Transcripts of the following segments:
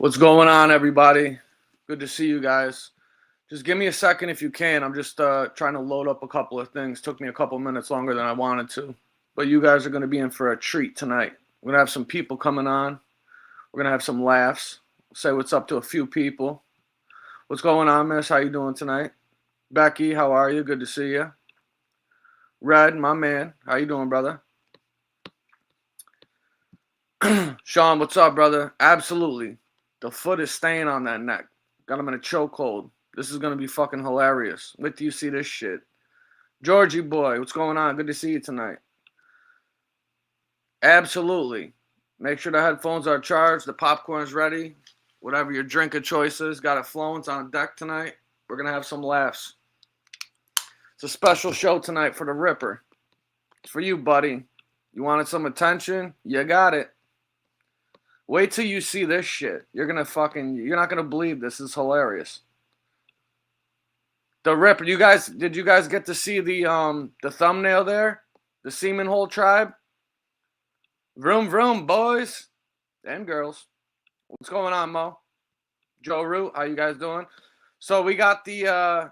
What's going on, everybody? Good to see you guys. Just give me a second if you can. I'm just trying to load up a couple of things. Took me a couple minutes longer than I wanted to. But you guys are going to be in for a treat tonight. We're going to have some people coming on. We're going to have some laughs. Say what's up to a few people. What's going on, miss? How you doing tonight? Becky, how are you? Good to see you. Red, my man. How you doing, brother? Sean, what's up, brother? Absolutely. The foot is staying on that neck. Got him in a chokehold. This is going to be fucking hilarious. Wait till you see this shit. Georgie boy, what's going on? Good to see you tonight. Absolutely. Make sure the headphones are charged. The popcorn's ready. Whatever your drink of choice is. Got it flowing. It's on deck tonight. We're going to have some laughs. It's a special show tonight for the Ripper. It's for you, buddy. You wanted some attention? You got it. Wait till you see this shit. You're not gonna believe this is hilarious. The Ripper. Did you guys get to see the thumbnail there? The Semenhole tribe? Vroom vroom, boys and girls. What's going on, Mo? Joe Root, how you guys doing? So we got the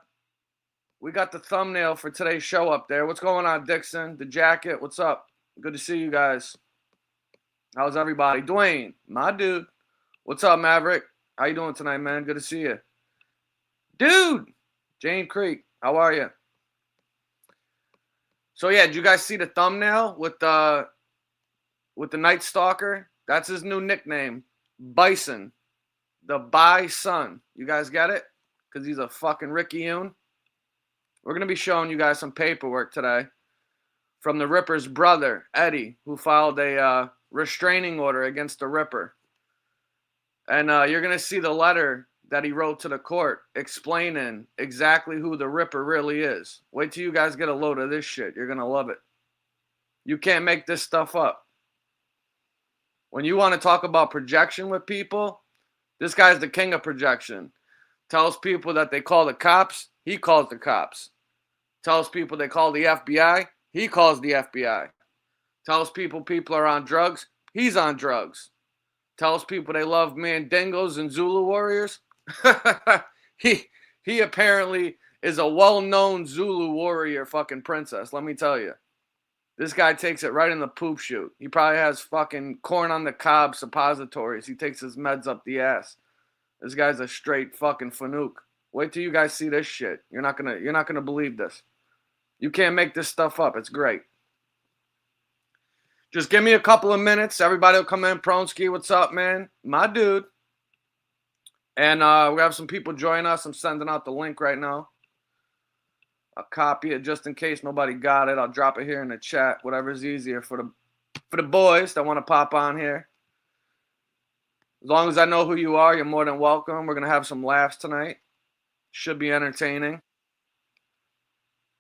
thumbnail for today's show up there. What's going on, Dixon? The jacket, what's up? Good to see you guys. How's everybody? Dwayne, my dude. What's up, Maverick? How you doing tonight, man? Good to see you. Dude! Jane Creek, how are you? So, yeah, did you guys see the thumbnail with the Night Stalker? That's his new nickname. BiSon. The BiSon. You guys get it? Because he's a fucking Ricky Yoon. We're going to be showing you guys some paperwork today from the Ripper's brother, Eddie, who filed a restraining order against the Ripper. And you're going to see the letter that he wrote to the court explaining exactly who the Ripper really is. Wait till you guys get a load of this shit. You're going to love it. You can't make this stuff up. When you want to talk about projection with people, this guy's the king of projection. Tells people that they call the cops, he calls the cops. Tells people they call the FBI, he calls the FBI. Tells people are on drugs, he's on drugs. Tells people they love mandingos and Zulu warriors. he apparently is a well-known Zulu warrior fucking princess, let me tell you. This guy takes it right in the poop chute. He probably has fucking corn on the cob suppositories. He takes his meds up the ass. This guy's a straight fucking fanook. Wait till you guys see this shit. You're not gonna believe this. You can't make this stuff up. It's great. Just give me a couple of minutes. Everybody will come in. Pronsky, what's up, man? My dude. And we have some people join us. I'm sending out the link right now. I'll copy it just in case nobody got it. I'll drop it here in the chat. Whatever's easier for the boys that want to pop on here. As long as I know who you are, you're more than welcome. We're going to have some laughs tonight. Should be entertaining.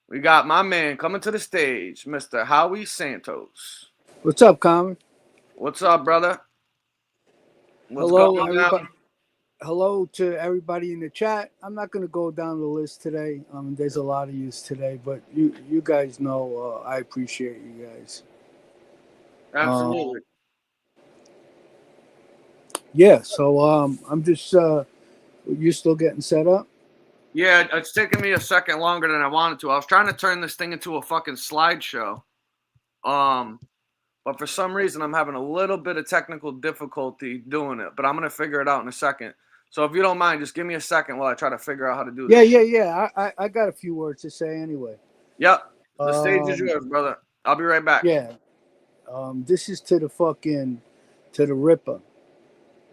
We got my man coming to the stage, Mr. Howie Santos. What's up, Common? What's up, brother? What's Hello, going everybody. on? Hello to everybody in the chat. I'm not going to go down the list today. There's a lot of yous today, but you guys know I appreciate you guys. Absolutely. Yeah, so I'm just, you still getting set up? Yeah, it's taking me a second longer than I wanted to. I was trying to turn this thing into a fucking slideshow. But for some reason, I'm having a little bit of technical difficulty doing it. But I'm going to figure it out in a second. So if you don't mind, just give me a second while I try to figure out how to do this. Yeah. I got a few words to say anyway. Yep. The stage is yours, brother. I'll be right back. Yeah. This is to the Ripper.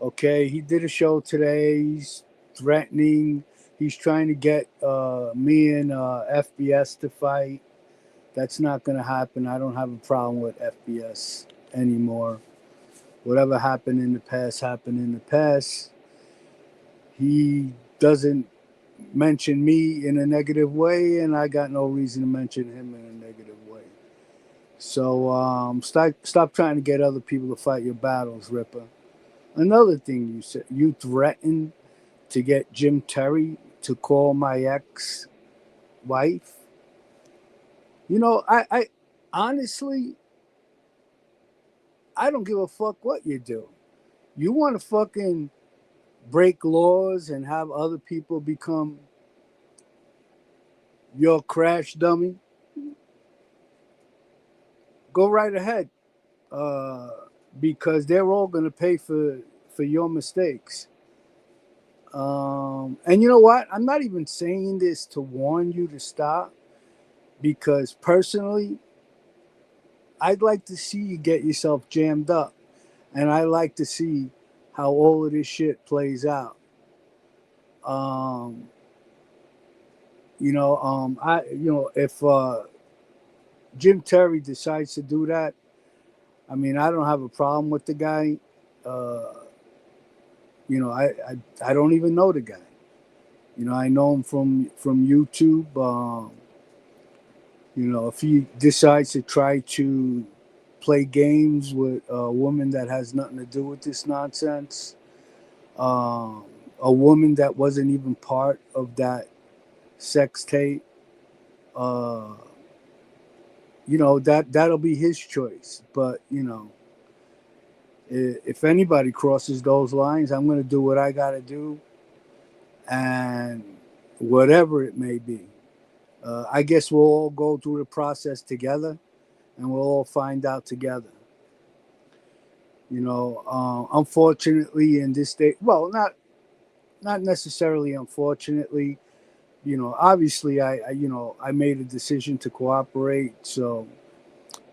Okay, he did a show today. He's threatening. He's trying to get me and FBS to fight. That's not going to happen. I don't have a problem with FBS anymore. Whatever happened in the past happened in the past. He doesn't mention me in a negative way, and I got no reason to mention him in a negative way. So stop trying to get other people to fight your battles, Ripper. Another thing you said, you threatened to get Jim Terry to call my ex-wife. You know, I honestly, I don't give a fuck what you do. You want to fucking break laws and have other people become your crash dummy, go right ahead. Uh, because they're all going to pay for your mistakes. And you know what? I'm not even saying this to warn you to stop, because personally, I'd like to see you get yourself jammed up, and I like to see how all of this shit plays out. Um, if Jim Terry decides to do that, I mean, I don't have a problem with the guy. Uh, I don't even know the guy. I know him from YouTube. If he decides to try to play games with a woman that has nothing to do with this nonsense, um, a woman that wasn't even part of that sex tape, uh, that'll be his choice. But if anybody crosses those lines, I'm going to do what I got to do, and whatever it may be. I guess we'll all go through the process together, and we'll all find out together. Unfortunately, in this day, well, not necessarily unfortunately. Obviously, I made a decision to cooperate, so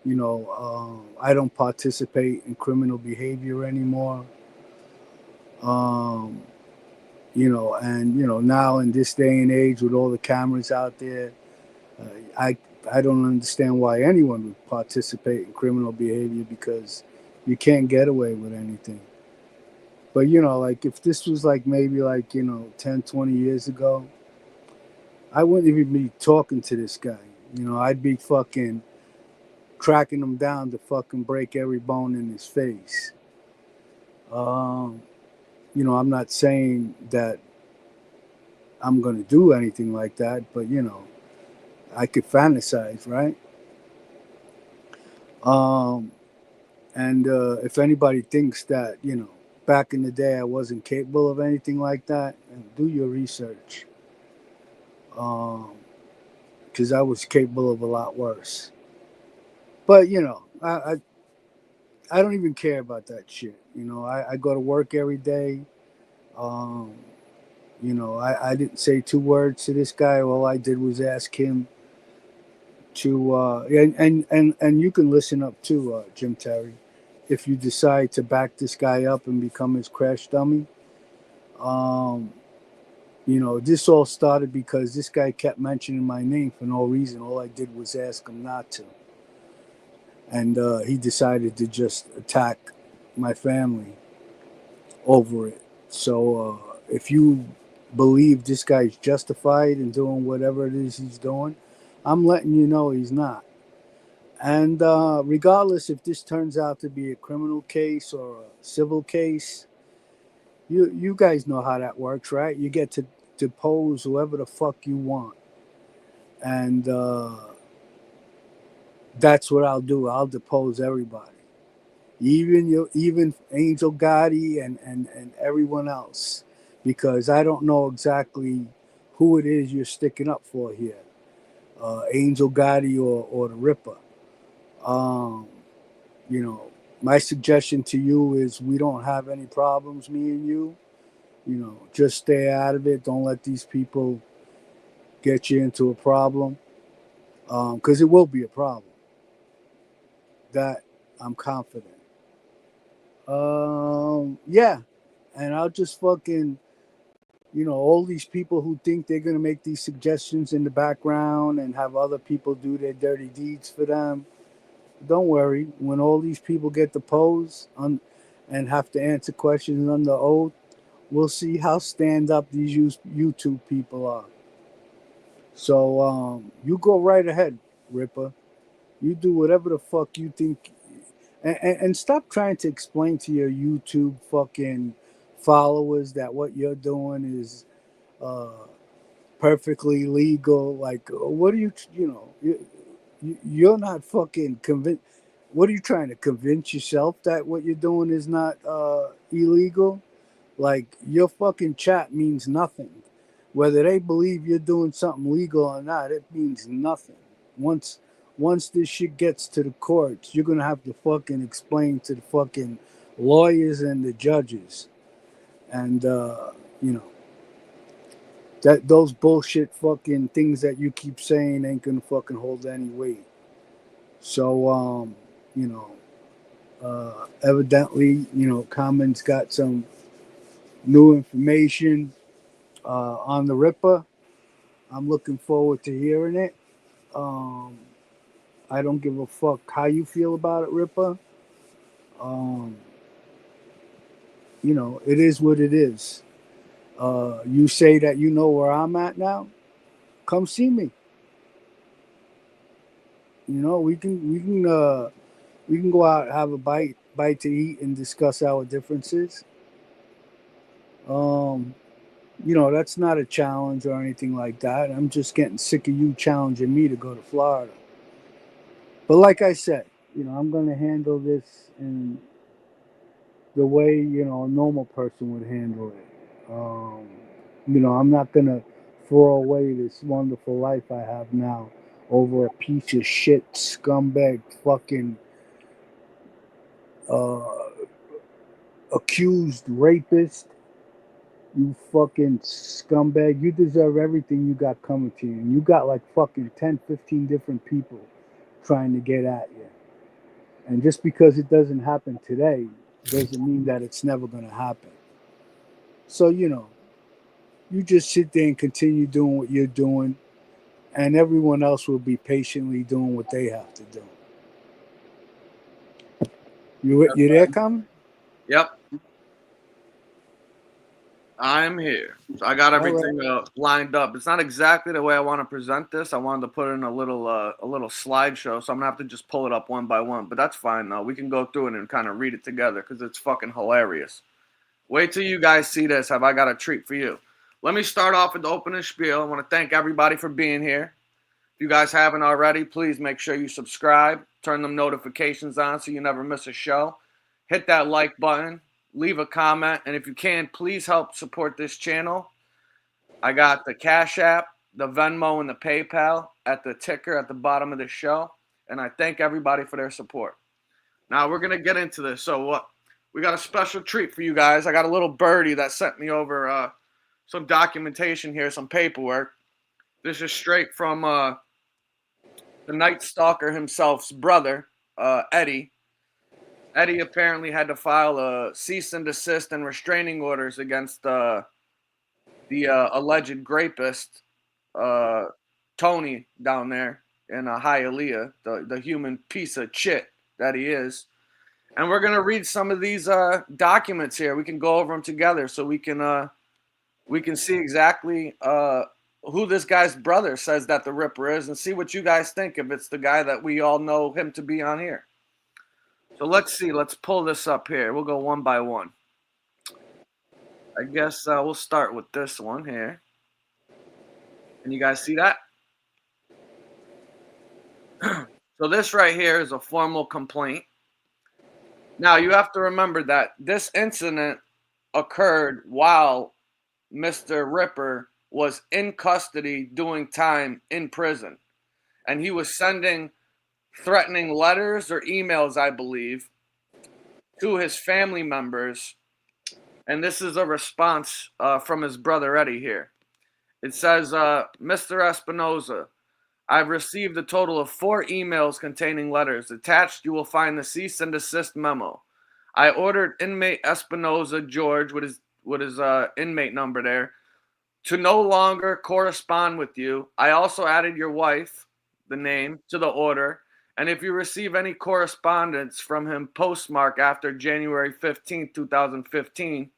I don't participate in criminal behavior anymore. Um, and now in this day and age with all the cameras out there, uh, I I don't understand why anyone would participate in criminal behavior, because you can't get away with anything. But like if this was like maybe like 10, 20 years ago, I wouldn't even be talking to this guy. I'd be fucking tracking him down to fucking break every bone in his face. Um, I'm not saying that I'm gonna do anything like that, but I could fantasize, right? Um, and if anybody thinks that back in the day I wasn't capable of anything like that, do your research, because I was capable of a lot worse. But I don't even care about that shit. I go to work every day. Um, I didn't say two words to this guy. All I did was ask him to, and you can listen up to Jim Terry, if you decide to back this guy up and become his crash dummy. Um, this all started because this guy kept mentioning my name for no reason. All I did was ask him not to, and he decided to just attack my family over it. So if you believe this guy's justified in doing whatever it is he's doing, I'm letting you know he's not. And regardless if this turns out to be a criminal case or a civil case, you guys know how that works, right? You get to depose whoever the fuck you want, and that's what I'll do. I'll depose everybody, even Angel Gotti and everyone else, because I don't know exactly who it is you're sticking up for here, Angel Gotti or the Ripper. Um, you know, my suggestion to you is we don't have any problems, me and you. Just stay out of it. Don't let these people get you into a problem, because it will be a problem. That I'm confident. Yeah, and I'll just fucking all these people who think they're gonna make these suggestions in the background and have other people do their dirty deeds for them. Don't worry. When all these people get to pose on and have to answer questions under oath, we'll see how stand up these YouTube people are. So you go right ahead, Ripper. You do whatever the fuck you think, and stop trying to explain to your YouTube fucking followers that what you're doing is uh, perfectly legal. Like, what are you're not fucking convinced. What are you trying to convince yourself that what you're doing is not illegal? Like, your fucking chat means nothing. Whether they believe you're doing something legal or not, it means nothing. Once once this shit gets to the courts, you're gonna have to fucking explain to the fucking lawyers and the judges. And you know, that those bullshit fucking things that you keep saying ain't gonna fucking hold any weight. So you know, evidently, Common's got some new information on the Ripper. I'm looking forward to hearing it. Um, I don't give a fuck how you feel about it, Ripper. Um, it is what it is. You say that you know where I'm at now. Come see me. We can go out, have a bite to eat, and discuss our differences. Um, that's not a challenge or anything like that. I'm just getting sick of you challenging me to go to Florida. But like I said, I'm going to handle this in the way, a normal person would handle it. I'm not going to throw away this wonderful life I have now over a piece of shit, scumbag, fucking uh, accused rapist. You fucking scumbag. You deserve everything you got coming to you. And you got like fucking 10, 15 different people trying to get at you. And just because it doesn't happen today doesn't mean that it's never going to happen. So, you just sit there and continue doing what you're doing, and everyone else will be patiently doing what they have to do. You there, Common? Yep, I'm here. So I got All right. everything lined up. It's not exactly the way I want to present this. I wanted to put in a little slideshow, so I'm gonna have to just pull it up one by one. But that's fine though. We can go through it and kind of read it together because it's fucking hilarious. Wait till you guys see this. Have I got a treat for you? Let me start off with the opening spiel. I want to thank everybody for being here. If you guys haven't already, please make sure you subscribe, turn them notifications on so you never miss a show. Hit that like button, leave a comment, and if you can, please help support this channel. I got the Cash App, the Venmo, and the PayPal at the ticker at the bottom of the show, and I thank everybody for their support. Now we're gonna get into this. So what? We got a special treat for you guys. I got a little birdie that sent me over some documentation here, some paperwork. This is straight from the Night Stalker himself's brother, Eddie. Eddie apparently had to file a cease and desist and restraining orders against the alleged rapist, Tony, down there in Hialeah, the human piece of shit that he is. And we're gonna read some of these documents here. We can go over them together so we can see exactly who this guy's brother says that the Ripper is, and see what you guys think if it's the guy that we all know him to be on here. So let's see. Let's pull this up here. We'll go one by one. I guess we'll start with this one here. Can you guys see that? So this right here is a formal complaint. Now you have to remember that this incident occurred while Mr. Ripper was in custody doing time in prison. And he was sending threatening letters or emails, I believe, to his family members. And this is a response from his brother Eddie here. It says, Mr. Espinoza, I've received a total of 4 emails containing letters. Attached, you will find the cease and desist memo. I ordered inmate Espinoza George with his inmate number there to no longer correspond with you. I also added your wife, the name, to the order. And if you receive any correspondence from him postmarked after January 15th, 2015,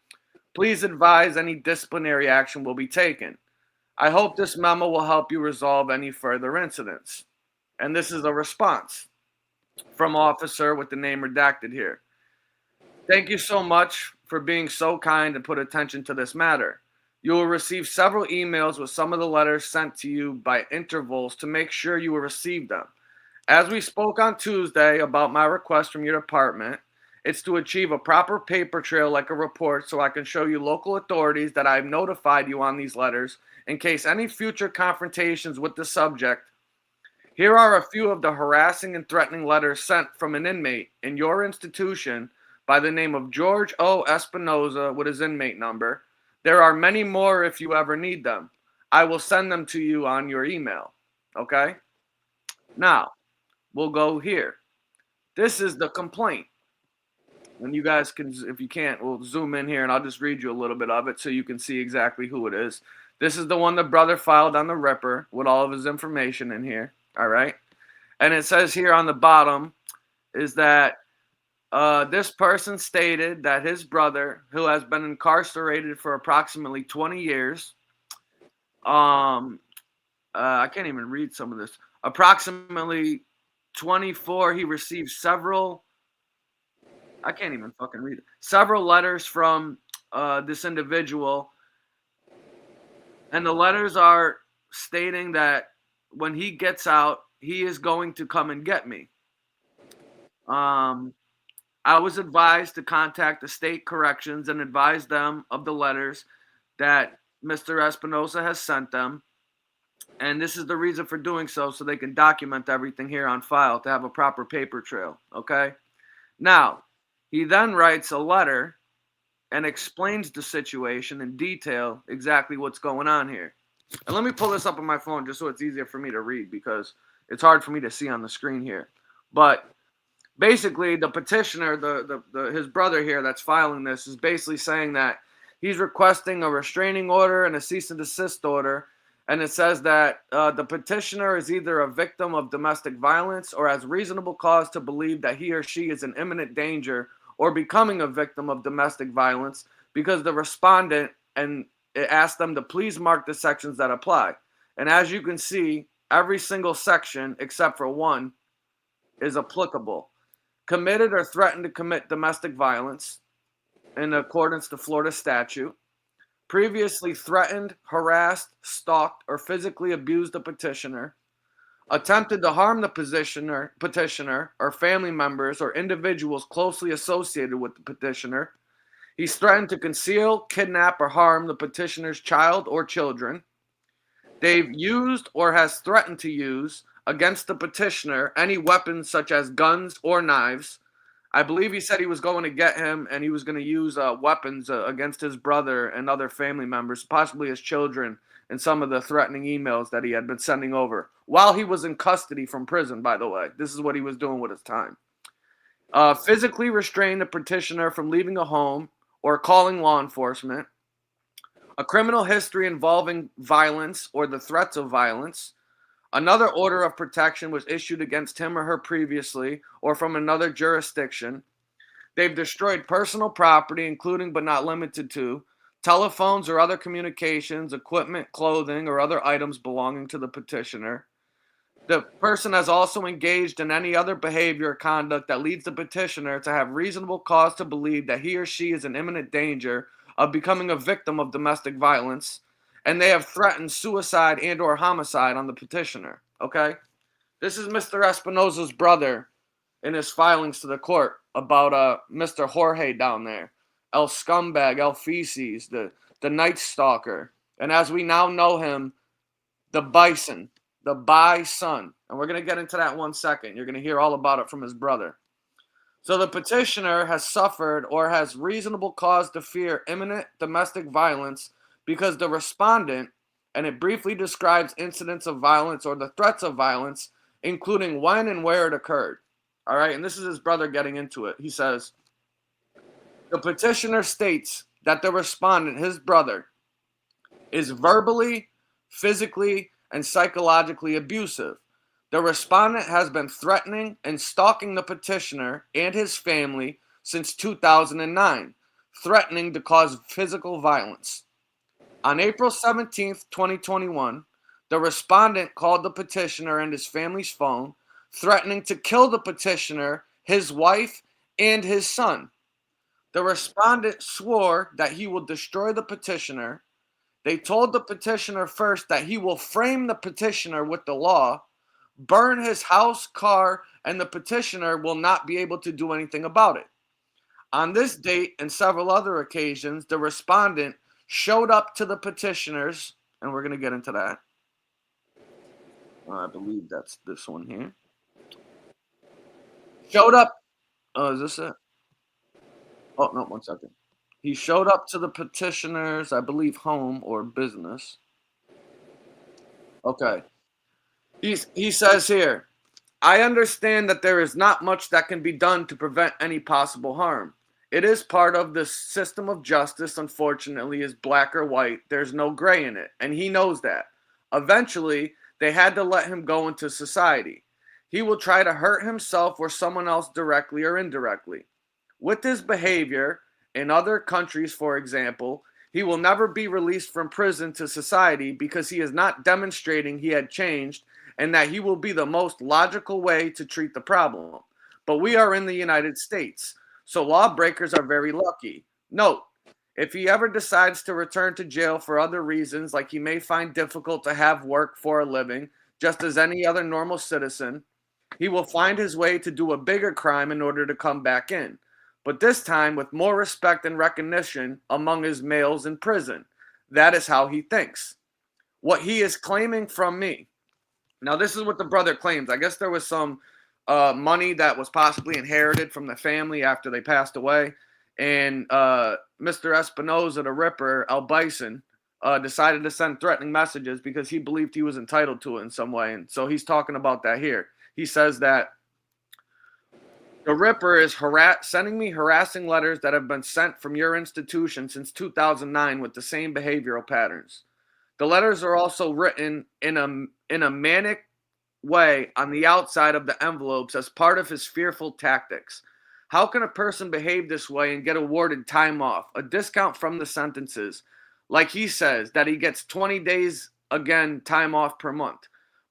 please advise any disciplinary action will be taken. I hope this memo will help you resolve any further incidents. And this is a response from officer with the name redacted here. Thank you so much for being so kind and put attention to this matter. You will receive several emails with some of the letters sent to you by intervals to make sure you will receive them. As we spoke on Tuesday about my request from your department, It's to achieve a proper paper trail like a report so I can show you local authorities that I've notified you on these letters in case any future confrontations with the subject. Here are a few of the harassing and threatening letters sent from an inmate in your institution by the name of George O. Espinoza with his inmate number. There are many more if you ever need them. I will send them to you on your email. Okay? Now, we'll go here. This is the complaint. And you guys can, if you can't, we'll zoom in here and I'll just read you a little bit of it so you can see exactly who it is. This is the one the brother filed on the Ripper with all of his information in here. All right. And it says here on the bottom is that this person stated that his brother, who has been incarcerated for approximately 20 years, I can't even read some of this. Approximately 24, he received several. I can't even fucking read it. Several letters from this individual, and the letters are stating that when he gets out, he is going to come and get me. I was advised to contact the state corrections and advise them of the letters that Mr. Espinosa has sent them. And this is the reason for doing so they can document everything here on file to have a proper paper trail, okay? Now, he then writes a letter and explains the situation in detail, exactly what's going on here. And let me pull this up on my phone just so it's easier for me to read because it's hard for me to see on the screen here. But basically, the petitioner, his brother here that's filing this, is basically saying that he's requesting a restraining order and a cease and desist order. And it says that the petitioner is either a victim of domestic violence or has reasonable cause to believe that he or she is in imminent danger or becoming a victim of domestic violence because the respondent, and it asks them to please mark the sections that apply. And as you can see, every single section except for one is applicable. Committed or threatened to commit domestic violence in accordance to Florida statute. Previously threatened, harassed, stalked, or physically abused the petitioner, attempted to harm the petitioner or family members or individuals closely associated with the petitioner. He's threatened to conceal, kidnap, or harm the petitioner's child or children. They've used or has threatened to use against the petitioner any weapons such as guns or knives. I believe he said he was going to get him and he was going to use weapons against his brother and other family members, possibly his children, and some of the threatening emails that he had been sending over while he was in custody from prison, by the way. This is what he was doing with his time. Physically restrain the petitioner from leaving a home or calling law enforcement. A criminal history involving violence or the threats of violence. Another order of protection was issued against him or her previously or from another jurisdiction. They've destroyed personal property, including but not limited to telephones or other communications, equipment, clothing, or other items belonging to the petitioner. The person has also engaged in any other behavior or conduct that leads the petitioner to have reasonable cause to believe that he or she is in imminent danger of becoming a victim of domestic violence. And they have threatened suicide and or homicide on the petitioner, okay? This is Mr. Espinosa's brother in his filings to the court about Mr. Jorge down there. El Scumbag, El Feces, the Night Stalker. And as we now know him, the BiSon, the BiSon. And we're going to get into that in 1 second. You're going to hear all about it from his brother. So the petitioner has suffered or has reasonable cause to fear imminent domestic violence because the respondent, and it briefly describes incidents of violence or the threats of violence, including when and where it occurred. All right, and this is his brother getting into it. He says, the petitioner states that the respondent, his brother, is verbally, physically, and psychologically abusive. The respondent has been threatening and stalking the petitioner and his family since 2009, threatening to cause physical violence. On April 17th, 2021, the respondent called the petitioner and his family's phone, threatening to kill the petitioner, his wife, and his son. The respondent swore that he will destroy the petitioner. They told the petitioner first that he will frame the petitioner with the law, burn his house, car, and the petitioner will not be able to do anything about it. On this date and several other occasions, the respondent showed up to the petitioners, and we're going to get into that. I believe that's this one here. Showed up. Oh, is this it? Oh, no, 1 second. He showed up to the petitioner's, I believe, home or business. Okay. He says here, I understand that there is not much that can be done to prevent any possible harm. It is part of the system of justice, unfortunately, is black or white. There's no gray in it, and he knows that. Eventually, they had to let him go into society. He will try to hurt himself or someone else directly or indirectly. With his behavior, in other countries, for example, he will never be released from prison to society because he is not demonstrating he had changed and that he will be the most logical way to treat the problem. But we are in the United States, so lawbreakers are very lucky. Note, if he ever decides to return to jail for other reasons, like he may find difficult to have work for a living, just as any other normal citizen, he will find his way to do a bigger crime in order to come back in. But this time with more respect and recognition among his males in prison. That is how he thinks. What he is claiming from me. Now, this is what the brother claims. I guess there was some money that was possibly inherited from the family after they passed away. And Mr. Espinoza, the Ripper, BiSon, decided to send threatening messages because he believed he was entitled to it in some way. And so he's talking about that here. He says that the Ripper is sending me harassing letters that have been sent from your institution since 2009 with the same behavioral patterns. The letters are also written in a manic way on the outside of the envelopes as part of his fearful tactics. How can a person behave this way and get awarded time off, a discount from the sentences? Like he says, that he gets 20 days, again, time off per month.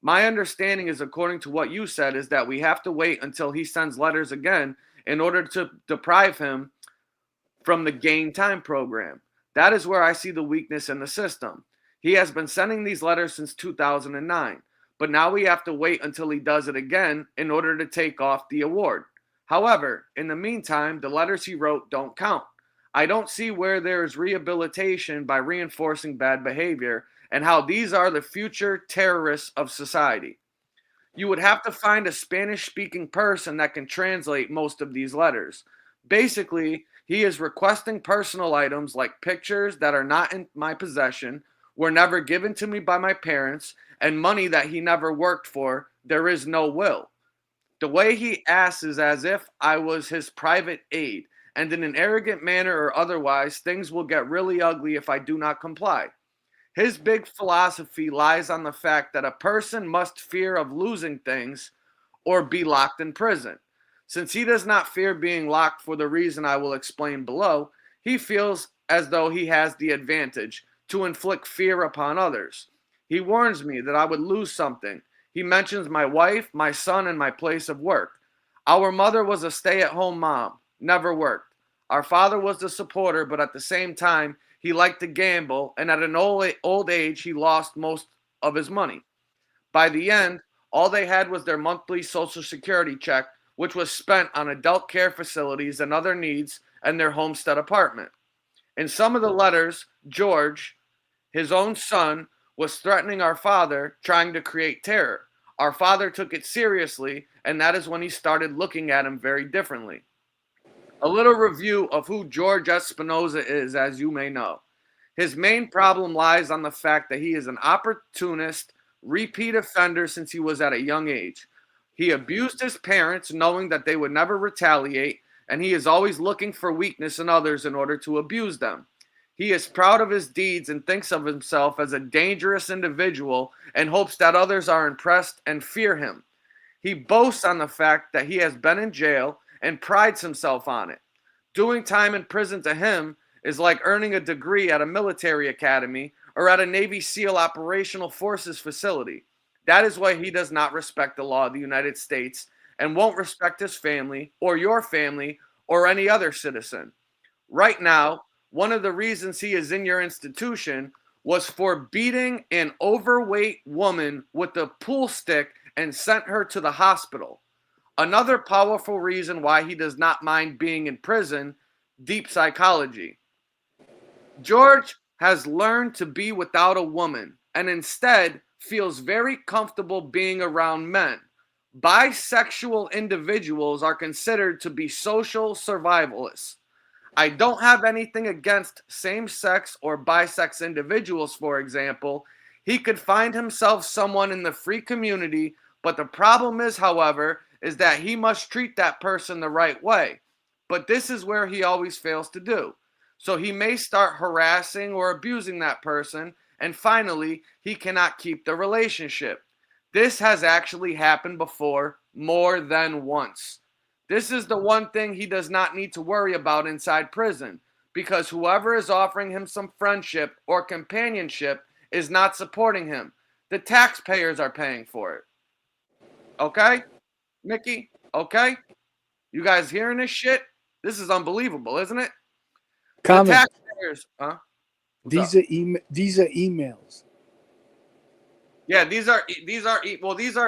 My understanding is, according to what you said, is that we have to wait until he sends letters again in order to deprive him from the gain time program. That is where I see the weakness in the system. He has been sending these letters since 2009, but now we have to wait until he does it again in order to take off the award. However, in the meantime, the letters he wrote don't count. I don't see where there is rehabilitation by reinforcing bad behavior and how these are the future terrorists of society. You would have to find a Spanish-speaking person that can translate most of these letters. Basically, he is requesting personal items like pictures that are not in my possession, were never given to me by my parents, and money that he never worked for. There is no will. The way he asks is as if I was his private aide, and in an arrogant manner or otherwise, things will get really ugly if I do not comply. His big philosophy lies on the fact that a person must fear of losing things or be locked in prison. Since he does not fear being locked for the reason I will explain below, he feels as though he has the advantage to inflict fear upon others. He warns me that I would lose something. He mentions my wife, my son, and my place of work. Our mother was a stay-at-home mom, never worked. Our father was the supporter, but at the same time, he liked to gamble, and at an old age, he lost most of his money. By the end, all they had was their monthly Social Security check, which was spent on adult care facilities and other needs and their homestead apartment. In some of the letters, George, his own son, was threatening our father, trying to create terror. Our father took it seriously, and that is when he started looking at him very differently. A little review of who George Espinoza is, as you may know. His main problem lies on the fact that he is an opportunist, repeat offender since he was at a young age. He abused his parents knowing that they would never retaliate, and he is always looking for weakness in others in order to abuse them. He is proud of his deeds and thinks of himself as a dangerous individual and hopes that others are impressed and fear him. He boasts on the fact that he has been in jail and prides himself on it. Doing time in prison to him is like earning a degree at a military academy or at a Navy SEAL operational forces facility. That is why he does not respect the law of the United States and won't respect his family or your family or any other citizen. Right now, one of the reasons he is in your institution was for beating an overweight woman with a pool stick and sent her to the hospital. Another powerful reason why he does not mind being in prison deep psychology. George has learned to be without a woman and instead feels very comfortable being around men. Bisexual individuals are considered to be social survivalists. I don't have anything against same sex or bisex individuals, for example. He could find himself someone in the free community, but the problem is, however, is that he must treat that person the right way. But this is where he always fails to do. So he may start harassing or abusing that person, and finally, he cannot keep the relationship. This has actually happened before more than once. This is the one thing he does not need to worry about inside prison, because whoever is offering him some friendship or companionship is not supporting him. The taxpayers are paying for it. Okay? Mickey? Okay? You guys hearing this shit? This is unbelievable, isn't it? The Comment. taxpayers, huh? What's up? These are emails. Yeah, these are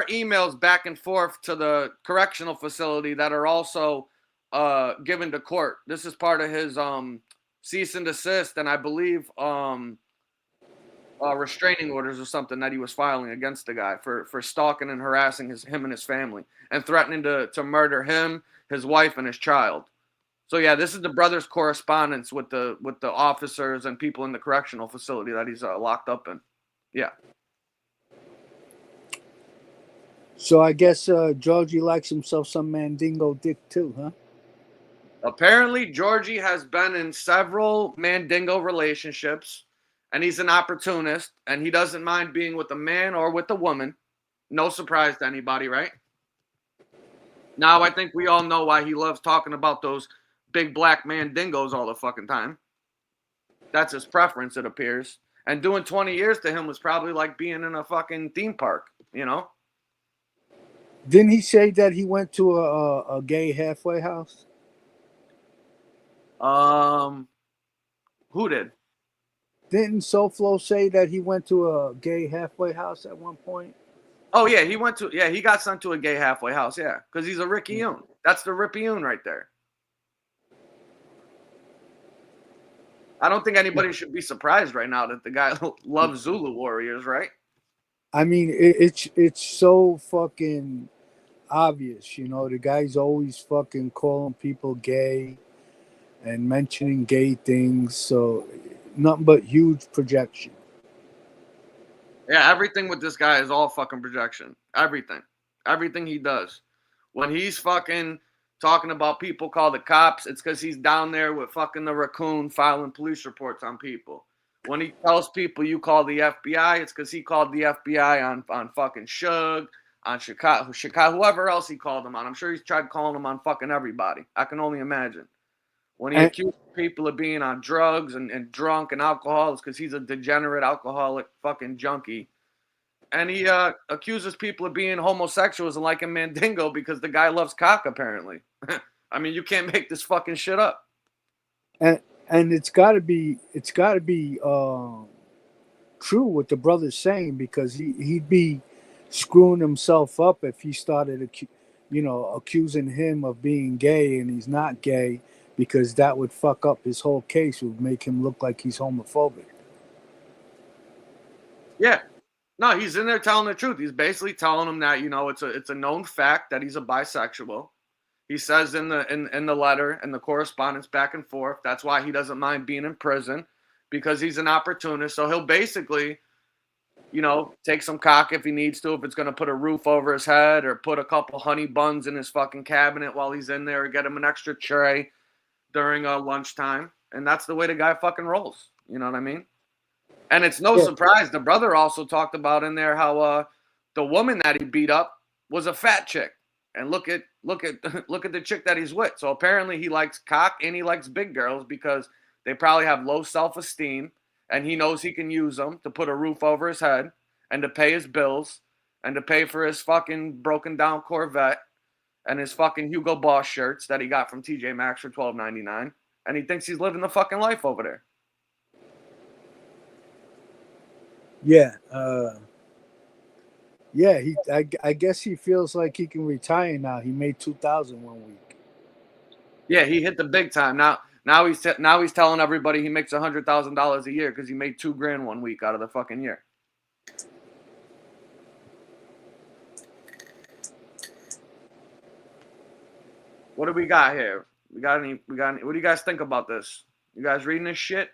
emails back and forth to the correctional facility that are also given to court. This is part of his cease and desist, and I believe restraining orders or something that he was filing against the guy for stalking and harassing him and his family and threatening to murder him, his wife, and his child. So yeah, this is the brother's correspondence with the officers and people in the correctional facility that he's locked up in. Yeah. So I guess Georgie likes himself some Mandingo dick too, huh? Apparently, Georgie has been in several Mandingo relationships, and he's an opportunist, and he doesn't mind being with a man or with a woman. No surprise to anybody, right? Now, I think we all know why he loves talking about those big black Mandingos all the fucking time. That's his preference, it appears. And doing 20 years to him was probably like being in a fucking theme park, you know? Didn't he say that he went to a gay halfway house? Who did? Didn't SoFlo say that he went to a gay halfway house at one point? Oh yeah, he got sent to a gay halfway house, yeah, because he's a Rickyun. That's the Rippiun right there. I don't think anybody should be surprised right now that the guy loves Zulu warriors, right? I mean, it's so fucking obvious, you know. The guy's always fucking calling people gay and mentioning gay things, so nothing but huge projection. Yeah, everything with this guy is all fucking projection. Everything he does. When he's fucking talking about people call the cops, it's because he's down there with fucking the Racoon filing police reports on people. When he tells people you call the FBI, it's because he called the FBI on fucking Suge, on Chicago, whoever else he called them on. I'm sure he's tried calling them on fucking everybody. I can only imagine. When he accuses people of being on drugs and drunk and alcohol, it's because he's a degenerate alcoholic fucking junkie. And he accuses people of being homosexuals and like a Mandingo because the guy loves cock, apparently. I mean, you can't make this fucking shit up. And it's gotta be true what the brother's saying, because he'd be screwing himself up if he started accusing him of being gay and he's not gay, because that would fuck up his whole case, would make him look like he's homophobic. Yeah. No, he's in there telling the truth. He's basically telling him that, it's a known fact that he's a bisexual. He says in the letter and the correspondence back and forth, that's why he doesn't mind being in prison, because he's an opportunist. So he'll basically, take some cock if he needs to, if it's going to put a roof over his head or put a couple honey buns in his fucking cabinet while he's in there, or get him an extra tray during lunchtime. And that's the way the guy fucking rolls. You know what I mean? And it's no surprise. The brother also talked about in there how the woman that he beat up was a fat chick. And look at the chick that he's with. So apparently he likes cock and he likes big girls because they probably have low self-esteem, and he knows he can use them to put a roof over his head and to pay his bills and to pay for his fucking broken down Corvette and his fucking Hugo Boss shirts that he got from TJ Maxx for $12.99. And he thinks he's living the fucking life over there. Yeah. Yeah, I guess he feels like he can retire now. He made 2,000 one week. Yeah, he hit the big time. Now Now he's telling everybody he makes $100,000 a year because he made $2,000 1 week out of the fucking year. What do we got here? We got any? What do you guys think about this? You guys reading this shit?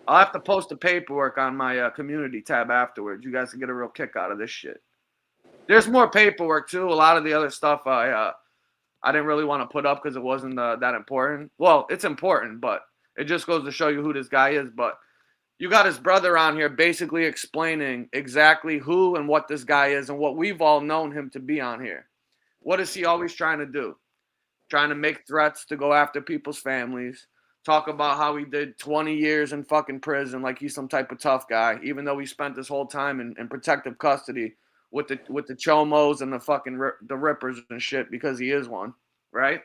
I'll have to post the paperwork on my community tab afterwards. You guys can get a real kick out of this shit. There's more paperwork too. A lot of the other stuff I didn't really want to put up because it wasn't that important. Well, it's important, but it just goes to show you who this guy is. But you got his brother on here basically explaining exactly who and what this guy is and what we've all known him to be on here. What is he always trying to do? Trying to make threats to go after people's families. Talk about how he did 20 years in fucking prison like he's some type of tough guy, even though he spent this whole time in protective custody with the chomos and the fucking the rippers and shit because he is one, right?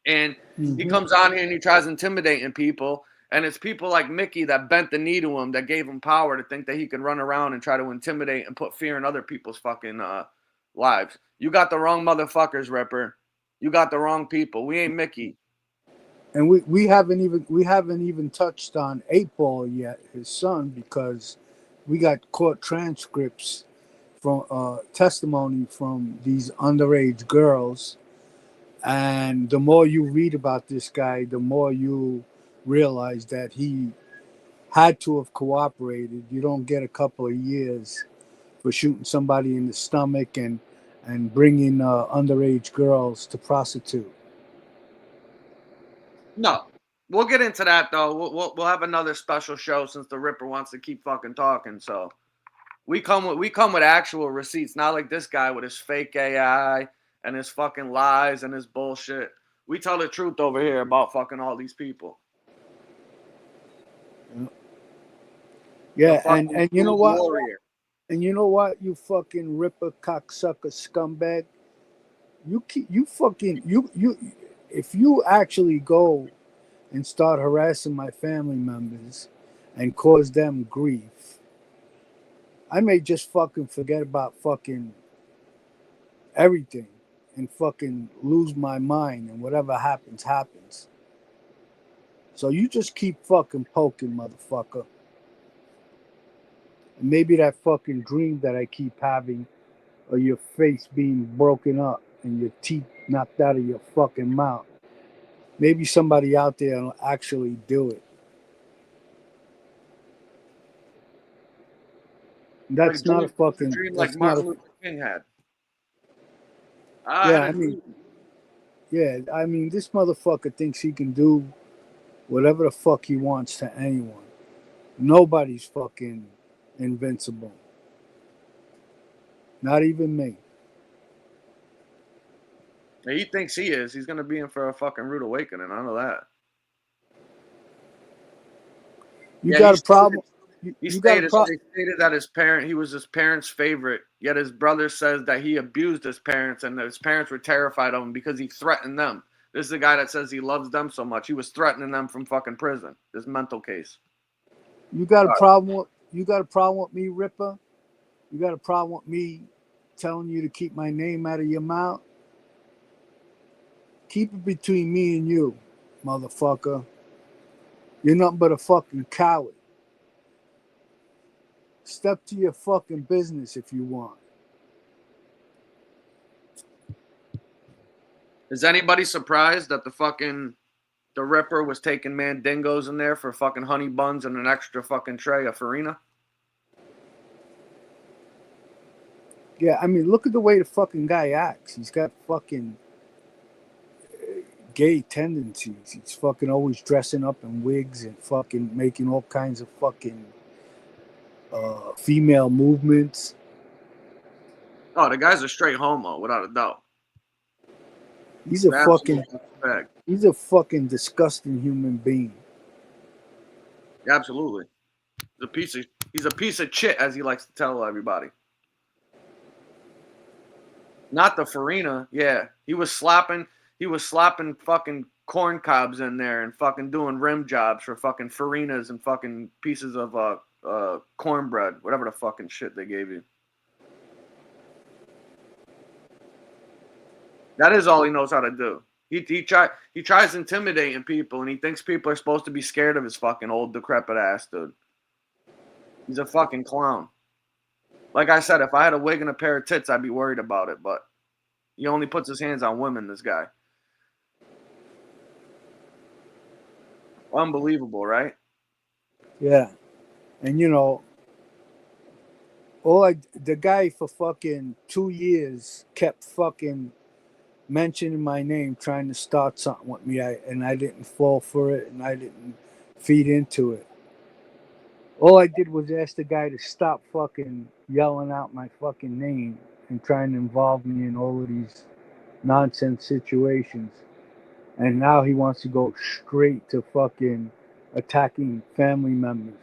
And he comes on here and he tries intimidating people, and it's people like Mickey that bent the knee to him that gave him power to think that he can run around and try to intimidate and put fear in other people's fucking lives. You got the wrong motherfuckers, Ripper. You got the wrong people. We ain't Mickey. And we haven't even touched on 8 Ball yet, his son, because we got court transcripts from testimony from these underage girls. And the more you read about this guy, the more you realize that he had to have cooperated. You don't get a couple of years for shooting somebody in the stomach and bringing underage girls to prostitute. No, we'll get into that though. We'll have another special show since the Ripper wants to keep fucking talking. So we come with actual receipts, not like this guy with his fake AI and his fucking lies and his bullshit. We tell the truth over here about fucking all these people. Yeah, and you know what? Warrior. And you know what? You fucking Ripper cocksucker scumbag. If you actually go and start harassing my family members and cause them grief, I may just fucking forget about fucking everything and fucking lose my mind, and whatever happens, happens. So you just keep fucking poking, motherfucker. And maybe that fucking dream that I keep having of your face being broken up and your teeth knocked out of your fucking mouth. Maybe somebody out there will actually do it. That's not a fucking dream like Martin Luther King had. I mean, this motherfucker thinks he can do whatever the fuck he wants to anyone. Nobody's fucking invincible. Not even me. He thinks he is. He's gonna be in for a fucking rude awakening. I know that. You got a problem. He stated that he was his parents' favorite, yet his brother says that he abused his parents and that his parents were terrified of him because he threatened them. This is a guy that says he loves them so much. He was threatening them from fucking prison. This mental case. You got a problem with me, Ripper? You got a problem with me telling you to keep my name out of your mouth? Keep it between me and you, motherfucker. You're nothing but a fucking coward. Step to your fucking business if you want. Is anybody surprised that the Ripper was taking mandingos in there for fucking honey buns and an extra fucking tray of farina? Yeah, I mean, look at the way the fucking guy acts. He's got fucking gay tendencies. He's fucking always dressing up in wigs and fucking making all kinds of fucking female movements. Oh, the guy's a straight homo, without a doubt. He's a fucking disgusting human being. Absolutely. He's a piece of shit, as he likes to tell everybody. Not the farina, yeah. He was slapping fucking corn cobs in there and fucking doing rim jobs for fucking farinas and fucking pieces of cornbread, whatever the fucking shit they gave you. That is all he knows how to do. He tries intimidating people, and he thinks people are supposed to be scared of his fucking old decrepit ass, dude. He's a fucking clown. Like I said, if I had a wig and a pair of tits, I'd be worried about it. But he only puts his hands on women. This guy, unbelievable, right? Yeah. And the guy for fucking 2 years kept fucking mentioning my name, trying to start something with me, and I didn't fall for it, and I didn't feed into it. All I did was ask the guy to stop fucking yelling out my fucking name and trying to involve me in all of these nonsense situations. And now he wants to go straight to fucking attacking family members,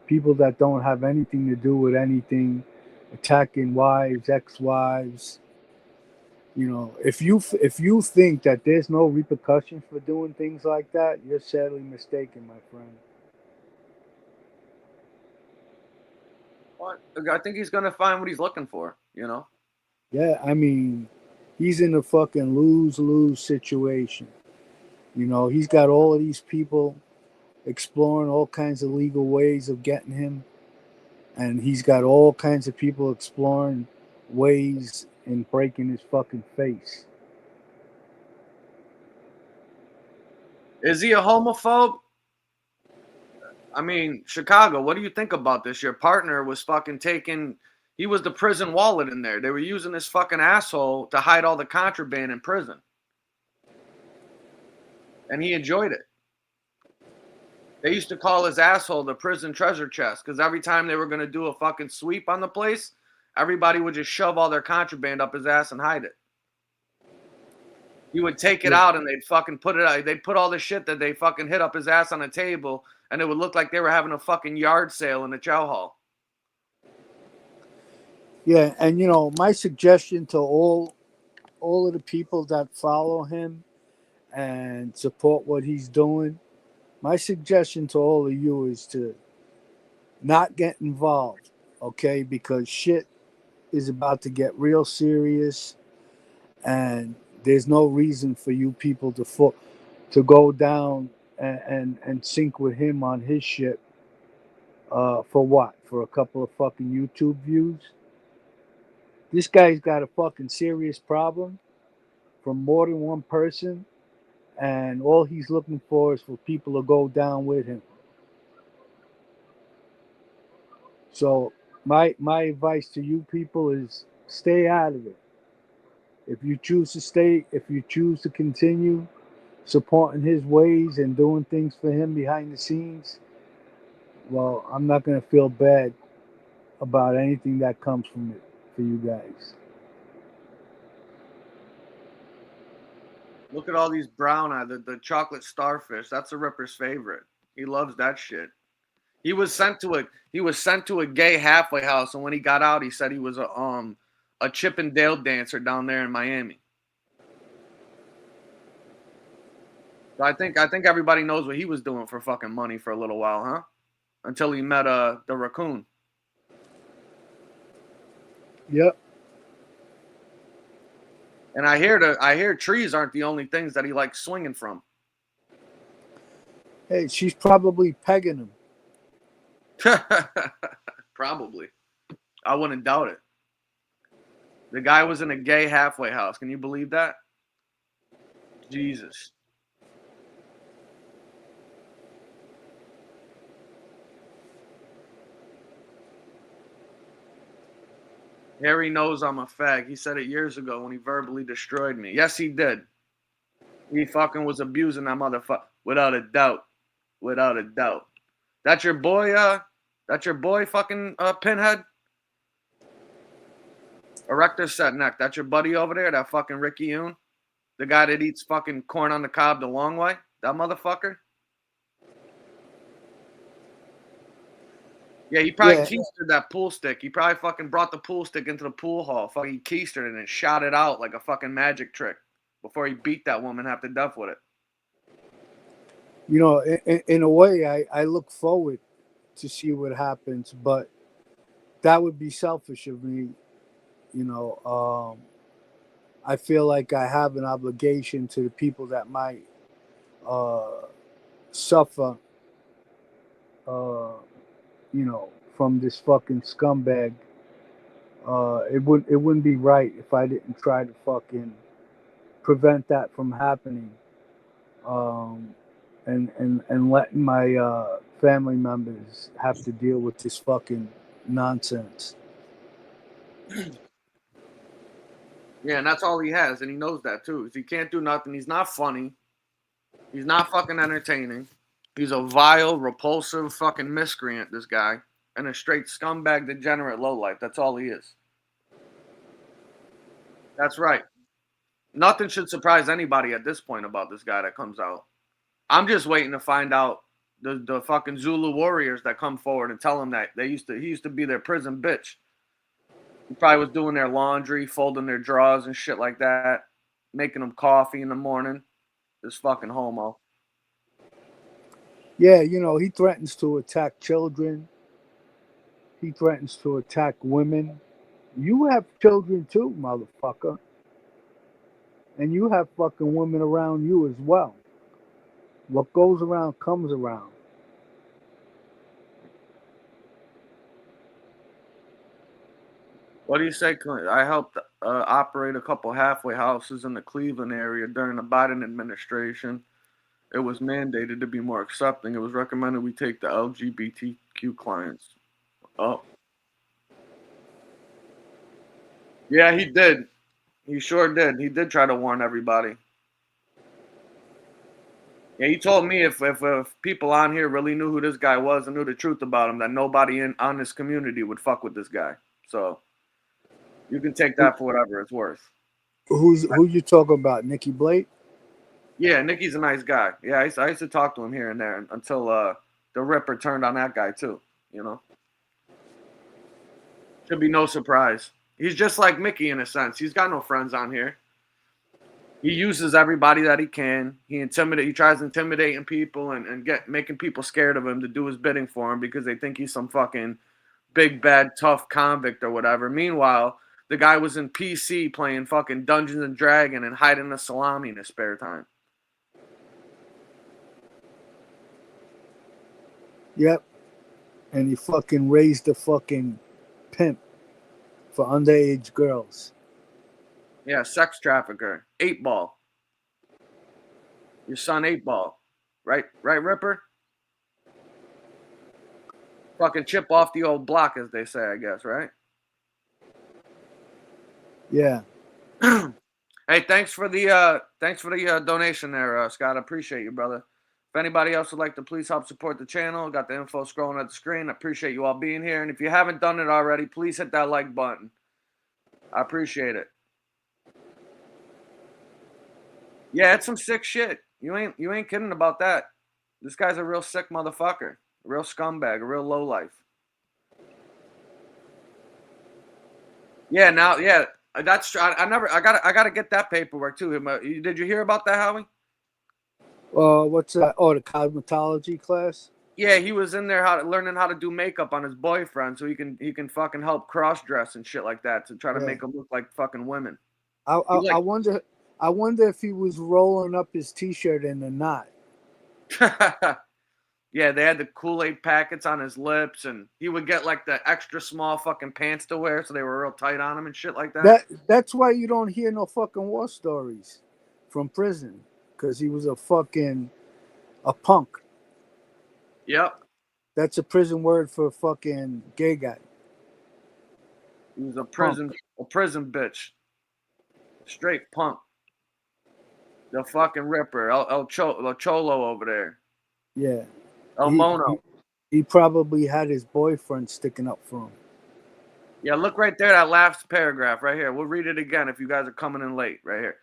people that don't have anything to do with anything, attacking wives, ex-wives. If you think that there's no repercussions for doing things like that, you're sadly mistaken, my friend. What? I think he's gonna find what he's looking for. Yeah, I mean, he's in a fucking lose-lose situation. He's got all of these people exploring all kinds of legal ways of getting him, and he's got all kinds of people exploring ways in breaking his fucking face. Is he a homophobe? I mean, Chicago, what do you think about this? Your partner was fucking taking. He was the prison wallet in there. They were using this fucking asshole to hide all the contraband in prison. And he enjoyed it. They used to call his asshole the prison treasure chest because every time they were going to do a fucking sweep on the place, everybody would just shove all their contraband up his ass and hide it. He would take it out and they'd fucking put it out. They'd put all the shit that they fucking hit up his ass on a table, and it would look like they were having a fucking yard sale in the chow hall. Yeah, and my suggestion to all of the people that follow him and support what he's doing, my suggestion to all of you is to not get involved, okay? Because shit is about to get real serious, and there's no reason for you people to go down and sink with him on his shit. For what? For a couple of fucking YouTube views? This guy's got a fucking serious problem from more than one person, and all he's looking for is for people to go down with him. So my advice to you people is stay out of it. If you choose to stay, if you choose to continue supporting his ways and doing things for him behind the scenes, well, I'm not going to feel bad about anything that comes from it for you guys. Look at all these brown eye, the chocolate starfish. That's a Ripper's favorite. He loves that shit. He was sent to a gay halfway house, and when he got out, he said he was a Chip and Dale dancer down there in Miami. So I think everybody knows what he was doing for fucking money for a little while, huh? Until he met the Racoon. Yep. And I hear trees aren't the only things that he likes swinging from. Hey, she's probably pegging him. Probably. I wouldn't doubt it. The guy was in a gay halfway house. Can you believe that? Jesus. Harry knows I'm a fag. He said it years ago when he verbally destroyed me. Yes, he did. He fucking was abusing that motherfucker. Without a doubt. Without a doubt. That's your boy, fucking Pinhead? Erector set neck. That's your buddy over there, that fucking Ricky Yoon? The guy that eats fucking corn on the cob the long way? That motherfucker? Yeah, he probably keistered that pool stick. He probably fucking brought the pool stick into the pool hall. Fucking keistered it and shot it out like a fucking magic trick before he beat that woman half to death with it. In a way, I look forward to see what happens, but that would be selfish of me. I feel like I have an obligation to the people that might uh, suffer, uh, from this fucking scumbag. It wouldn't be right if I didn't try to fucking prevent that from happening, um, and letting my family members have to deal with this fucking nonsense. Yeah, and that's all he has, and he knows that too. Is he can't do nothing. He's not funny. He's not fucking entertaining. He's a vile, repulsive fucking miscreant, this guy. And a straight scumbag, degenerate lowlife. That's all he is. That's right. Nothing should surprise anybody at this point about this guy that comes out. I'm just waiting to find out the fucking Zulu warriors that come forward and tell him that he used to be their prison bitch. He probably was doing their laundry, folding their drawers and shit like that, making them coffee in the morning. This fucking homo. Yeah, he threatens to attack children. He threatens to attack women. You have children too, motherfucker. And you have fucking women around you as well. What goes around comes around. What do you say? I helped operate a couple halfway houses in the Cleveland area during the Biden administration. It was mandated to be more accepting. It was recommended we take the LGBTQ clients. Oh, yeah, he did. He sure did. He did try to warn everybody. Yeah, he told me if people on here really knew who this guy was and knew the truth about him, that nobody in on this community would fuck with this guy. So you can take that for whatever it's worth. Who you talking about? Nikki Blake? Yeah, Nicky's a nice guy. Yeah, I used to talk to him here and there until the Ripper turned on that guy too. You know, should be no surprise. He's just like Mickey in a sense. He's got no friends on here. He uses everybody that he can. He tries intimidating people and making people scared of him to do his bidding for him because they think he's some fucking big bad tough convict or whatever. Meanwhile, the guy was in PC playing fucking Dungeons and Dragons and hiding a salami in his spare time. Yep. And he fucking raised a fucking pimp for underage girls. Yeah, sex trafficker. 8 Ball. Your son 8 Ball. Right, Ripper? Fucking chip off the old block, as they say, I guess, right? Yeah. Hey, thanks for the donation there, Scott. I appreciate you, brother. If anybody else would like to please help support the channel, got the info scrolling at the screen. I appreciate you all being here. And if you haven't done it already, please hit that like button. I appreciate it. Yeah, it's some sick shit. You ain't kidding about that. This guy's a real sick motherfucker, a real scumbag, a real lowlife. Yeah, that's true. I gotta get that paperwork too. Did you hear about that, Howie? What's that? Oh, the cosmetology class. Yeah, he was in there learning how to do makeup on his boyfriend, so he can fucking help cross dress and shit like that to try to make them look like fucking women. I wonder if he was rolling up his T-shirt in a knot. Yeah, they had the Kool-Aid packets on his lips, and he would get like the extra small fucking pants to wear, so they were real tight on him and shit like that. That's why you don't hear no fucking war stories from prison, because he was a punk. Yep. That's a prison word for a fucking gay guy. He was a prison bitch. Straight punk. The fucking Ripper. El Cholo over there. Yeah. El Mono. He probably had his boyfriend sticking up for him. Yeah, look right there, that last paragraph right here. We'll read it again if you guys are coming in late right here.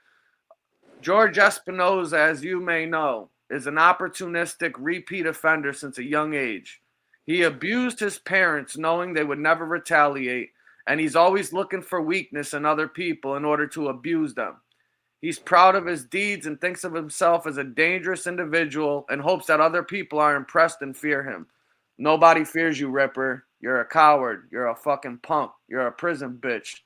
George Espinoza, as you may know, is an opportunistic repeat offender since a young age. He abused his parents knowing they would never retaliate, and he's always looking for weakness in other people in order to abuse them. He's proud of his deeds and thinks of himself as a dangerous individual and hopes that other people are impressed and fear him. Nobody fears you, Ripper. You're a coward. You're a fucking punk. You're a prison bitch.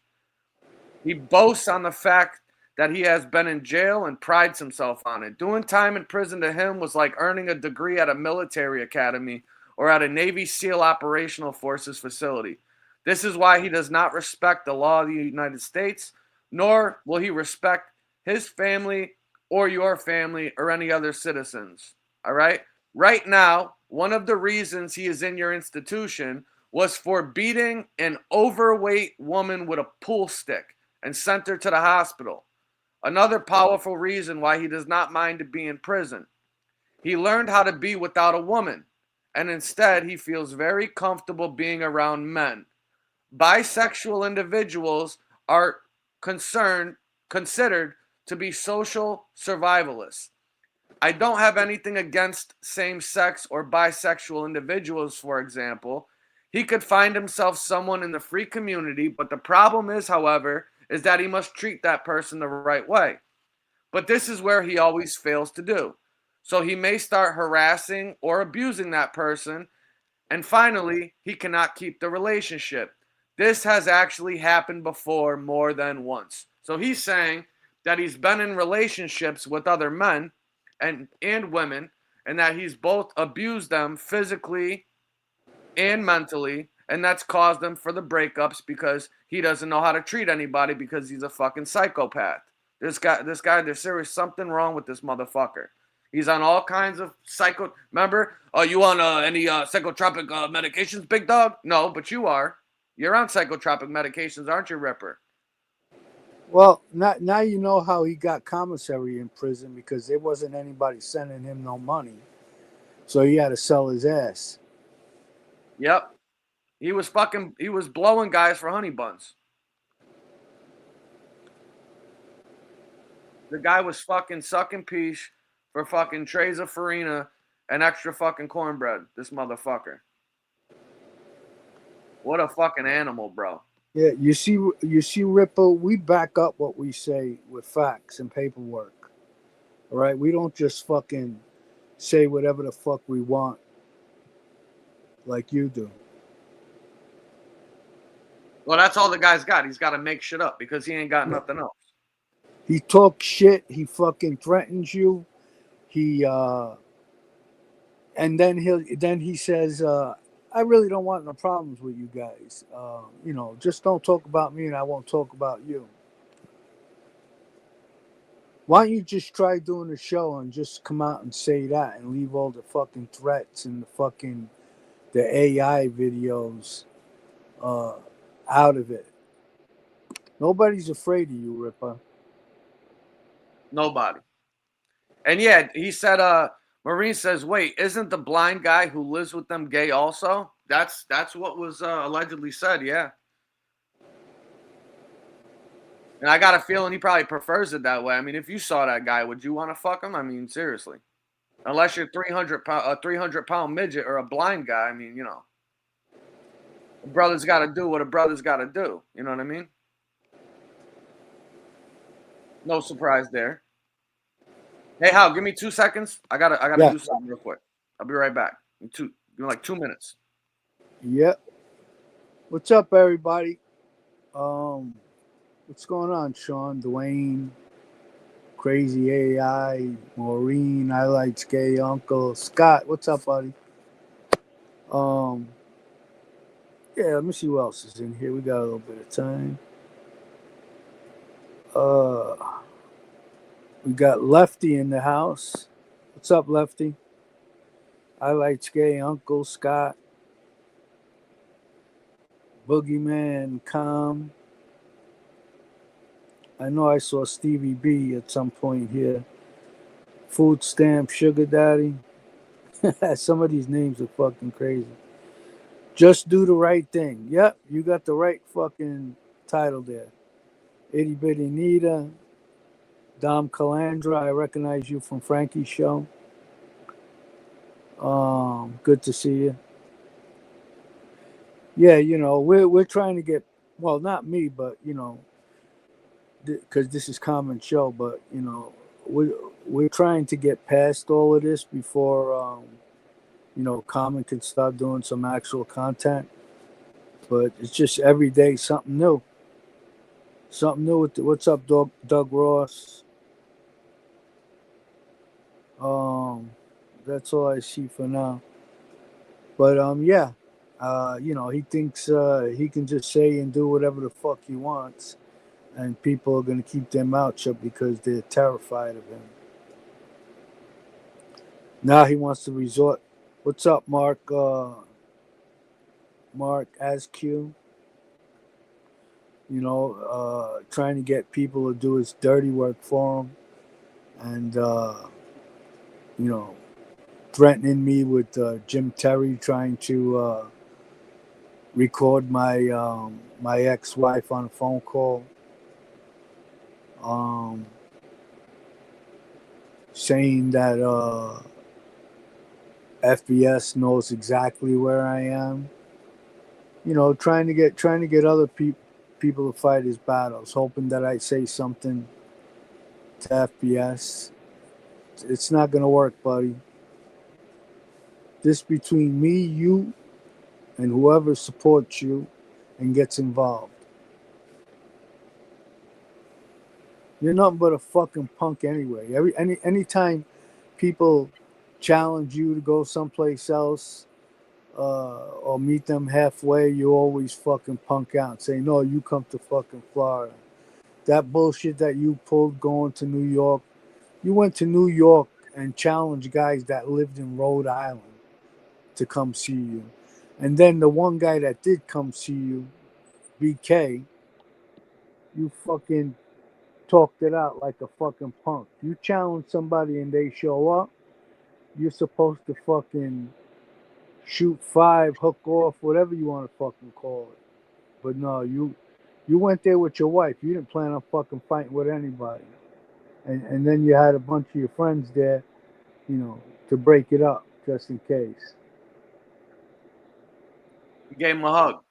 He boasts on the fact that he has been in jail and prides himself on it. Doing time in prison to him was like earning a degree at a military academy or at a Navy SEAL Operational Forces facility. This is why he does not respect the law of the United States, nor will he respect his family or your family or any other citizens. All right? Right now, one of the reasons he is in your institution was for beating an overweight woman with a pool stick and sent her to the hospital. Another powerful reason why he does not mind to be in prison. He learned how to be without a woman, and instead he feels very comfortable being around men. Bisexual individuals are considered to be social survivalists. I don't have anything against same-sex or bisexual individuals, for example. He could find himself someone in the free community, but the problem is, however, is that he must treat that person the right way. But this is where he always fails to do. So he may start harassing or abusing that person, and finally, he cannot keep the relationship. This has actually happened before more than once. So he's saying that he's been in relationships with other men and women, and that he's both abused them physically and mentally, and that's caused them for the breakups because he doesn't know how to treat anybody because he's a fucking psychopath. This guy, there's serious something wrong with this motherfucker. He's on all kinds of psycho. Remember, you on any psychotropic medications, big dog? No, but you are. You're on psychotropic medications, aren't you, Ripper? Well, now you know how he got commissary in prison because there wasn't anybody sending him no money, so he had to sell his ass. Yep. He was blowing guys for honey buns. The guy was fucking sucking peach for fucking trays of farina and extra fucking cornbread. This motherfucker. What a fucking animal, bro. Yeah, you see, Ripple. We back up what we say with facts and paperwork. All right, we don't just fucking say whatever the fuck we want, like you do. Well, that's all the guy's got. He's got to make shit up because he ain't got nothing else. He talks shit. He fucking threatens you. He and then he says, I really don't want no problems with you guys. Just don't talk about me and I won't talk about you. Why don't you just try doing the show and just come out and say that and leave all the fucking threats and the AI videos out of it? Nobody's afraid of you, Ripper. Nobody. And yeah, he said, Marine says, wait, isn't the blind guy who lives with them gay also? That's what was allegedly said, yeah. And I got a feeling he probably prefers it that way. I mean, if you saw that guy, would you want to fuck him? I mean, seriously. Unless you're 300-pound midget or a blind guy, I mean, a brother's got to do what a brother's got to do. You know what I mean? No surprise there. Hey, Hal, give me 2 seconds. I gotta do something real quick. I'll be right back. Give me like 2 minutes. Yep. What's up, everybody? What's going on, Sean, Dwayne, Crazy AI, Maureen, I like Gay Uncle, Scott? What's up, buddy? Yeah, let me see who else is in here. We got a little bit of time. We got Lefty in the house. What's up, Lefty? I like Gay Uncle, Scott, Boogeyman, Calm. I know I saw Stevie B at some point here. Food Stamp, Sugar Daddy. Some of these names are fucking crazy. Just Do the Right Thing. Yep, you got the right fucking title there. Itty Bitty Nita. Dom Calandra, I recognize you from Frankie's show. Good to see you. Yeah, we're trying to get, well, not me, but because this is Common Show, but we're trying to get past all of this before Common can start doing some actual content. But it's just every day something new. Something new with what's up, Doug Ross? Um, that's all I see for now. But yeah, he thinks he can just say and do whatever the fuck he wants, and people are gonna keep their mouth shut because they're terrified of him. Now he wants to resort. What's up, Mark? Mark Askew. Trying to get people to do his dirty work for him, and you know, threatening me with Jim Terry trying to record my ex-wife on a phone call, um, saying that FBS knows exactly where I am. Trying to get other people to fight his battles, hoping that I say something to FBS. It's not gonna work, buddy. This between me, you, and whoever supports you and gets involved. You're nothing but a fucking punk anyway. Anytime people challenge you to go someplace else or meet them halfway, you always fucking punk out and say, no, you come to fucking Florida. That bullshit that you pulled going to New York, you went to New York and challenged guys that lived in Rhode Island to come see you. And then the one guy that did come see you, BK, you fucking talked it out like a fucking punk. You challenge somebody and they show up, you're supposed to fucking shoot five, hook off, whatever you want to fucking call it. But no, you went there with your wife. You didn't plan on fucking fighting with anybody. And then you had a bunch of your friends there, to break it up just in case. He gave him a hug.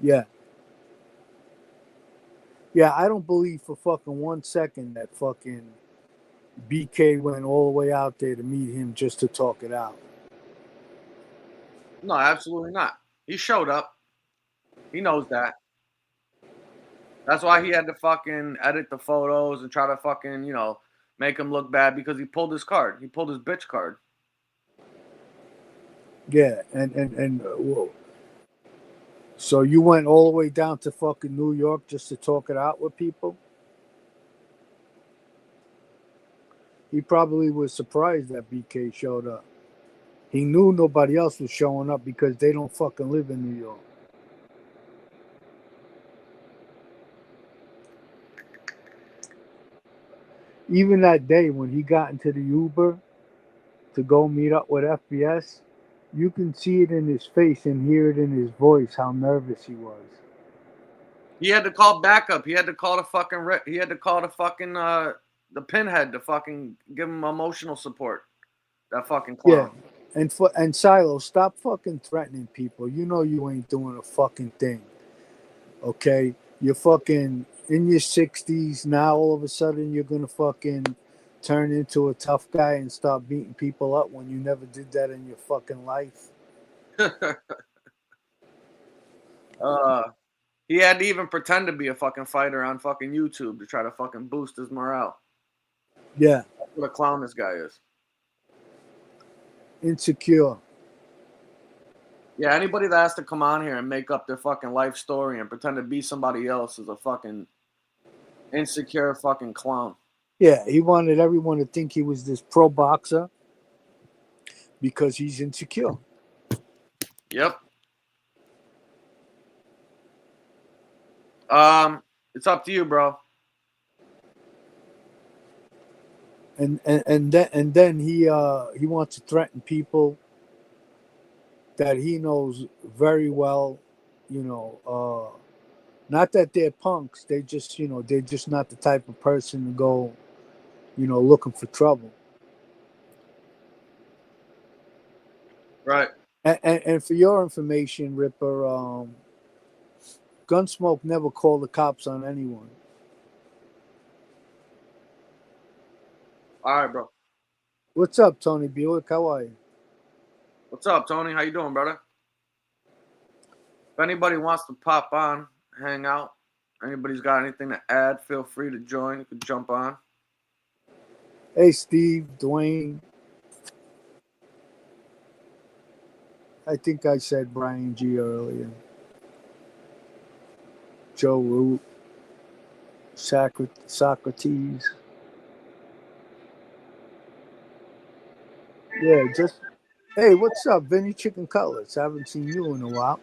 Yeah. Yeah, I don't believe for fucking 1 second that fucking BK went all the way out there to meet him just to talk it out. No, absolutely not. He showed up. He knows that. That's why he had to fucking edit the photos and try to fucking, make him look bad because he pulled his card. He pulled his bitch card. Yeah, and whoa. So you went all the way down to fucking New York just to talk it out with people? He probably was surprised that BK showed up. He knew nobody else was showing up because they don't fucking live in New York. Even that day when he got into the Uber to go meet up with FBS, you can see it in his face and hear it in his voice how nervous he was. He had to call backup. He had to call the fucking. He had to call the fucking the pinhead to fucking give him emotional support. That fucking Yeah. clown. And Silo, stop fucking threatening people. You know you ain't doing a fucking thing. Okay? You're fucking in your 60s. Now all of a sudden you're going to fucking turn into a tough guy and start beating people up when you never did that in your fucking life. uh, he had to even pretend to be a fucking fighter on fucking YouTube to try to fucking boost his morale. Yeah. That's what a clown this guy is. Insecure. Yeah, anybody that has to come on here and make up their fucking life story and pretend to be somebody else is a fucking insecure fucking clown. Yeah, he wanted everyone to think he was this pro boxer because he's insecure. Yep. It's up to you, bro. And then he wants to threaten people that he knows very well, you know, not that they're punks, they're just not the type of person to go, looking for trouble. Right. And for your information, Ripper, Gunsmoke never called the cops on anyone. All right, bro. What's up, Tony Buick? How are you? What's up, Tony? How you doing, brother? If anybody wants to pop on, hang out, Anybody's got anything to add, feel free to join. You can jump on. Hey, Steve, Dwayne. I think I said Brian G earlier. Joe Root, Socrates. Yeah, just hey, what's up, Vinny Chicken Cutlets? I haven't seen you in a while.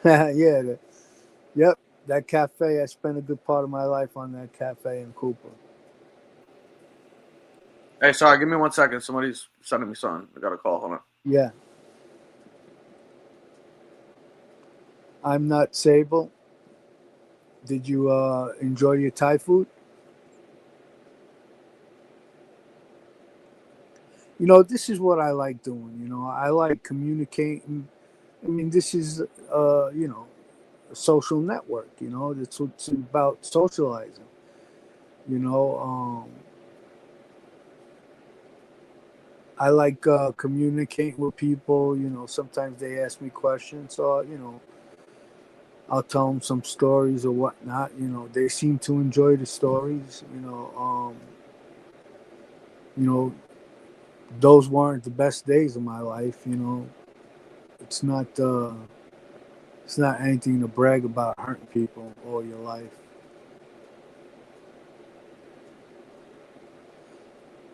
Yeah, yep, that cafe. I spent a good part of my life on that cafe in Cooper. Hey, sorry, give me 1 second. Somebody's sending me something. I got a call. Hold on. Yeah, I'm not Sable. Did you enjoy your Thai food? This is what I like doing. I like communicating. I mean, this is a social network. It's about socializing. You know, I like communicating with people. Sometimes they ask me questions, so I'll tell them some stories or whatnot. They seem to enjoy the stories. You know, those weren't the best days of my life. It's not it's not anything to brag about hurting people all your life.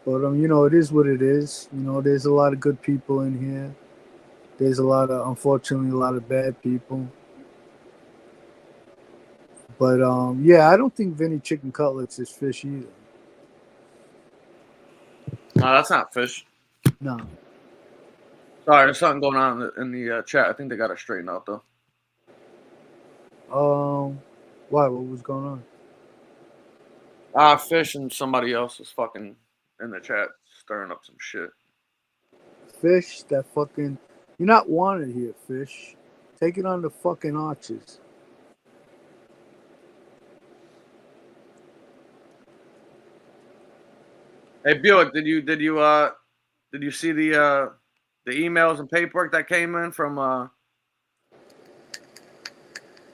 But it is what it is. There's a lot of good people in here. There's unfortunately, a lot of bad people. But yeah, I don't think Vinny Chicken Cutlets is fish either. No, that's not fish. No. Sorry, there's something going on in the chat. I think they got it straightened out though. Why? What was going on? Fish and somebody else is fucking in the chat stirring up some shit. Fish, that fucking. You're not wanted here, Fish. Take it on the fucking arches. Hey Buick, did you see the emails and paperwork that came in from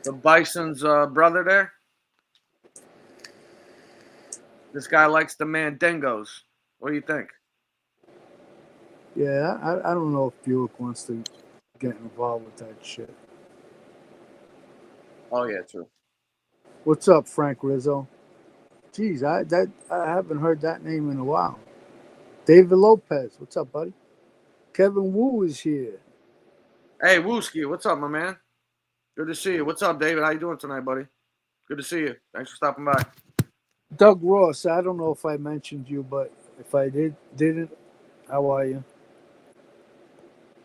the BiSon's brother there? This guy likes the mandingos. What do you think? Yeah, I don't know if Buick wants to get involved with that shit. Oh yeah, true. What's up, Frank Rizzo? Jeez, I haven't heard that name in a while. David Lopez, what's up, buddy? Kevin Wu is here. Hey Wooski, what's up, my man? Good to see you. What's up, David? How you doing tonight, buddy? Good to see you. Thanks for stopping by. Doug Ross, I don't know if I mentioned you, but if I didn't, how are you?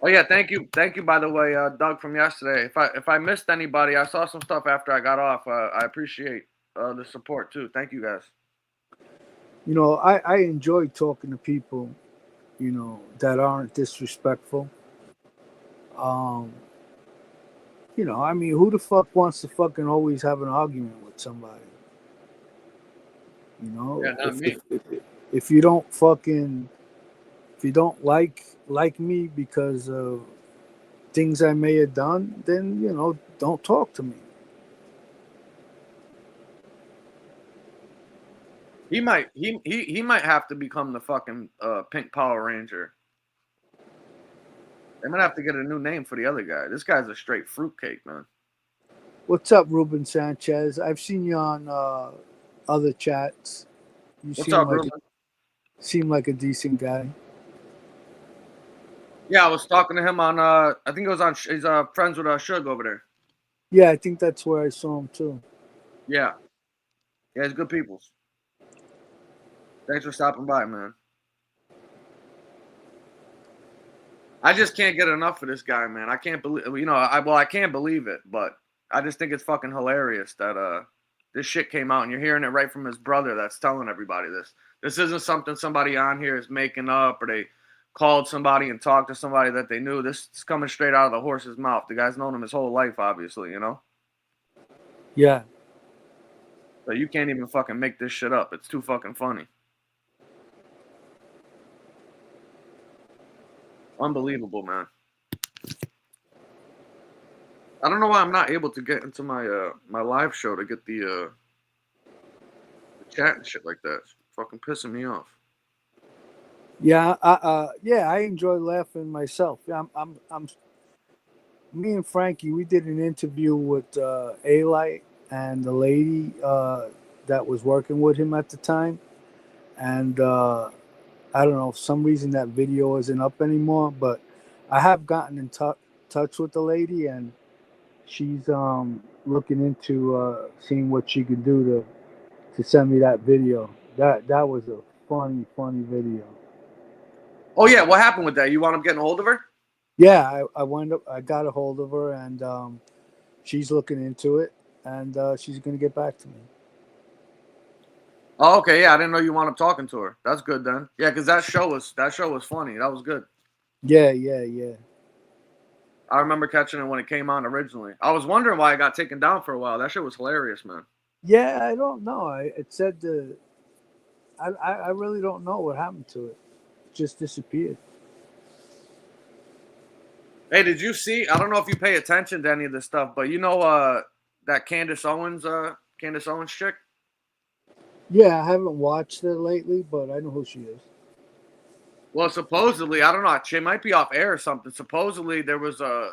Oh yeah, thank you, by the way, Doug from yesterday. If I missed anybody, I saw some stuff after I got off. I appreciate the support too. Thank you guys. I enjoy talking to people, that aren't disrespectful. Um, I mean, who the fuck wants to fucking always have an argument with somebody? Yeah, not me. If you don't fucking if you don't like me because of things I may have done, then don't talk to me. He might have to become the fucking Pink Power Ranger. They might have to get a new name for the other guy. This guy's a straight fruitcake, man. What's up, Ruben Sanchez? I've seen you on other chats. You What's up, Ruben? seem like a decent guy. Yeah, I was talking to him on. I think it was on. He's friends with Suge over there. Yeah, I think that's where I saw him too. Yeah, he's good people. Thanks for stopping by, man. I just can't get enough of this guy, man. I can't believe, I can't believe it, but I just think it's fucking hilarious that this shit came out and you're hearing it right from his brother that's telling everybody this. This isn't something somebody on here is making up or they called somebody and talked to somebody that they knew. This is coming straight out of the horse's mouth. The guy's known him his whole life, obviously, Yeah. So you can't even fucking make this shit up. It's too fucking funny. Unbelievable, man. I don't know why I'm not able to get into my my live show to get the chat and shit like that. It's fucking pissing me off. Yeah, yeah, I enjoy laughing myself. Yeah, me and Frankie, we did an interview with A Light and the lady that was working with him at the time, and I don't know, for some reason that video isn't up anymore, but I have gotten in touch with the lady, and she's looking into seeing what she could do to send me that video. That was a funny video. Oh yeah, what happened with that? You wound up getting a hold of her? Yeah, I got a hold of her, and she's looking into it, and she's gonna get back to me. Oh, okay, yeah, I didn't know you wound up talking to her. That's good then. Yeah, because that show was funny. That was good. Yeah. I remember catching it when it came on originally. I was wondering why it got taken down for a while. That shit was hilarious, man. Yeah, I don't know. It said I really don't know what happened to it. It just disappeared. Hey, did you see? I don't know if you pay attention to any of this stuff, but you know that Candace Owens chick? Yeah, I haven't watched it lately, but I know who she is. Well, supposedly, I don't know, she might be off air or something. Supposedly there was a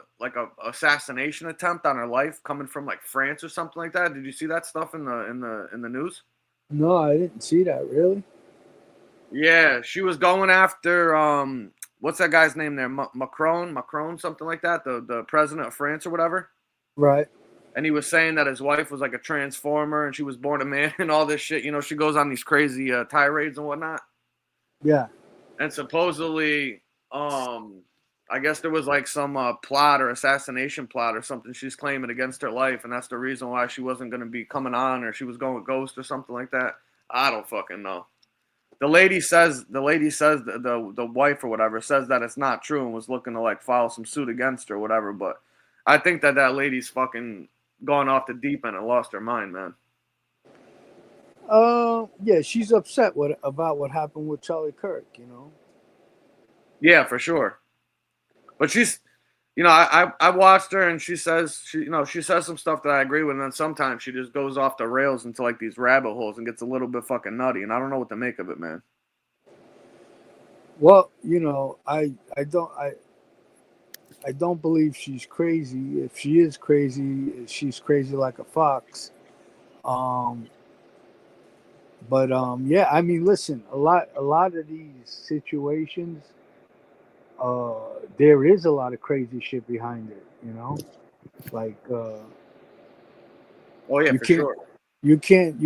assassination attempt on her life coming from like France or something like that. Did you see that stuff in the news? No, I didn't see that. Really? Yeah, she was going after what's that guy's name there? Macron, something like that, the president of France or whatever. Right. And he was saying that his wife was like a transformer and she was born a man and all this shit. You know, she goes on these crazy tirades and whatnot. Yeah. And supposedly, I guess there was like some plot or assassination plot or something she's claiming against her life, and that's the reason why she wasn't going to be coming on, or she was going with Ghost or something like that. I don't fucking know. The lady says the wife or whatever says that it's not true and was looking to like file some suit against her or whatever. But I think that lady's fucking gone off the deep end and lost her mind, man. Yeah, she's upset about what happened with Charlie Kirk. You know. Yeah, for sure. But she's, I watched her and she says some stuff that I agree with, and then sometimes she just goes off the rails into like these rabbit holes and gets a little bit fucking nutty, and I don't know what to make of it, man. Well, I don't believe she's crazy. If she is crazy, she's crazy like a fox. Um, but yeah, I mean, listen, a lot of these situations, uh, there is a lot of crazy shit behind it. You know, like Oh yeah, you for can't, sure. you can't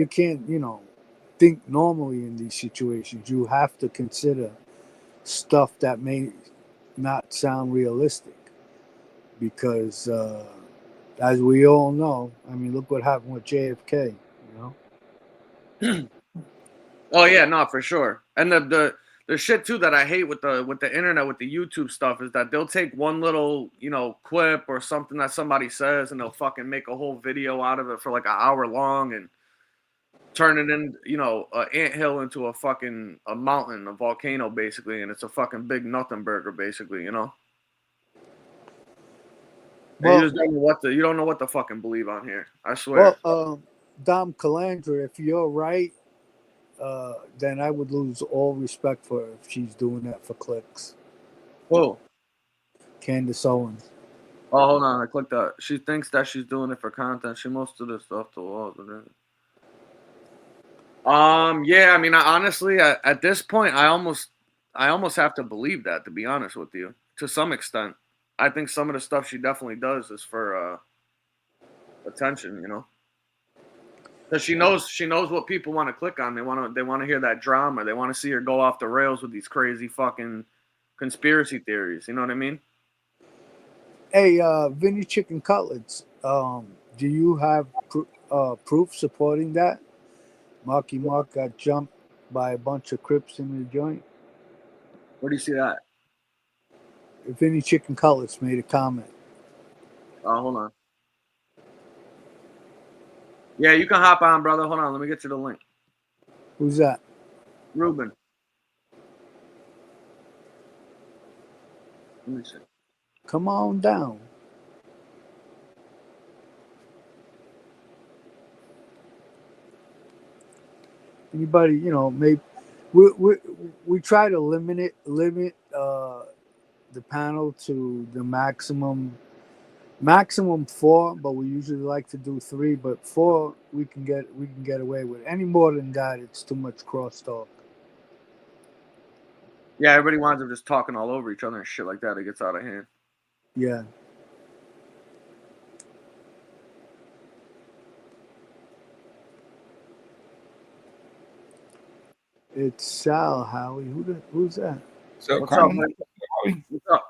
think normally in these situations. You have to consider stuff that may not sound realistic because, as we all know, I mean, look what happened with JFK. You know. Oh yeah, no, for sure. And the shit too that I hate with the internet with the YouTube stuff is that they'll take one little clip or something that somebody says and they'll fucking make a whole video out of it for like an hour long and turn it in, an anthill into a mountain, a volcano, basically, and it's a fucking big nothing burger, basically. And you Well, just don't know what to fucking believe on here. I well, swear. Dom Calandra, if you're right, then I would lose all respect for her if she's doing that for clicks. Whoa. Candace Owens. Oh, hold on. I clicked that. She thinks that she's doing it for content. She most of this stuff to walls. Yeah. I mean, honestly, at this point, I almost have to believe that. To be honest with you, to some extent, I think some of the stuff she definitely does is for attention. Because she knows what people want to click on. They want to hear that drama. They want to see her go off the rails with these crazy fucking conspiracy theories. You know what I mean? Hey, Vinny Chicken Cutlets. Do you have proof supporting that? Marky Mark got jumped by a bunch of Crips in the joint. Where do you see that? Vinny Chicken Cutlets made a comment. Oh, hold on. Yeah, you can hop on, brother. Hold on. Let me get you the link. Who's that? Ruben. Let me see. Come on down. Anybody, maybe we try to limit the panel to the maximum four, but we usually like to do three. But four, we can get away with. Any more than that, it's too much crosstalk. Yeah, everybody winds up just talking all over each other and shit like that. It gets out of hand. Yeah. It's Sal, Howie. Who's that? So, What's up, Carmen, man? What's up?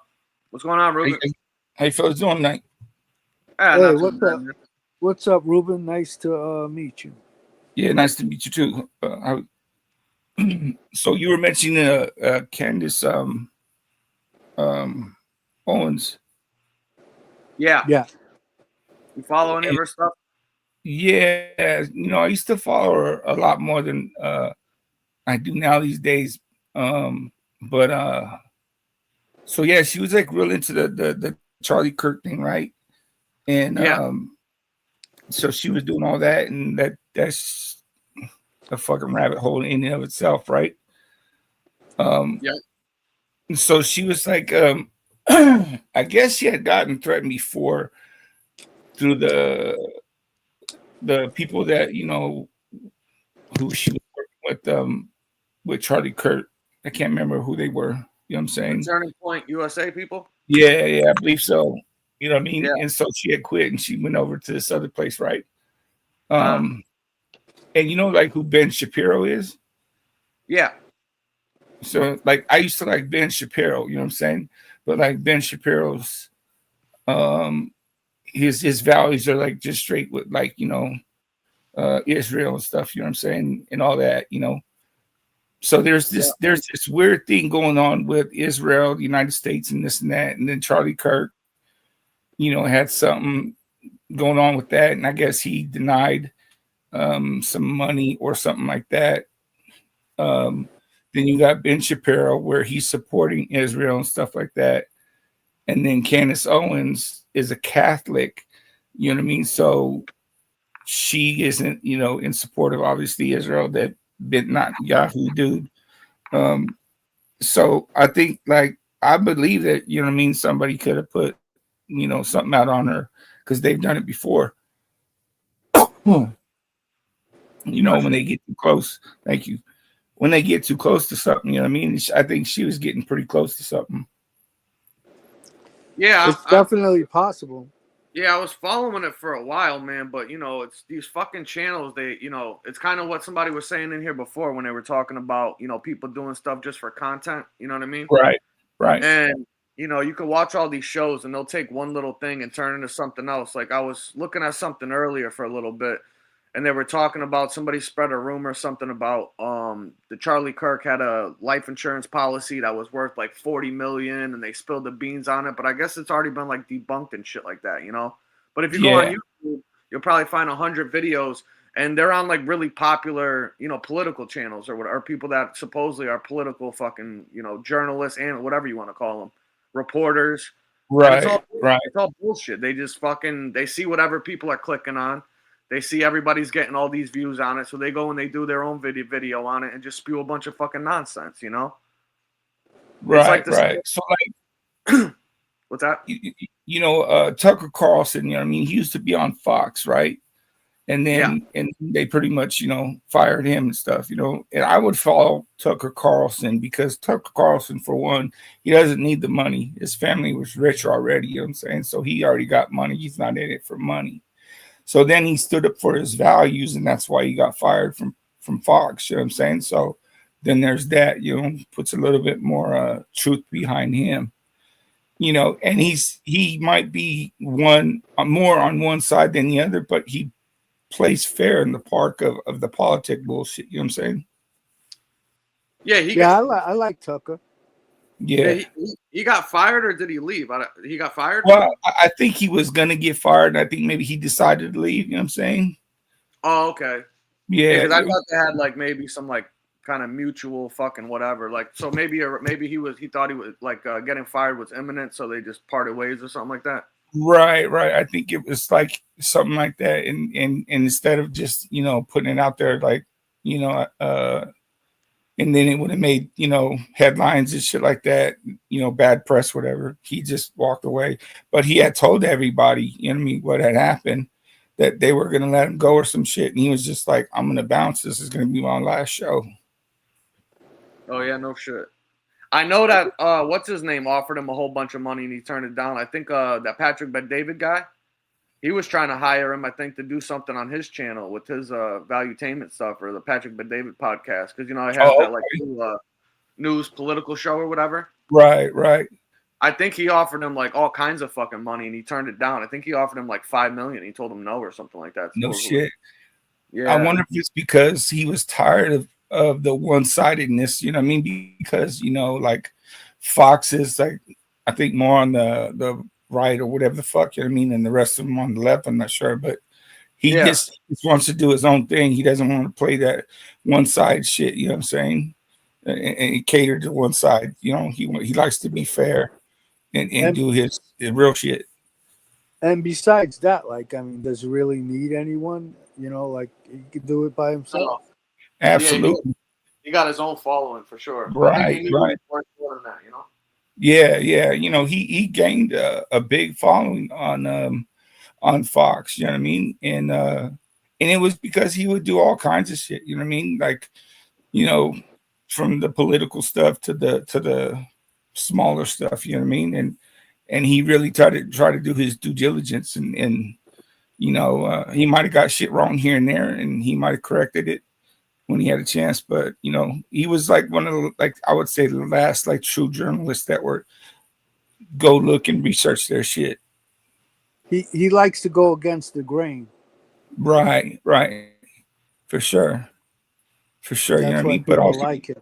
What's going on, Ruben? how you fellas doing tonight? Yeah, Hey, not too what's bad, up? man. What's up, Ruben? Nice to meet you. Yeah, nice to meet you too. So you were mentioning Candace um, Owens. Yeah. Yeah. You follow any of And, her stuff? yeah, I used to follow her a lot more than I do now these days. But so yeah, she was like real into the Charlie Kirk thing, right? And Yeah. so she was doing all that, and that's a fucking rabbit hole in and of itself, right? Yeah. So she was like, I guess she had gotten threatened before through the people that who she was working with Charlie Kirk. I can't remember who they were. You know what I'm The saying? Turning Point USA people? Yeah, I believe so. You know what I mean? Yeah. And so she had quit and she went over to this other place, right? Uh, And like who Ben Shapiro is? yeah. So like I used to like Ben Shapiro, you know what I'm saying? But like Ben Shapiro's um his values are like just straight with like Israel and stuff, you know what I'm saying, and all that. So Yeah. there's this weird thing going on with Israel, the United States, and this and that, and then Charlie Kirk, had something going on with that, and I guess he denied some money or something like that. Um, then you got Ben Shapiro, where he's supporting Israel and stuff like that, and then Candace Owens is a Catholic, you know what I mean? So she isn't, in support of obviously Israel, that bit not Yahoo dude. Um, so I think like I believe that, you know what I mean, somebody could have put, something out on her because they've done it before. Bless When you. they get too close. Thank you. When they get too close to something, you know what I mean? I think she was getting pretty close to something. Yeah. It's definitely possible. Yeah, I was following it for a while, man, but it's these fucking channels. It's kind of what somebody was saying in here before when they were talking about, people doing stuff just for content. You know what I mean? Right. And you can watch all these shows and they'll take one little thing and turn into something else. Like I was looking at something earlier for a little bit and they were talking about somebody spread a rumor something about the Charlie Kirk had a life insurance policy that was worth like 40 million and they spilled the beans on it, but I guess it's already been like debunked and shit like that. But if you go on Yeah. YouTube, you'll probably find 100 videos and they're on like really popular, political channels or whatever, or people that supposedly are political fucking, journalists and whatever you want to call them, reporters. And it's Right. all bullshit. They just they see whatever people are clicking on. They see everybody's getting all these views on it, so they go and they do their own video on it and just spew a bunch of fucking nonsense. It's like this. Right. So like What's that? Tucker Carlson, you know what I mean? He used to be on Fox, right? And Yeah. then and they pretty much, fired him and stuff, and I would follow Tucker Carlson because Tucker Carlson, for one, he doesn't need the money. His family was rich already, you know what I'm saying? So he already got money. He's not in it for money. So then he stood up for his values, and that's why he got fired from Fox, you know what I'm saying? So then there's that, puts a little bit more truth behind him. And he might be one more on one side than the other, but he plays fair in the park of the politic bullshit. You know what I'm saying? Yeah, I like Tucker. Yeah. He got fired or did he leave? He got fired? Well, I think he was going to get fired, and I think maybe he decided to leave. You know what I'm saying? Oh, okay. Yeah. Because I thought they had like maybe some like kind of mutual fucking whatever. Like so maybe he thought he was like getting fired was imminent, so they just parted ways or something like that. Right. I think it was like something like that, and instead of just putting it out there like you know, and then it would have made, you know, headlines and shit like that, you know, bad press, whatever. He just walked away. But he had told everybody, you know what I mean, what had happened, that they were going to let him go or some shit. And he was just like, I'm going to bounce. This is going to be my last show. Oh, yeah, no shit. I know that, what's his name, offered him a whole bunch of money and he turned it down. I think that Patrick Bet-David guy, he was trying to hire him, I think, to do something on his channel with his valuetainment stuff or the Patrick Bet-David podcast. Because, you know, he has that, like, news political show or whatever. Right, right. I think he offered him, like, all kinds of fucking money and he turned it down. I think he offered him, like, $5 million. He told him no or something like that. No shit. Yeah. I wonder if it's because he was tired of the one-sidedness, you know what I mean? Because, you know, like Fox is like, I think more on the right or whatever the fuck, you know what I mean, and the rest of them on the left, I'm not sure, but he just wants to do his own thing. He doesn't want to play that one side shit, you know what I'm saying? And cater to one side, you know. He likes to be fair and do his real shit. And besides that, like, I mean, does he really need anyone? You know, like, he could do it by himself. Absolutely. Yeah, he got his own following for sure. Right, right. More than that, you know? Yeah, yeah. You know, he gained a big following on Fox, you know what I mean? And it was because he would do all kinds of shit, you know what I mean? Like, you know, from the political stuff to the smaller stuff, you know what I mean? And he really tried to do his due diligence and you know, he might have got shit wrong here and there and he might have corrected it when he had a chance, but you know, he was like one of the, like, I would say the last like true journalists that were go look and research their shit. He likes to go against the grain. Right, right. For sure. For sure. That's, you know what I mean? But also like him.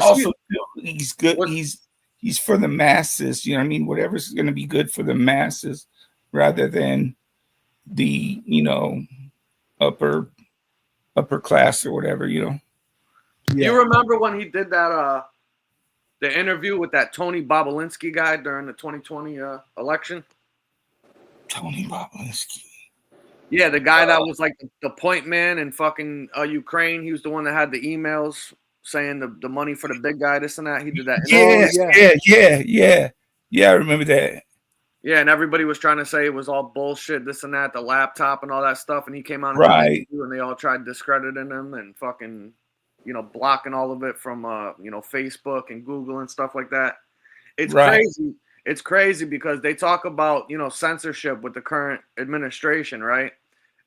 Also he's good. He's for the masses, you know what I mean? Whatever's gonna be good for the masses rather than the, you know, upper class or whatever, you know. Yeah. You remember when he did that the interview with that Tony Bobulinski guy during the 2020 election? Tony Bobulinski. Yeah, the guy that was like the point man in fucking Ukraine. He was the one that had the emails saying the money for the big guy, this and that. He did that. Yeah. I remember that. Yeah, and everybody was trying to say it was all bullshit, this and that, the laptop and all that stuff. And he came out and they all tried discrediting him and fucking, you know, blocking all of it from you know, Facebook and Google and stuff like that. It's crazy. It's crazy because they talk about, you know, censorship with the current administration, right?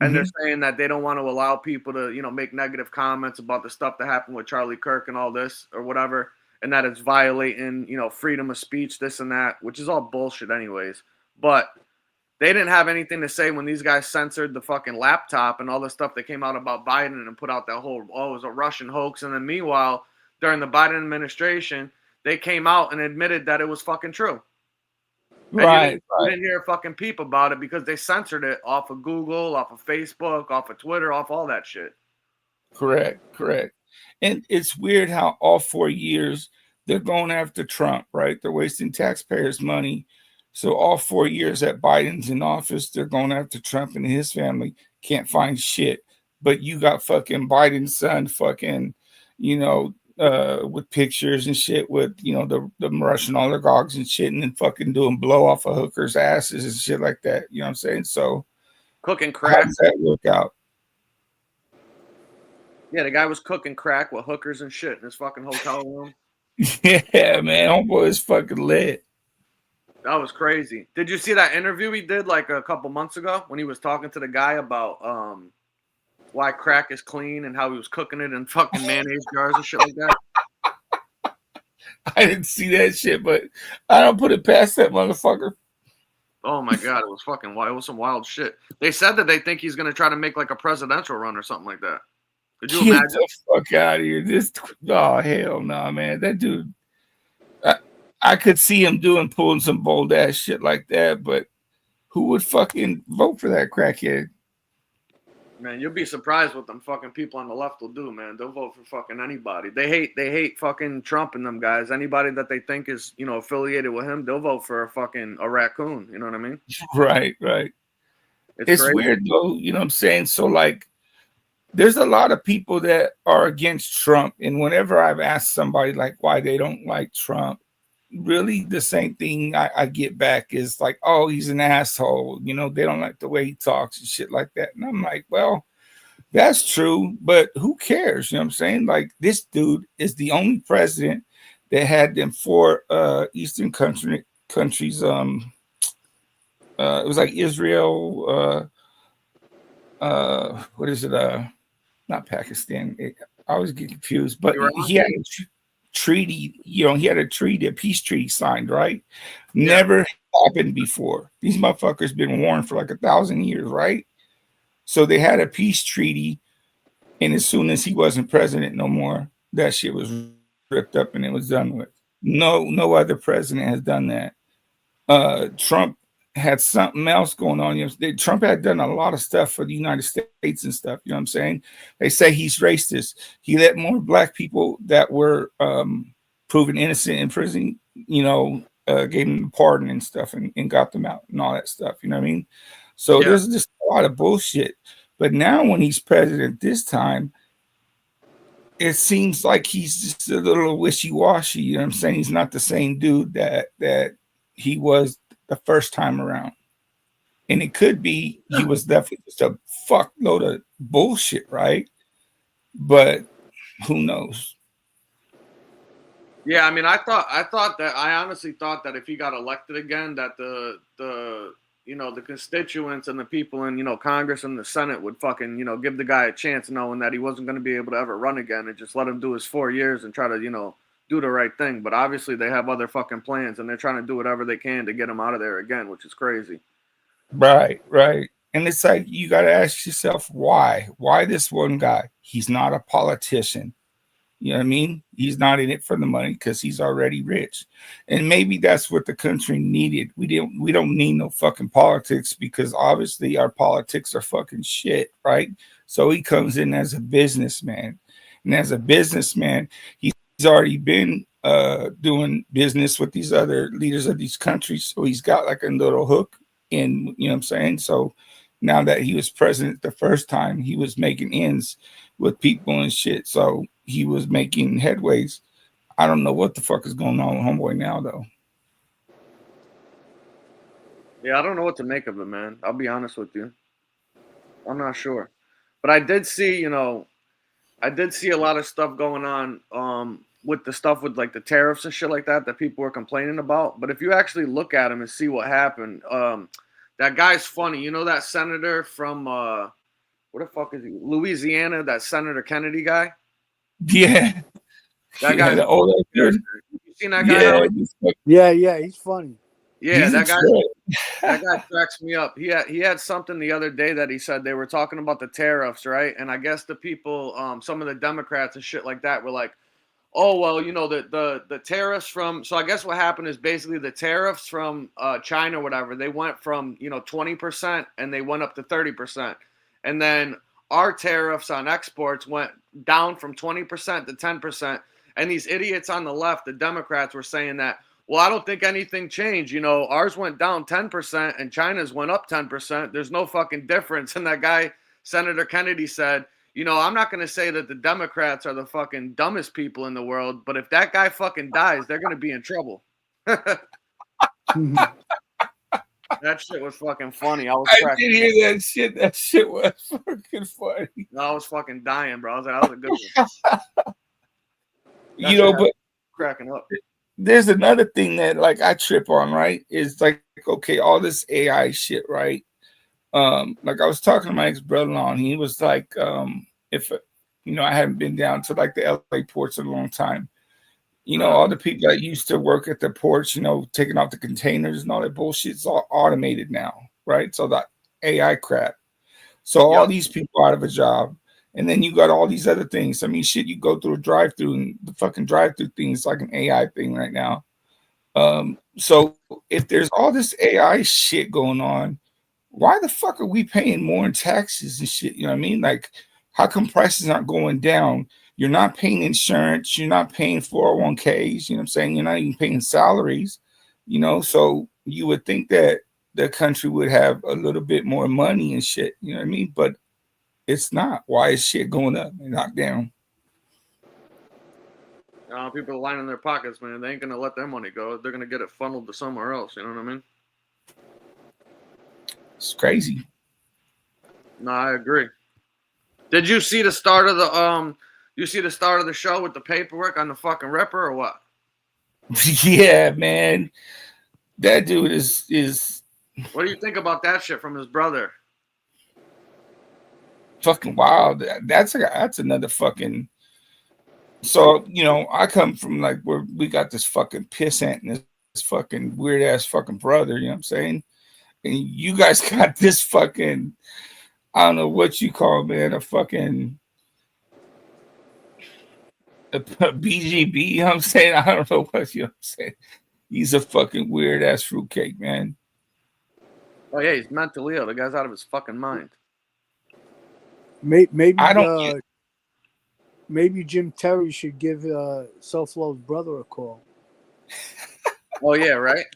And they're saying that they don't want to allow people to, you know, make negative comments about the stuff that happened with Charlie Kirk and all this or whatever, and that it's violating, you know, freedom of speech, this and that, which is all bullshit anyways. But they didn't have anything to say when these guys censored the fucking laptop and all the stuff that came out about Biden and put out that whole, oh, it was a Russian hoax. And then meanwhile, during the Biden administration, they came out and admitted that it was fucking true. You didn't hear a fucking peep about it because they censored it off of Google, off of Facebook, off of Twitter, off all that shit. Correct. And it's weird how all 4 years they're going after Trump, right? They're wasting taxpayers' money. So all 4 years that Biden's in office, they're going after Trump and his family. Can't find shit. But you got fucking Biden's son fucking, you know, with pictures and shit with, you know, the Russian oligarchs and shit, and then fucking doing blow off of hookers' asses and shit like that. You know what I'm saying? So cooking crack. How does that work out? Yeah, the guy was cooking crack with hookers and shit in his fucking hotel room. Yeah, man, homeboy is fucking lit. That was crazy. Did you see that interview he did like a couple months ago when he was talking to the guy about why crack is clean and how he was cooking it in fucking mayonnaise jars and shit like that? I didn't see that shit, but I don't put it past that motherfucker. Oh my god, it was fucking wild. It was some wild shit. They said that they think he's gonna try to make like a presidential run or something like that. Could you imagine? Get the fuck out of here! Oh hell no, man. That dude. I could see him pulling some bold ass shit like that, but who would fucking vote for that crackhead? Man, you'll be surprised what them fucking people on the left will do, man. They'll vote for fucking anybody. They hate fucking Trump and them guys. Anybody that they think is, you know, affiliated with him, they'll vote for a raccoon. You know what I mean? Right. It's weird though, you know what I'm saying? So like there's a lot of people that are against Trump. And whenever I've asked somebody like why they don't like Trump, really the same thing I get back is like, oh, he's an asshole. You know, they don't like the way he talks and shit like that. And I'm like, well, that's true, but who cares? You know what I'm saying? Like, this dude is the only president that had them four Eastern countries. It was like Israel, what is it? Not Pakistan. I always get confused, but Iran? he had a treaty. You know, he had a peace treaty signed, right? Yeah. Never happened before. These motherfuckers been warned for like 1,000 years, right? So they had a peace treaty, and as soon as he wasn't president no more, that shit was ripped up and it was done with. No other president has done that. Trump had something else going on. You know, Trump had done a lot of stuff for the United States and stuff. You know what I'm saying? They say he's racist. He let more black people that were proven innocent in prison, you know, gave them a pardon and stuff and got them out and all that stuff. You know what I mean? So Yeah. there's just a lot of bullshit. But now when he's president this time, it seems like he's just a little wishy-washy. You know what I'm saying? He's not the same dude that he was the first time around. And it could be he was definitely just a fuckload of bullshit, right? But who knows? Yeah, I mean, I honestly thought that if he got elected again, that the you know, the constituents and the people in, you know, Congress and the Senate would fucking, you know, give the guy a chance, knowing that he wasn't going to be able to ever run again, and just let him do his 4 years and try to, you know, do the right thing. But obviously they have other fucking plans, and they're trying to do whatever they can to get him out of there again, which is crazy. Right. And it's like you got to ask yourself why? Why this one guy? He's not a politician. You know what I mean? He's not in it for the money because he's already rich. And maybe that's what the country needed. We don't need no fucking politics, because obviously our politics are fucking shit, right? So he comes in as a businessman. And as a businessman, he's already been doing business with these other leaders of these countries. So he's got like a little hook in, you know what I'm saying? So now that he was president the first time, he was making ends with people and shit. So he was making headways. I don't know what the fuck is going on with homeboy now, though. Yeah, I don't know what to make of it, man. I'll be honest with you. I'm not sure. But I did see, you know, I did see a lot of stuff going on with the stuff with like the tariffs and shit like that people were complaining about. But if you actually look at him and see what happened, that guy's funny. You know that senator from where the fuck is he? Louisiana, that Senator Kennedy guy? Yeah. That guy's the old dude. You seen that guy? Yeah, he's funny. Yeah, He's that guy cracks me up. He had something the other day that he said they were talking about the tariffs, right? And I guess the people, some of the Democrats and shit like that were like, oh, well, you know, the tariffs from, so I guess what happened is basically the tariffs from China or whatever, they went from, you know, 20% and they went up to 30%. And then our tariffs on exports went down from 20% to 10%. And these idiots on the left, the Democrats, were saying that, well, I don't think anything changed. You know, ours went down 10% and China's went up 10%. There's no fucking difference. And that guy, Senator Kennedy, said, you know, I'm not going to say that the Democrats are the fucking dumbest people in the world, but if that guy fucking dies, they're going to be in trouble. That shit was fucking funny. I did hear that shit. That shit was fucking funny. I was fucking dying, bro. I was like, that was a good one. You know, but cracking up. There's another thing that like I trip on, right? Is like, okay, all this AI shit, right? Like I was talking to my ex-brother-in-law, and he was like, if you know, I haven't been down to like the LA ports in a long time. You know, all the people that used to work at the ports, you know, taking off the containers and all that bullshit's all automated now, right? So that AI crap. So all these people out of a job. And then you got all these other things. I mean, shit, you go through a drive-through, and the fucking drive-through thing is like an AI thing right now. So if there's all this AI shit going on, why the fuck are we paying more in taxes and shit? You know what I mean? Like, how come prices aren't going down? You're not paying insurance. You're not paying 401ks. You know what I'm saying? You're not even paying salaries. You know, so you would think that the country would have a little bit more money and shit. You know what I mean? But It's not. Why is shit going up and not down? People are lining their pockets, man. They ain't gonna let their money go. They're gonna get it funneled to somewhere else. You know what I mean? It's crazy. No, I agree. Did you see the start of the You see the start of the show with the paperwork on the fucking Ripper or what? Yeah, man. That dude is What do you think about that shit from his brother? fucking wild. That's another fucking. So I come from like where we got this fucking pissant and this fucking weird ass fucking brother. You know what I'm saying? And you guys got this fucking, I don't know what you call it, man, a fucking a BGB. You know what I'm saying? I don't know what I'm saying. He's a fucking weird ass fruitcake, man. Oh yeah, he's mentally ill. The guy's out of his fucking mind. Maybe I don't. maybe Jim Terry should give Self-Love's brother a call. Oh yeah, right.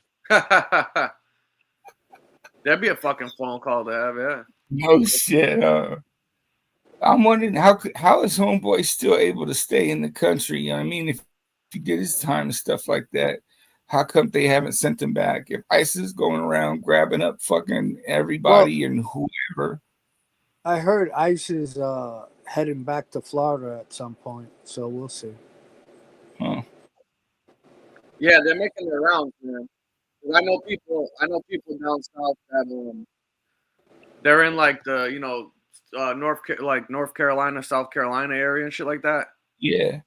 That'd be a fucking phone call to have, yeah. No shit. I'm wondering how is homeboy still able to stay in the country? You know what I mean? If he did his time and stuff like that, how come they haven't sent him back? If ISIS is going around grabbing up fucking everybody and whoever. I heard ISIS is heading back to Florida at some point, so we'll see. Huh. Yeah, they're making their rounds, man. I know people down south that they're in like the North Carolina, South Carolina area and shit like that. Yeah.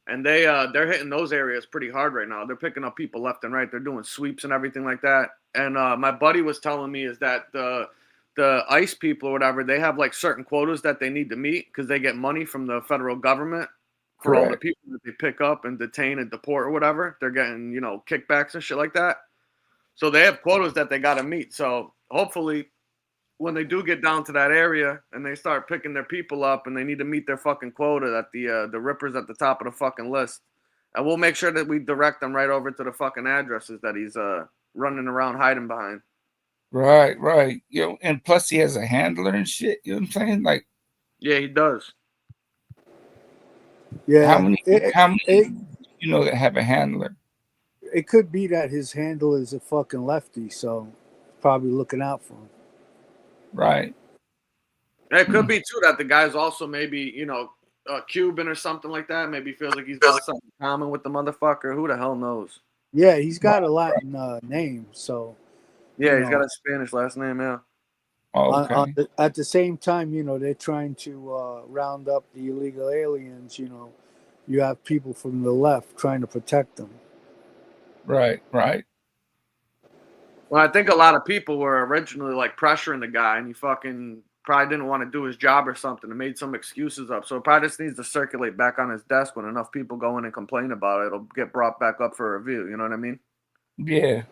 And they're hitting those areas pretty hard right now. They're picking up people left and right. They're doing sweeps and everything like that. And my buddy was telling me is that the ICE people or whatever, they have like certain quotas that they need to meet because they get money from the federal government for all the people that they pick up and detain and deport or whatever. They're getting, kickbacks and shit like that. So they have quotas that they got to meet. So hopefully when they do get down to that area and they start picking their people up and they need to meet their fucking quota, that the Ripper's at the top of the fucking list. And we'll make sure that we direct them right over to the fucking addresses that he's running around hiding behind. Right. And plus he has a handler and shit. You know what I'm saying? Like, yeah, he does. Yeah. How many that have a handler? It could be that his handler is a fucking lefty, so probably looking out for him. Right. It could be too that the guy's also maybe, Cuban or something like that. Maybe feels like he's got something in common with the motherfucker. Who the hell knows? Yeah, he's got a Latin name, so. Yeah, he's got a Spanish last name, yeah. Oh, okay. At the same time, they're trying to round up the illegal aliens. You have people from the left trying to protect them. Right. Well, I think a lot of people were originally like pressuring the guy, and he fucking probably didn't want to do his job or something and made some excuses up. So it probably just needs to circulate back on his desk when enough people go in and complain about it. It'll get brought back up for review. You know what I mean? Yeah.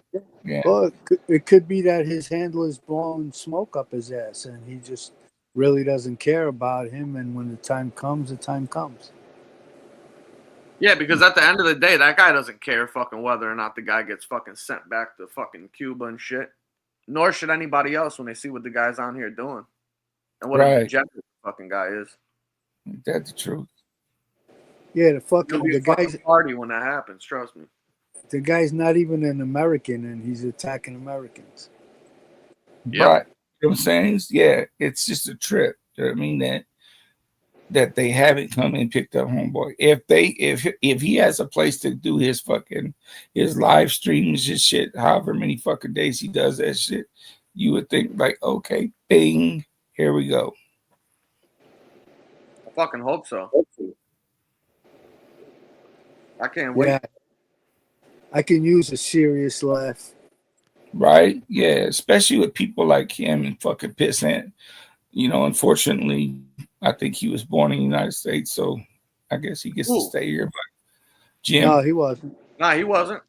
Well, it could be that his handler's blowing smoke up his ass, and he just really doesn't care about him. And when the time comes, the time comes. Yeah, because at the end of the day, that guy doesn't care fucking whether or not the guy gets fucking sent back to fucking Cuba and shit. Nor should anybody else when they see what the guy's on here doing and what a degenerate the fucking guy is. That's the truth. Yeah, the guy's party when that happens. Trust me. The guy's not even an American, and he's attacking Americans. Yep. Right. You know what I'm saying? Yeah, it's just a trip. You know what I mean? That they haven't come and picked up homeboy. If he has a place to do his live streams, his shit, however many fucking days he does that shit, you would think like, okay, bing, here we go. I fucking hope so. I can't wait. Yeah. I can use a serious laugh. Right? Yeah, especially with people like him and fucking pissant. Unfortunately, I think he was born in the United States, so I guess he gets to stay here. But Jim, no, he wasn't. Nah, he wasn't.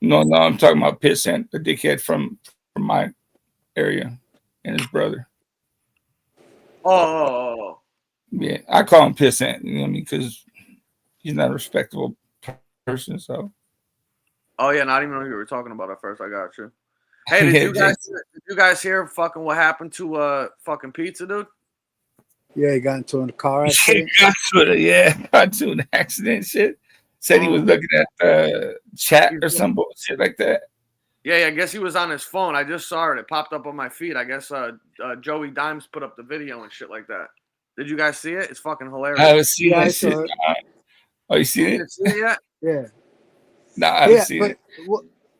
No, I'm talking about pissant, the dickhead from my area, and his brother. Oh. Yeah, I call him pissant. You know what I mean? Because he's not a respectable person. So. Oh yeah, not even know who you were talking about at first. I got you. Hey, did you guys hear fucking what happened to fucking pizza, dude? Yeah, he got into a car He accident. got to an accident. Shit. Said he was looking at chat or some bullshit like that. Yeah, I guess he was on his phone. I just saw it. It popped up on my feed. I guess Joey Dimes put up the video and shit like that. Did you guys see it? It's fucking hilarious. I haven't seen Yeah, I that shit. saw it. Oh, you seen You it? didn't see it yet? Yeah. No, I haven't Yeah, seen but it.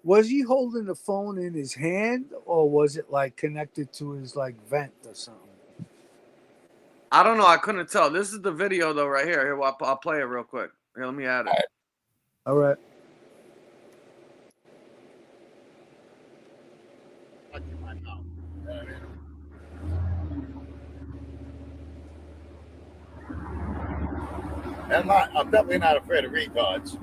was he holding the phone in his hand, or was it like connected to his like vent or something? I don't know. I couldn't tell. This is the video though, right here. Here, I'll play it real quick. Here, let me add it. All right. I'm definitely not afraid of retards.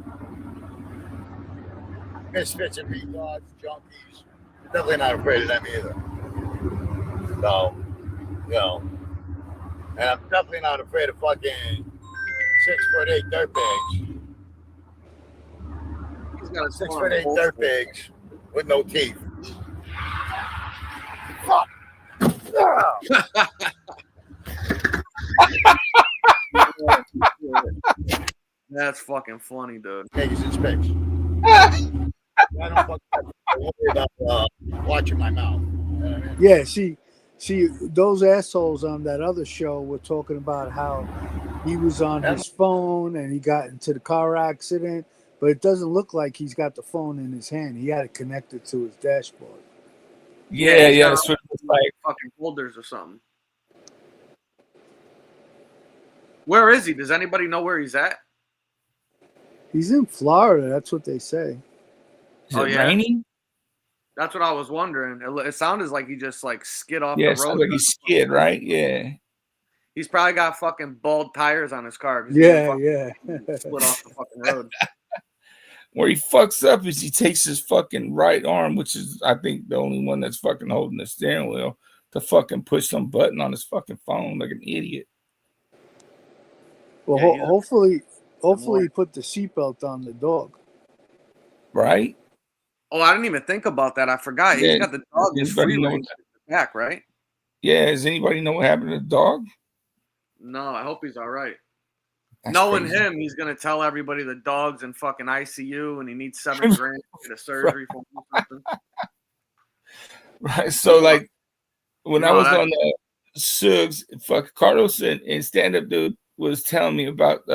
Misfits and retards, junkies. Definitely not afraid of them either. So, you know. And I'm definitely not afraid of fucking 6'8" dirtbags. He's got a 6'8" dirtbags with no teeth. Fuck. That's fucking funny, dude. Niggas in space. I don't fucking worry about watching my mouth. You know what I mean? Yeah, see, those assholes on that other show were talking about how he was on his phone and he got into the car accident, but it doesn't look like he's got the phone in his hand. He had it connected to his dashboard. Yeah, he's got that's what it's like. fucking folders or something. Where is he? Does anybody know where he's at? He's in Florida. That's what they say. Is it raining? That's what I was wondering. It sounded like he just like skid off Yeah, the it road. sounds like he skid, right? Yeah. He's probably got fucking bald tires on his car. Yeah. Split off the fucking road. Where he fucks up is he takes his fucking right arm, which is I think the only one that's fucking holding the steering wheel, to fucking push some button on his fucking phone like an idiot. Well, hopefully he put the seatbelt on the dog. Right? Oh, I didn't even think about that. I forgot. Yeah. He's got the dog is free range back, right? Yeah. Does anybody know what happened to the dog? No, I hope he's all right. That's Knowing crazy. him, he's gonna tell everybody the dog's in fucking ICU and he needs $7 grand to get a surgery for something. Right. So like when I was that- on the Sugs, fuck Carlos and stand-up dude was telling me about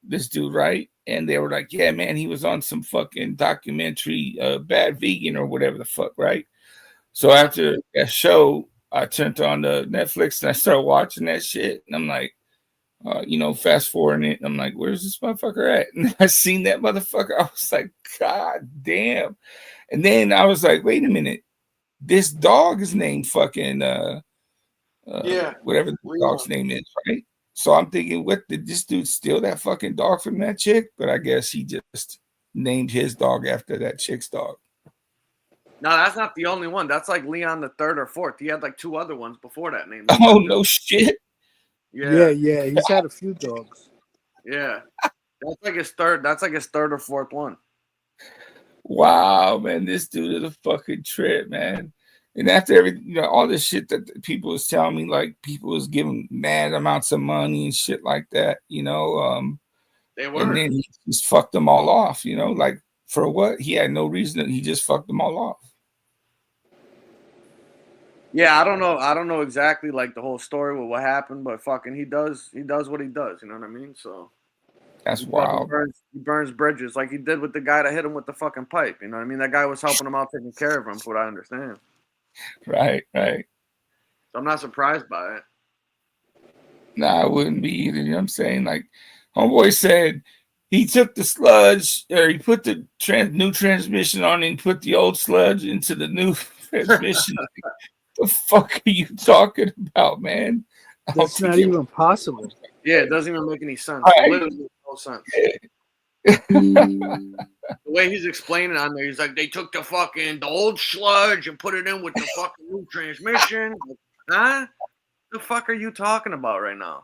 this dude, right? And they were like, yeah, man, he was on some fucking documentary, Bad Vegan or whatever the fuck, right? So after that show, I turned on the Netflix and I started watching that shit. And I'm like, fast forwarding it. And I'm like, where's this motherfucker at? And I seen that motherfucker. I was like, God damn. And then I was like, wait a minute. This dog is named fucking whatever the dog's name is, right? So I'm thinking, what did this dude steal that fucking dog from that chick? But I guess he just named his dog after that chick's dog. No, that's not the only one. That's like Leon the third or fourth. He had like 2 other ones before that name. Oh no shit. Yeah. He's had a few dogs. Yeah. That's like his third. That's like his third or fourth one. Wow, man, this dude is a fucking trip, man. And after every, all this shit that people was telling me, like people was giving mad amounts of money and shit like that, They were. And then he just fucked them all off, like for what? He had no reason. He just fucked them all off. Yeah, I don't know exactly like the whole story with what happened, but fucking he does what he does. You know what I mean? So that's wild. He burns bridges like he did with the guy that hit him with the fucking pipe. You know what I mean? That guy was helping him out, taking care of him, from what I understand. Right. So I'm not surprised by it. Nah, I wouldn't be either. You know what I'm saying? Like, homeboy said he took the sludge, or he put the new transmission on and put the old sludge into the new transmission. The fuck are you talking about, man? That's not even possible. Yeah, it doesn't even make any sense. Right. It literally makes no sense. The way he's explaining on there, he's like, they took the old sludge and put it in with the fucking new transmission. Huh? The fuck are you talking about right now?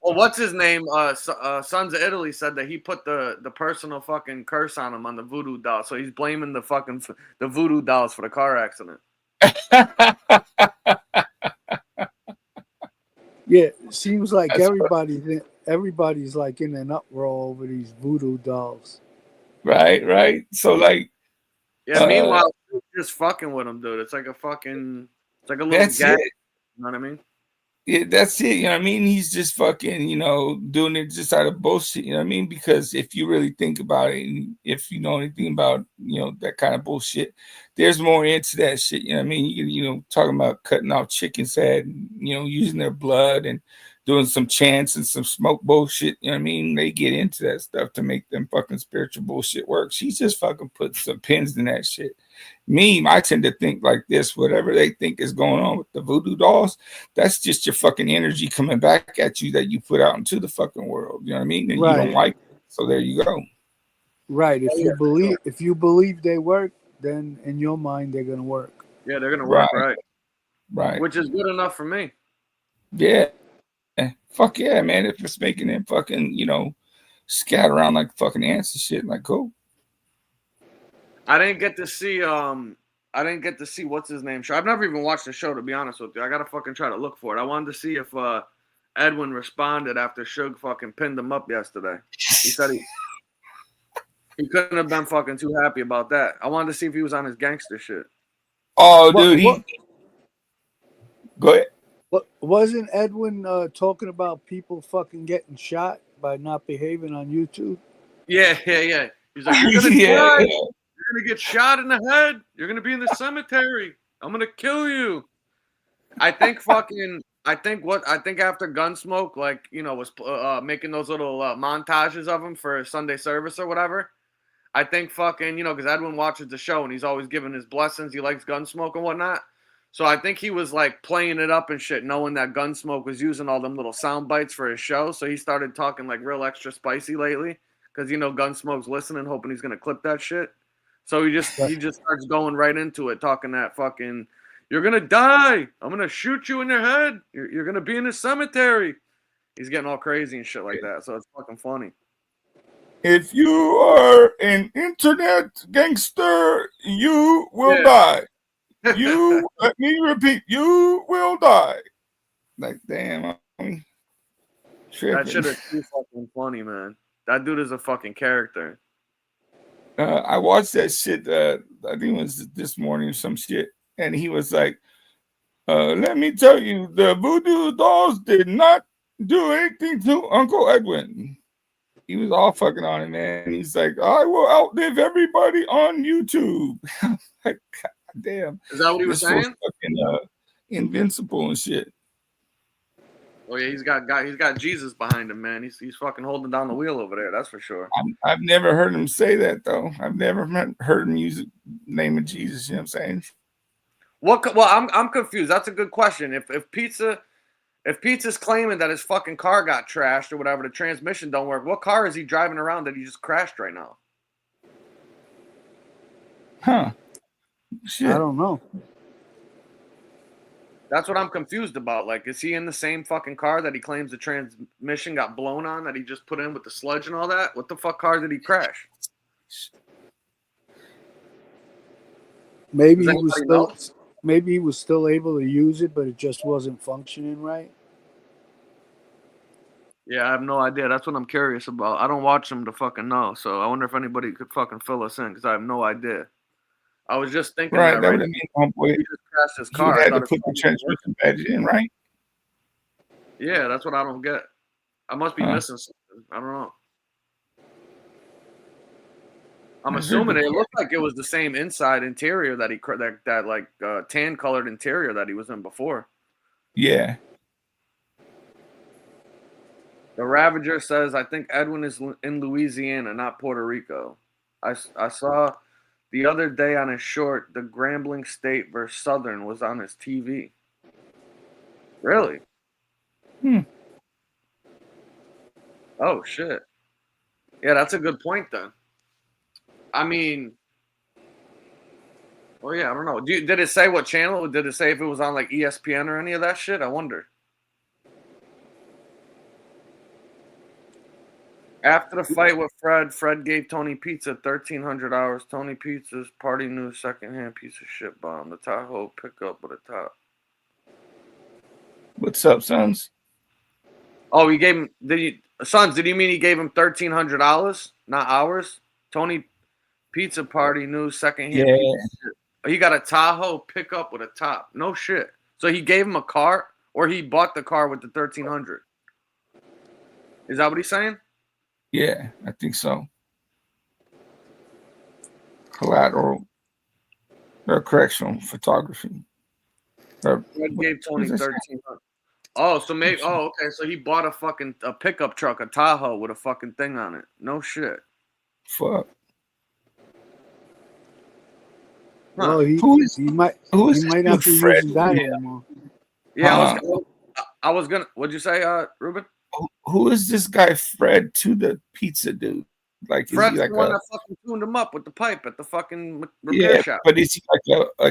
Well, what's his name? Sons of Italy said that he put the personal fucking curse on him on the voodoo doll. So he's blaming the voodoo dolls for the car accident. Yeah, it seems like That's everybody's like in an uproar over these voodoo dolls. right. So like, Yeah. Meanwhile, just fucking with him, dude. It's like it's like a little that's gag. it. You know what I mean? Yeah, that's it. You know what I mean? He's just fucking, doing it just out of bullshit. You know what I mean? Because if you really think about it, and if you know anything about, that kind of bullshit, there's more into that shit. You know what I mean? Talking about cutting off chickens' head, using their blood and doing some chants and some smoke bullshit. You know what I mean? They get into that stuff to make them fucking spiritual bullshit work. She's just fucking put some pins in that shit. Me, I tend to think like this: whatever they think is going on with the voodoo dolls, that's just your fucking energy coming back at you that you put out into the fucking world. You know what I mean? And you don't Right, like it. So there you go. right. Oh, yeah, If you believe they work, then in your mind they're gonna work. yeah, they're gonna Right, work right, right. which is good enough for me. Yeah. Fuck yeah, man. If it's making them fucking, scatter around like fucking ants and shit, like cool. I didn't get to see what's his name show. I've never even watched the show, to be honest with you. I gotta fucking try to look for it. I wanted to see if Edwin responded after Suge fucking pinned him up yesterday. He said he couldn't have been fucking too happy about that. I wanted to see if he was on his gangster shit. Oh, What dude, go ahead. what wasn't Edwin talking about people fucking getting shot by not behaving on YouTube? Yeah. He's like, you're gonna Yeah. die. You're gonna get shot in the head. You're gonna be in the cemetery. I'm gonna kill you. I think after Gunsmoke, like, was making those little montages of him for Sunday service or whatever. I think fucking, because Edwin watches the show and he's always giving his blessings. He likes Gunsmoke and whatnot. So I think he was like playing it up and shit, knowing that Gunsmoke was using all them little sound bites for his show. So he started talking like real extra spicy lately because Gunsmoke's listening, hoping he's gonna clip that shit. So he just starts going right into it, talking that fucking, you're gonna die. I'm gonna shoot you in your head. You're gonna be in the cemetery. He's getting all crazy and shit like that. So it's fucking funny. If you are an internet gangster, you will die. You, let me repeat, you will die. Like, damn, I'm tripping. That shit is too fucking funny, man. That dude is a fucking character. I watched that shit, I think it was this morning or some shit, and he was like, let me tell you, the voodoo dolls did not do anything to Uncle Edwin. He was all fucking on it, man. He's like, I will outlive everybody on YouTube. Like, God damn. Is that what he was saying? Fucking, invincible and shit. Oh yeah, he's got Jesus behind him, man. He's fucking holding down the wheel over there. That's for sure. I've never heard him say that though. I've never heard him use the name of Jesus. You know what I'm saying? Well, I'm confused. That's a good question. If Pizza's claiming that his fucking car got trashed or whatever, the transmission don't work, what car is he driving around that he just crashed right now? Huh? Shit. I don't know. That's what I'm confused about. Like, is he in the same fucking car that he claims the transmission got blown on that he just put in with the sludge and all that? What the fuck car did he crash? Maybe Does he was anybody know? still maybe he was still able to use it, but it just wasn't functioning right. Yeah, I have no idea. That's what I'm curious about. I don't watch him to fucking know, so I wonder if anybody could fucking fill us in because I have no idea. I was just thinking Right. that That right. would have mean homeboy. He just crashed his He car. would I have thought to his put car the was transmission badge in, right? Yeah, that's what I don't get. I must be missing something. I don't know. I'm That's a very assuming good it looked like it was the same inside interior that that like tan colored interior that he was in before. Yeah. The Ravager says, I think Edwin is in Louisiana, not Puerto Rico. I saw the other day on his short, the Grambling State versus Southern was on his TV. Really? Oh, shit. Yeah, that's a good point then. I mean, well, yeah, I don't know. Did it say what channel? Did it say if it was on like ESPN or any of that shit? I wonder. After the fight with Fred gave Tony Pizza 1,300 hours. Tony Pizza's party news secondhand piece of shit bomb. The Tahoe pickup with a top. What's up, sons? Oh, he gave him. Sons? Did you mean he gave him $1,300, not hours? Tony Pizza Party News secondhand. Yeah. He got a Tahoe pickup with a top. No shit. So he gave him a car, or he bought the car with the 1,300. Is that what he's saying? Yeah, I think so. Collateral. Correctional photography. Fred gave Tony 1,300. Oh, so maybe. Oh, okay. So he bought a pickup truck, a Tahoe with a fucking thing on it. No shit. Fuck. Huh. Well, he might not be Fred? using that anymore. Yeah, I was gonna. What'd you say, Ruben? Who is this guy, Fred, to the pizza dude? Like, Fred's is he like the one that fucking tuned him up with the pipe at the fucking repair shop. But is he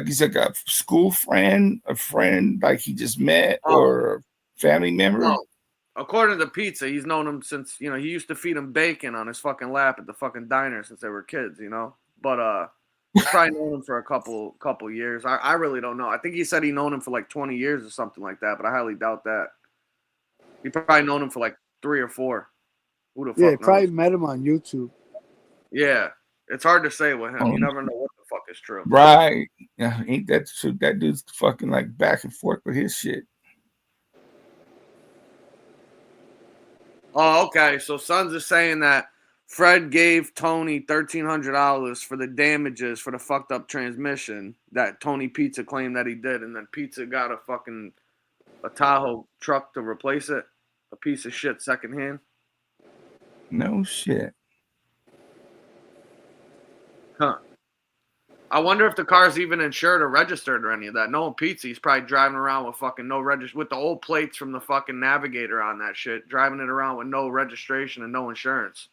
he's like a school friend, a friend like he just met, or a family member? No. According to Pizza, he's known him since, he used to feed him bacon on his fucking lap at the fucking diner since they were kids, But he's probably known him for a couple years. I really don't know. I think he said he known him for like 20 years or something like that, but I highly doubt that. He probably known him for like 3 or 4. Who the fuck knows? Probably met him on YouTube. Yeah. It's hard to say with him. You never know what the fuck is true. Right. Yeah, ain't that true? That dude's fucking like back and forth with his shit. Oh, okay. So Sons is saying that Fred gave Tony $1,300 for the damages for the fucked up transmission that Tony Pizza claimed that he did, and then Pizza got a Tahoe truck to replace it. A piece of shit secondhand. No shit. Huh. I wonder if the car's even insured or registered or any of that. Knowing Pizza, he's probably driving around with fucking no with the old plates from the fucking Navigator on that shit, driving it around with no registration and no insurance.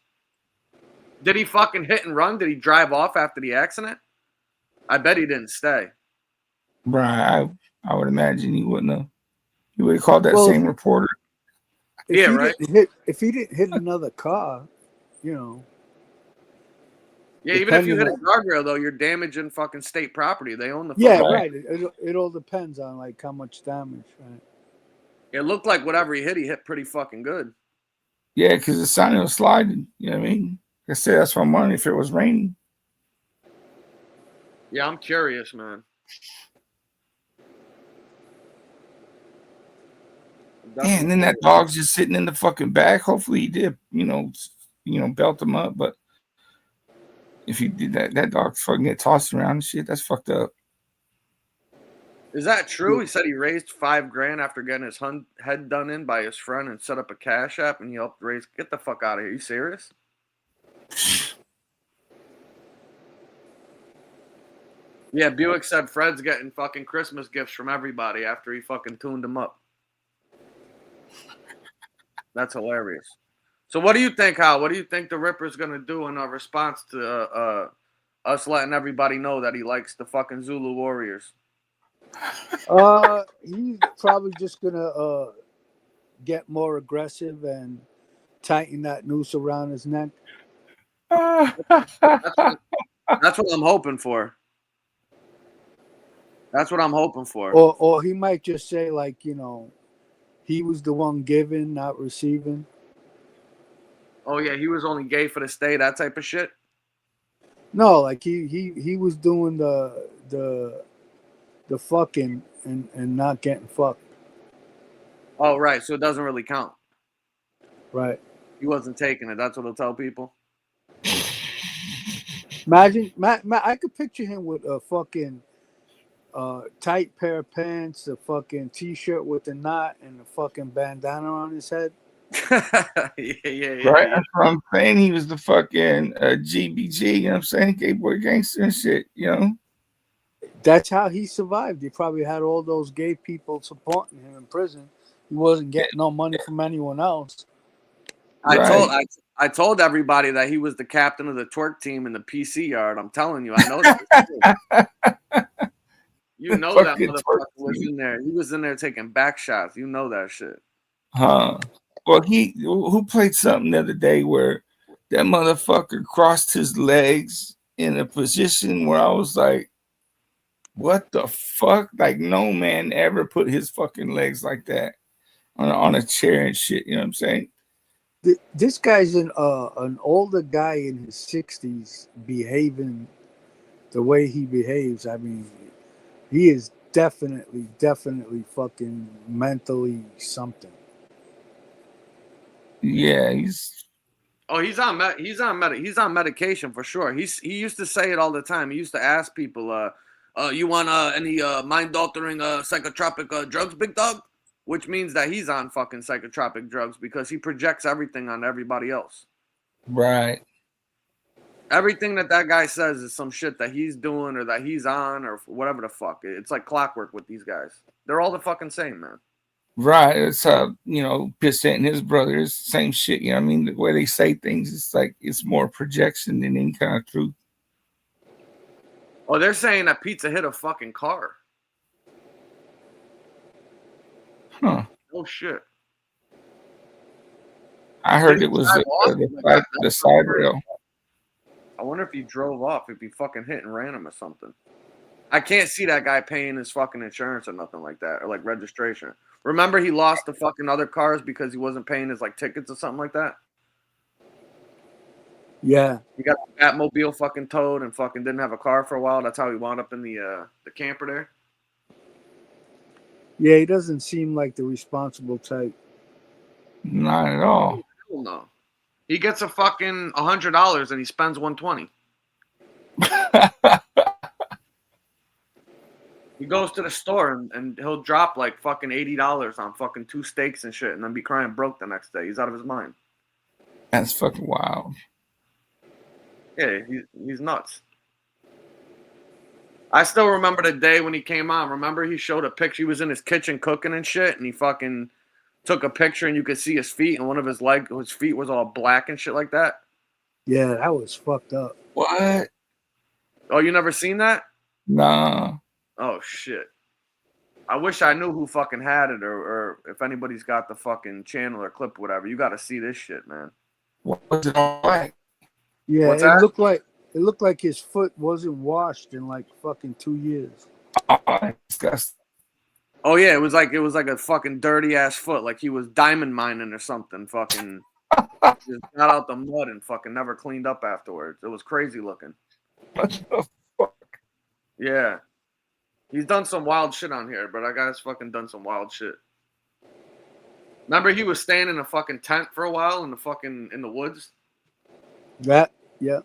Did he fucking hit and run? Did he drive off after the accident? I bet he didn't stay. Right. I would imagine he wouldn't have. He would have called that same reporter. If he didn't hit another car, Yeah, even if you hit a guardrail, though, you're damaging fucking state property. They own the fucking right. It all depends on like how much damage, right? It looked like whatever he hit pretty fucking good. Yeah, because the sign was sliding. You know what I mean? I said that's what I'm wondering if it was raining. Yeah, I'm curious, man. And then that dog's just sitting in the fucking back. Hopefully he did, belt him up. But if he did that dog fucking get tossed around and shit, that's fucked up. Is that true? He said he raised $5,000 after getting his head done in by his friend and set up a cash app, and he helped raise. Get the fuck out of here! Are you serious? Yeah, Buick said Fred's getting fucking Christmas gifts from everybody after he fucking tuned him up. That's hilarious. So what do you think, Hal? What do you think the Ripper's going to do in a response to us letting everybody know that he likes the fucking Zulu Warriors? He's probably just going to get more aggressive and tighten that noose around his neck. That's what I'm hoping for. That's what I'm hoping for. Or he might just say, like, he was the one giving, not receiving. Oh yeah, he was only gay for the stay, that type of shit. No, like he was doing the fucking and not getting fucked. Oh right, so it doesn't really count. Right. He wasn't taking it. That's what he'll tell people. Imagine, I could picture him with a fucking tight pair of pants, a fucking t-shirt with a knot, and a fucking bandana on his head. yeah. Right. That's what I'm saying. He was the fucking GBG. You know what I'm saying? Gay boy gangster and shit. That's how he survived. He probably had all those gay people supporting him in prison. He wasn't getting no money from anyone else. I told everybody that he was the captain of the twerk team in the PC yard. I'm telling you, I know that. You know that motherfucker was in there. He was in there taking back shots. You know that shit. Huh. Well, who played something the other day where that motherfucker crossed his legs in a position where I was like, what the fuck? Like, no man ever put his fucking legs like that. on a chair and shit. You know what I'm saying? This guy's an older guy in his 60s behaving the way he behaves. I mean, he is definitely fucking mentally something. Yeah, Oh, he's on medication for sure. He used to say it all the time. He used to ask people, you want any mind altering psychotropic drugs, big dog? Which means that he's on fucking psychotropic drugs because he projects everything on everybody else. right. Everything that guy says is some shit that he's doing or that he's on or whatever the fuck. It's like clockwork with these guys. They're all the fucking same, man. Right. It's Bissett and his brothers, same shit. You know what I mean? The way they say things, it's like it's more projection than any kind of truth. Oh, they're saying that pizza hit a fucking car. Huh. Oh shit. I heard it was the side rail. I wonder if he drove off, if he fucking hit and ran him or something. I can't see that guy paying his fucking insurance or nothing like that, or like registration. Remember he lost the fucking other cars because he wasn't paying his like tickets or something like that? Yeah. He got the Batmobile fucking towed and fucking didn't have a car for a while. That's how he wound up in the camper there. Yeah, he doesn't seem like the responsible type. Not at all. Hell no. He gets a fucking $100 and he spends $120. He goes to the store and he'll drop like fucking $80 on fucking 2 steaks and shit and then be crying broke the next day. He's out of his mind. That's fucking wild. Yeah, he's nuts. I still remember the day when he came on. Remember he showed a picture. He was in his kitchen cooking and shit and he fucking took a picture and you could see his feet and one of his feet was all black and shit like that. Yeah, that was fucked up. What? Oh, you never seen that? Nah. Oh shit. I wish I knew who fucking had it or if anybody's got the fucking channel or clip or whatever. You got to see this shit, man. What was it all like? Yeah, What's that? It looked like his foot wasn't washed in like fucking 2 years. Oh, disgusting. Oh yeah, it was like a fucking dirty ass foot, like he was diamond mining or something. Fucking just got out the mud and fucking never cleaned up afterwards. It was crazy looking. What the fuck? Yeah, he's done some wild shit on here, but that guy's fucking done some wild shit. Remember, he was staying in a fucking tent for a while in the woods. That, yeah.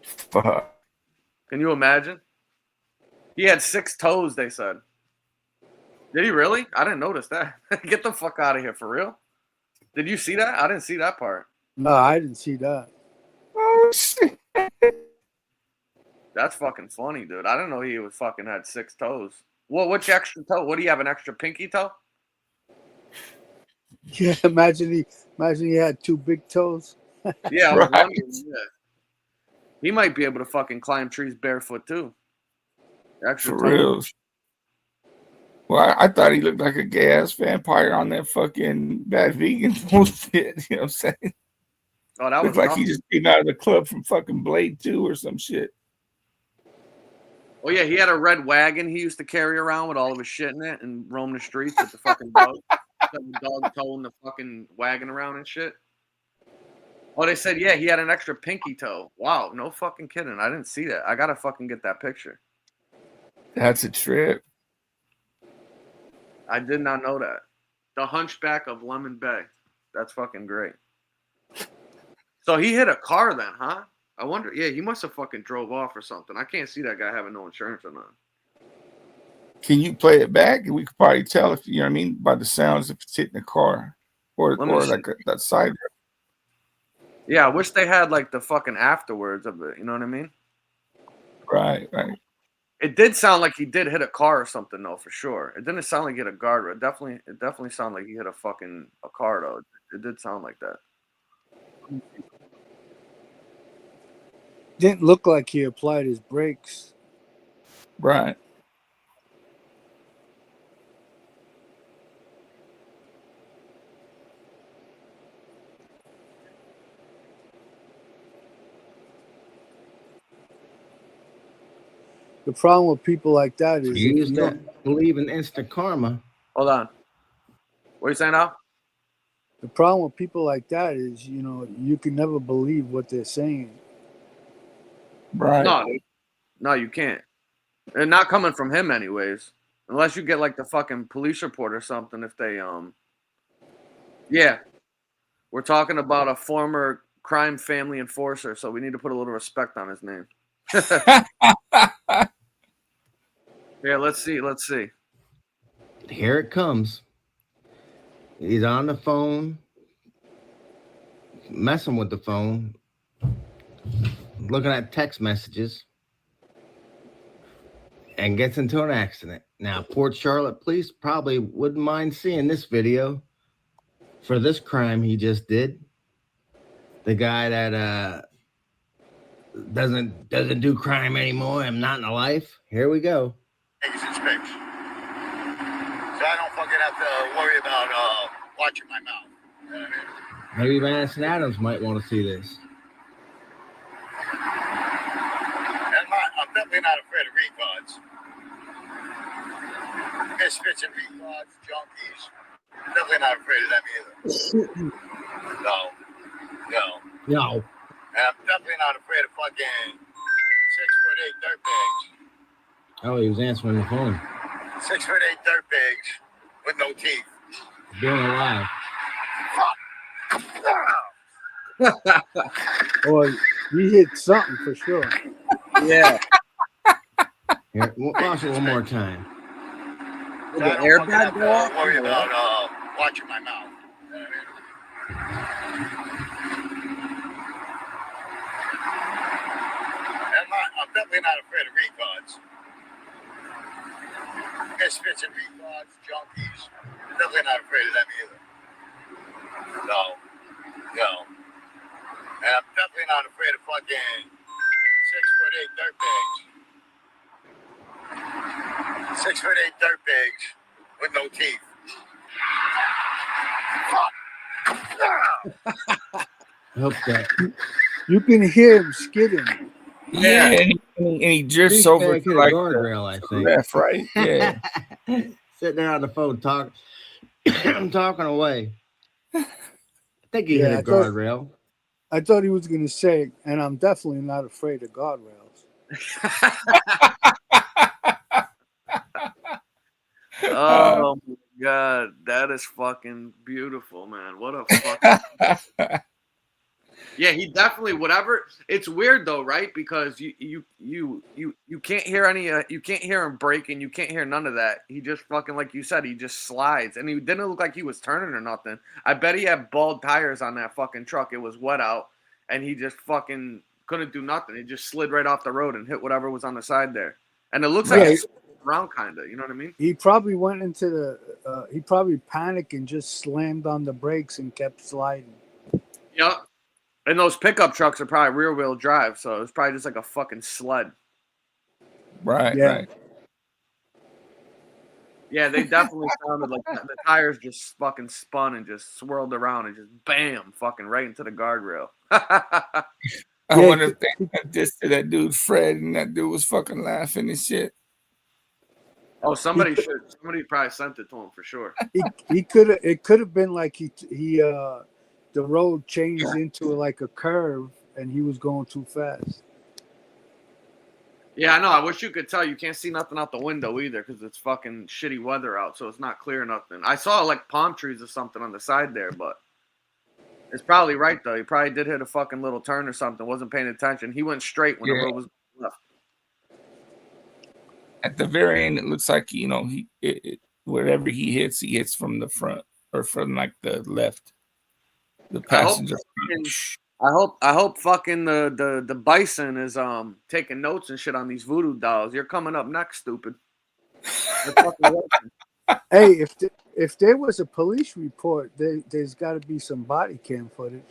Fuck. Can you imagine? He had 6 toes. They said. Did he really? I didn't notice that. Get the fuck out of here, for real. Did you see that? I didn't see that part. No, I didn't see that. Oh shit. That's fucking funny, dude. I didn't know he was fucking had 6 toes. Well, which extra toe? What do you have, an extra pinky toe? Yeah, imagine he had 2 big toes. Yeah, I was Right. wondering, yeah. He might be able to fucking climb trees barefoot too. Extra For real. Well, I thought he looked like a gay ass vampire on that fucking bad vegan bullshit. You know what I'm saying? Oh, that was Looked like he just came out of the club from fucking Blade 2 or some shit. Oh yeah, he had a red wagon he used to carry around with all of his shit in it and roam the streets with the fucking dog. The dog towing the fucking wagon around and shit. Oh, they said, yeah, he had an extra pinky toe. Wow, no fucking kidding. I didn't see that. I gotta fucking get that picture. That's a trip. I did not know that. The Hunchback of Lemon Bay. That's fucking great. So he hit a car then, huh? I wonder. Yeah, he must have fucking drove off or something. I can't see that guy having no insurance or nothing. Can you play it back? We could probably tell if you know what I mean by the sounds if it's hitting the car or like that side. Yeah, I wish they had like the fucking afterwards of it. You know what I mean? Right. It did sound like he did hit a car or something though, for sure. It didn't sound like he hit a guardrail. It definitely sounded like he hit a car though. It did sound like that. Didn't look like he applied his brakes. Right. The problem with people like that is You just don't believe in instant karma. Hold on. What are you saying now? The problem with people like that is, you can never believe what they're saying. Right. No, you can't. And not coming from him, anyways. Unless you get like the fucking police report or something. If they yeah, we're talking about a former crime family enforcer, so we need to put a little respect on his name. Yeah, let's see. Here it comes. He's on the phone, messing with the phone, looking at text messages, and gets into an accident. Now, Port Charlotte police probably wouldn't mind seeing this video for this crime he just did. The guy that doesn't do crime anymore. I'm not in the life. Here we go. Eggs and spicks. So I don't fucking have to worry about watching my mouth. You know what I mean? Maybe Madison Adams might want to see this. I'm definitely not afraid of retards. Misfits and retards, junkies. Definitely not afraid of them either. No. No. And I'm definitely not afraid of fucking 6'8" dirtbags. Oh, he was answering the phone. 6'8" dirtbags with no teeth. Doing it live. Or you hit something for sure. Yeah. Here, watch it one more time. So The I don't airbag fucking have go off? to worry about watching my mouth. You know what I mean? I'm definitely not afraid of retards. Misfits and retards, junkies. Definitely not afraid of them either. No. And I'm definitely not afraid of fucking 6'8" dirtbags. 6'8" dirtbags with no teeth. I hope that. You can hear him skidding. Yeah, and he drifts He's over back to in like the guardrail, I think. left, right? Yeah. Sitting there on the phone talking. I'm talking away. I think he hit a guardrail. I thought he was going to say, and I'm definitely not afraid of guardrails. Oh my god, that is fucking beautiful, man. What a fucking yeah, he definitely whatever. It's weird though, right? Because you can't hear any you can't hear him braking, you can't hear none of that. He just fucking like you said, he just slides, and he didn't look like he was turning or nothing. I bet he had bald tires on that fucking truck. It was wet out, and he just fucking couldn't do nothing. He just slid right off the road and hit whatever was on the side there. And it looks like he's around kind of, you know what I mean? He probably went into the. He probably panicked and just slammed on the brakes and kept sliding. Yep. And those pickup trucks are probably rear wheel drive, so it's probably just like a fucking sled. Right, Yeah. right. Yeah, they definitely sounded like that. The tires just fucking spun and just swirled around and just bam, fucking right into the guardrail. I wonder if they did this to that dude Fred, and that dude was fucking laughing and shit. Oh, somebody probably sent it to him for sure. It could have been like he the road changed into like a curve and he was going too fast. Yeah, I know. I wish you could tell. You can't see nothing out the window either because it's fucking shitty weather out, so it's not clear nothing. I saw like palm trees or something on the side there, but it's probably right though. He probably did hit a fucking little turn or something. Wasn't paying attention. He went straight when the road was left. At the very end, it looks like whatever he hits from the front or from like the left. The passenger. I hope fucking the BiSon is taking notes and shit on these voodoo dolls. You're coming up next, stupid. Hey, if there was a police report, there's got to be some body cam footage.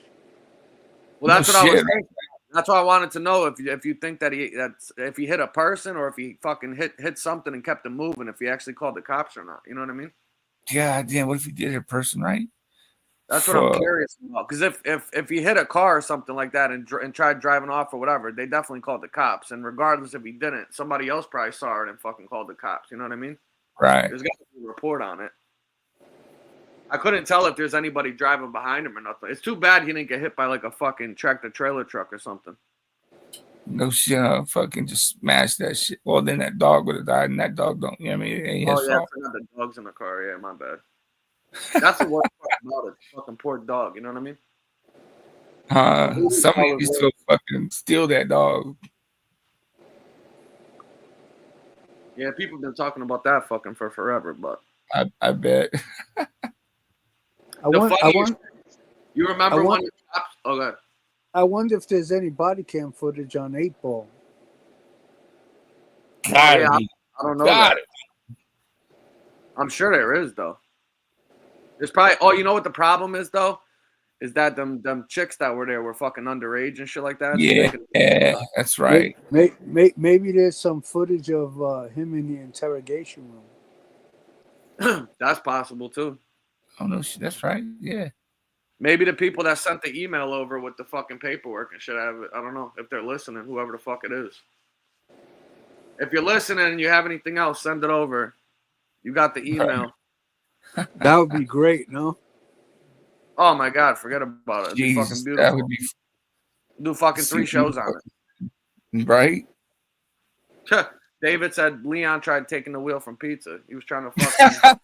Well, that's what I was thinking. That's why I wanted to know if you think that if he hit a person or if he fucking hit something and kept him moving, if he actually called the cops or not. You know what I mean? God damn! What if he did hit a person, right? That's what I'm curious about. Because if he hit a car or something like that and tried driving off or whatever, they definitely called the cops. And regardless if he didn't, somebody else probably saw it and fucking called the cops. You know what I mean? Right. There's got to be a report on it. I couldn't tell if there's anybody driving behind him or nothing. It's too bad he didn't get hit by like a fucking tractor trailer truck or something. No shit, fucking just smash that shit. Well, then that dog would have died, and that dog don't. You know what I mean? It ain't his Oh yeah, I fault. forgot the dog's in the car. Yeah, my bad. That's the worst part about it. Fucking poor dog. You know what I mean? Somebody needs to fucking steal that dog. Yeah, people have been talking about that fucking for forever, but I bet. You remember when the cops? Okay. I wonder if there's any body cam footage on 8 Ball. I don't know. That. I'm sure there is though. There's probably. Oh, you know what the problem is though? Is that them chicks that were there were fucking underage and shit like that? Yeah, that's right. Maybe there's some footage of him in the interrogation room. That's possible too. Oh no, that's right. Yeah. Maybe the people that sent the email over with the fucking paperwork and shit have it. I don't know if they're listening, whoever the fuck it is. If you're listening and you have anything else, send it over. You got the email. That would be great, no? Oh my God, forget about it. It'd be fucking beautiful. That would be. Do fucking 3 shows on it. Right? David said Leon tried taking the wheel from Pizza. He was trying to fucking.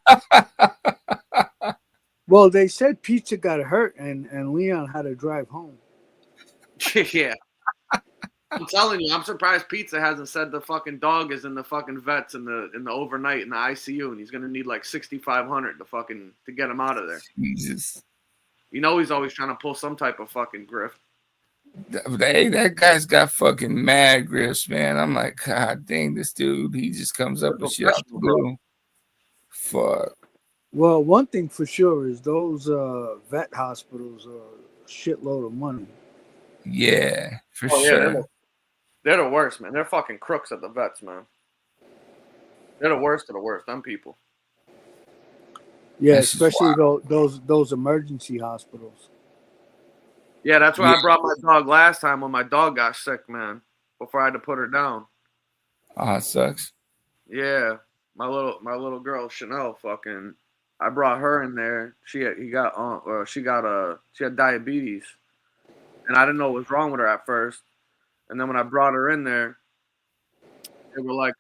Well, they said Pizza got hurt and Leon had to drive home. Yeah. I'm telling you, I'm surprised Pizza hasn't said the fucking dog is in the fucking vets in the overnight in the ICU, and he's gonna need like $6,500 to get him out of there. Jesus. You know he's always trying to pull some type of fucking grift. Hey, that guy's got fucking mad grifts, man. I'm like, God dang, this dude, he just comes up with shit out the blue. Fuck. Well, one thing for sure is those vet hospitals are a shitload of money. Yeah, for sure. Yeah, they're the worst, man. They're fucking crooks at the vets, man. They're the worst of the worst. Them people. Yeah, especially those emergency hospitals. Yeah, that's where I brought my dog last time when my dog got sick, man. Before I had to put her down. Oh, it sucks. Yeah, my little girl Chanel, fucking. I brought her in there. She had diabetes, and I didn't know what was wrong with her at first. And then when I brought her in there, they were like,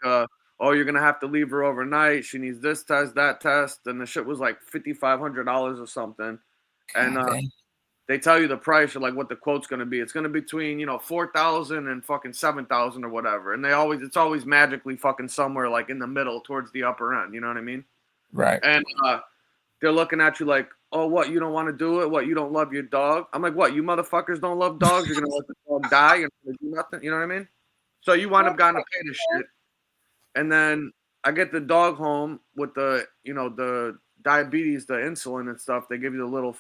"Oh, you're gonna have to leave her overnight. She needs this test, that test," and the shit was like $5,500 or something. And they tell you the price or like what the quote's gonna be. It's gonna be between $4,000 and fucking $7,000 or whatever. And it's always magically fucking somewhere like in the middle towards the upper end. You know what I mean? Right. And they're looking at you like, "Oh, what? You don't want to do it? What? You don't love your dog?" I'm like, "What? You motherfuckers don't love dogs? You're gonna let the dog die? You're gonna do nothing? You know what I mean?" So you wind up going to pay this shit, and then I get the dog home with the diabetes, the insulin and stuff. They give you the little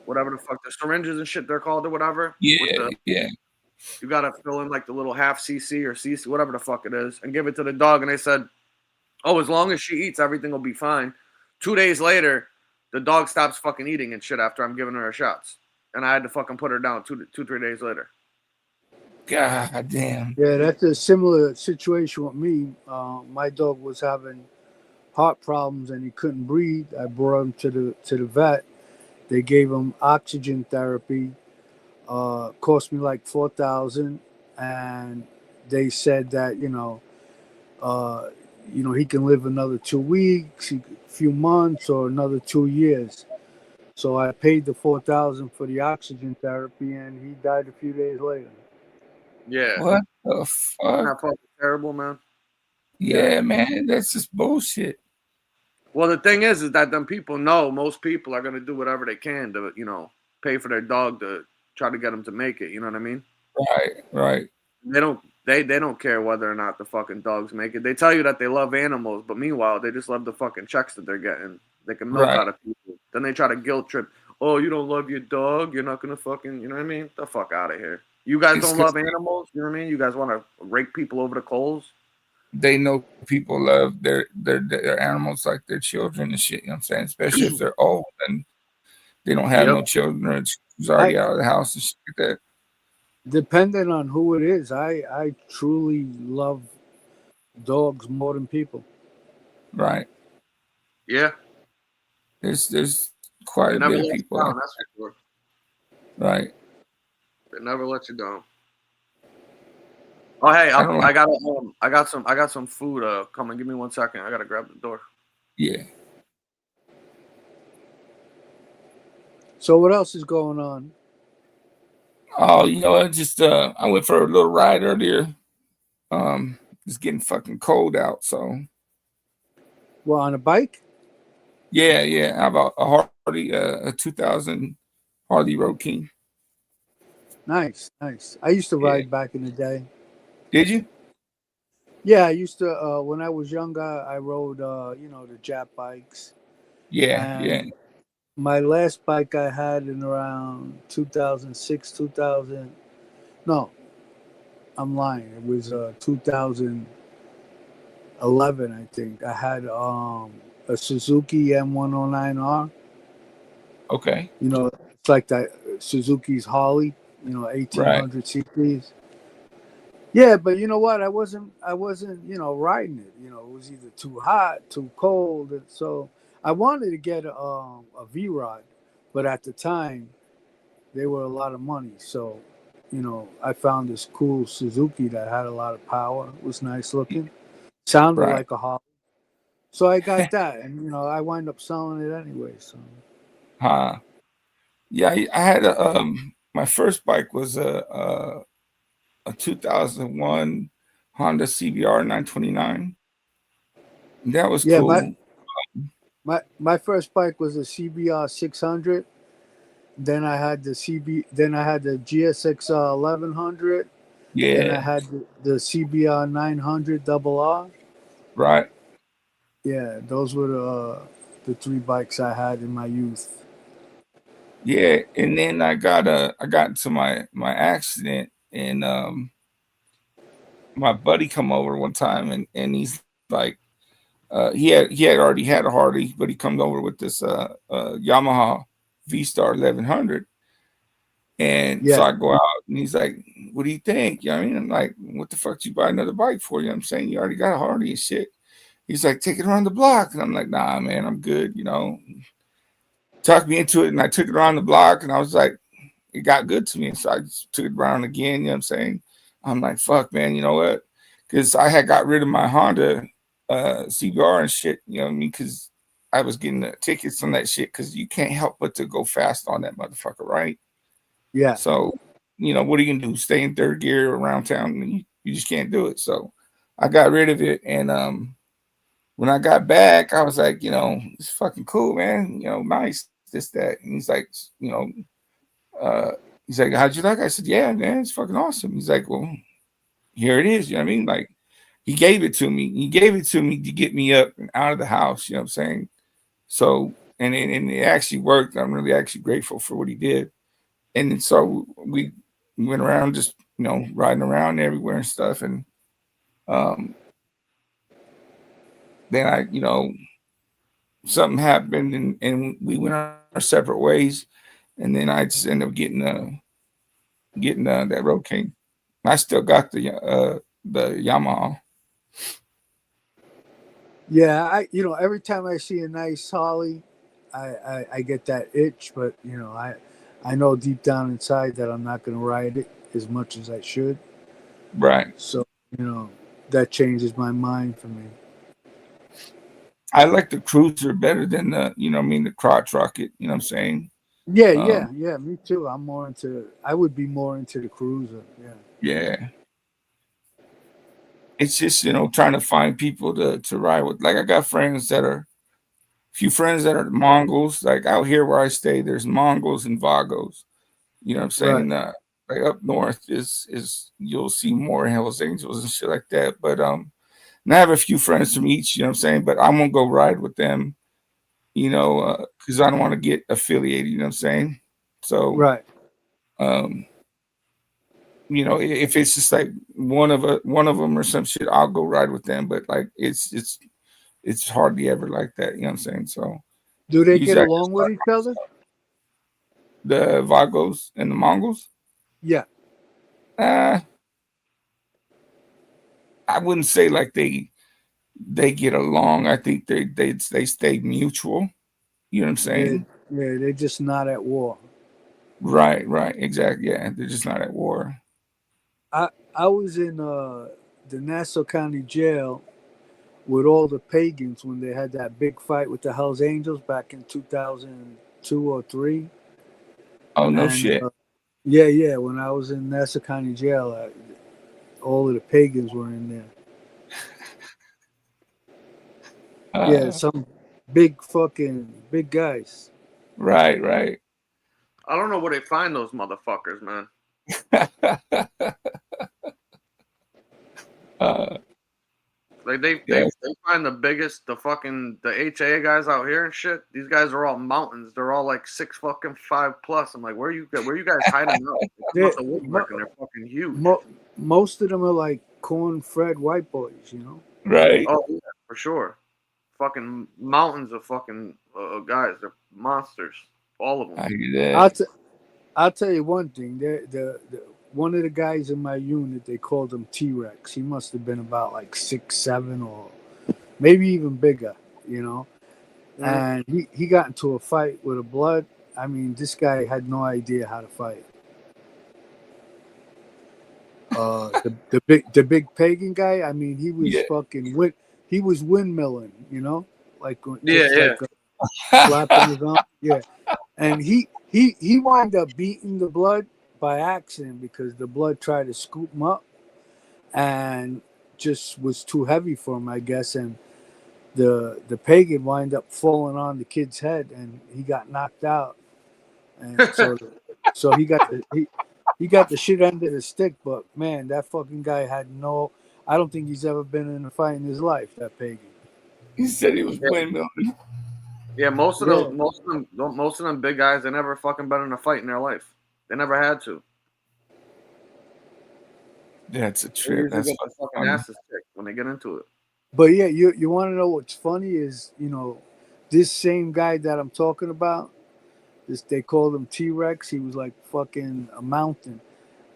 whatever the fuck the syringes and shit they're called or whatever. Yeah. You gotta fill in like the little half cc or cc, whatever the fuck it is, and give it to the dog. And they said, "Oh, as long as she eats, everything will be fine." 2 days later, the dog stops fucking eating and shit after I'm giving her shots. And I had to fucking put her down 3 days later. God damn. Yeah, that's a similar situation with me. My dog was having heart problems and he couldn't breathe. I brought him to the vet. They gave him oxygen therapy. Cost me like $4,000, and they said that he can live another 2 weeks, a few months, or another 2 years. So I paid the $4,000 for the oxygen therapy, and he died a few days later. Yeah. What the fuck? Isn't that fucking terrible, man? Yeah, man, that's just bullshit. Well, the thing is that them people know most people are gonna do whatever they can to pay for their dog to try to get them to make it. You know what I mean? Right. They don't care whether or not the fucking dogs make it. They tell you that they love animals, but meanwhile they just love the fucking checks that they're getting. They can milk out of people. Then they try to guilt trip. "Oh, you don't love your dog? You're not gonna fucking," you know what I mean? The fuck out of here. You guys don't love animals? You know what I mean? You guys want to rake people over the coals? They know people love their animals like their children and shit. You know what I'm saying? Especially if they're old and they don't have no children. It's already out of the house and shit like that. Depending on who it is, I truly love dogs more than people. Right. Yeah. There's quite They a never bit let of you people down. out, That's for sure. right? They never let you down. Oh hey, I don't like. I got some food. Come and give me 1 second. I gotta grab the door. Yeah. So what else is going on? Oh, I just I went for a little ride earlier. It's getting fucking cold out, so Well, on a bike? yeah. I have a Harley, a 2000 Harley Racoon. Nice. I used to Yeah. ride back in the day. Did you? Yeah, I used to. When I was younger, I rode, the Jap bikes. Yeah. And my last bike I had in around 2006, 2000. No, I'm lying. It was 2011, I think. I had a Suzuki M109R. Okay. It's like that Suzuki's Harley. Right. 1800 cc's. Yeah, but you know what? I wasn't, riding it. It was either too hot, too cold, and so I wanted to get a V rod, but at the time they were a lot of money. So, I found this cool Suzuki that had a lot of power. It was nice looking, sounded Right. like a Harley. So I got that, and I wind up selling it anyway. So Huh. Yeah, I had my first bike was a 2001 Honda CBR 929. That was yeah, my cool. my first bike was a CBR 600. Then I had the Then I had the GSX 1100. Then I Yeah. had the CBR 900 double R. Right. Yeah, those were the three bikes I had in my youth. Yeah. And then I got into my accident, and my buddy come over one time, and he's like, he had already had a Harley, but he comes over with this Yamaha V-Star 1100. And so Yeah, I go out, and he's like, "What do you think?" You know what I mean? I'm like, "What the fuck you buy another bike for?" You know what I'm saying? You already got a Harley and shit. He's like, "Take it around the block." And I'm like, "Nah, man, I'm good." Talked me into it, and I took it around the block, and I was like, it got good to me. So I just took it around again. You know what I'm saying? I'm like, fuck, man, you know what? Because I had got rid of my Honda CBR and shit, you know what I mean? Because I was getting the tickets on that shit, because you can't help but to go fast on that motherfucker, right? yeah, So, what are you gonna do? Stay in third gear around town? And you just can't do it. So I got rid of it. And when I got back, I was like, it's fucking cool, man. Nice, this, that. And uh, he's like, how'd you like? I said, yeah, man, it's fucking awesome. He's like, well, here it is. You know what I mean? Like, he gave it to me. He gave it to me to get me up and out of the house. You know what I'm saying? So, and it actually worked. I'm really actually grateful for what he did. And then so we went around just, riding around everywhere and stuff. And um, then something happened, and we went our separate ways. And then I just ended up getting that Road King. I still got the Yamaha. yeah. Every time I see a nice Harley, I get that itch, but I know deep down inside that I'm not going to ride it as much as I should. Right. So that changes my mind for me. I like the Cruiser better than the crotch rocket. You know what I'm saying? Yeah, Um, yeah. Me too. I would be more into the Cruiser. Yeah. yeah. It's just, trying to find people to ride with. Like, I got few friends that are Mongols. Like, out here where I stay, there's Mongols and Vagos. You know what I'm Right. saying? Like, up north is you'll see more Hells Angels and shit like that. But and I have a few friends from each, you know what I'm saying? But I won't go ride with them, because I don't want to get affiliated, you know what I'm saying? So, Right. um, if it's just like one of them or some shit, I'll go ride with them. But like, it's hardly ever like that, you know what I'm saying? So Do they get usually I just along with each other? the Vagos and the Mongols. Yeah. Uh, I wouldn't say like they get along. I think they stay mutual. You know what I'm saying? Yeah, they're just not at war. Right, exactly. Yeah, they're just not at war. I was in the Nassau County Jail with all the pagans when they had that big fight with the Hells Angels back in 2002 or three. Oh no And shit. yeah, when I was in Nassau County Jail, all of the pagans were in there. Yeah, some big guys. Right. I don't know where they find those motherfuckers, man. Like Yeah. they find the HA guys out here and shit. These guys are all mountains. They're all like 6'5" I'm like, where you guys hiding out? They come out the woodwork and they're fucking huge. Most of them are like corn-fed white boys, you know. Right. Oh yeah, for sure. Fucking mountains of fucking guys. They're monsters. All of them. I hear that. I'll tell you one thing. The one of the guys in my unit, they called him T-Rex. He must have been about like 6'7" or maybe even bigger, you know. And he got into a fight with a blood. I mean, this guy had no idea how to fight. The big pagan guy. I mean, he was he was windmilling, you know, like flapping his arm. Yeah, and he wound up beating the blood by accident because the blood tried to scoop him up and just was too heavy for him, I guess. And the pagan wind up falling on the kid's head and he got knocked out. And so he got the shit under the stick. But man, that fucking guy had I don't think he's ever been in a fight in his life, that pagan. He said he was windmilling. Yeah, most of them big guys, they never fucking been in a fight in their life. They never had to. That's a They trip. usually That's get the fucking asses kicked when they get into it. But yeah, you want to know what's funny is, you know, this same guy that I'm talking about, they called him T-Rex. He was like fucking a mountain.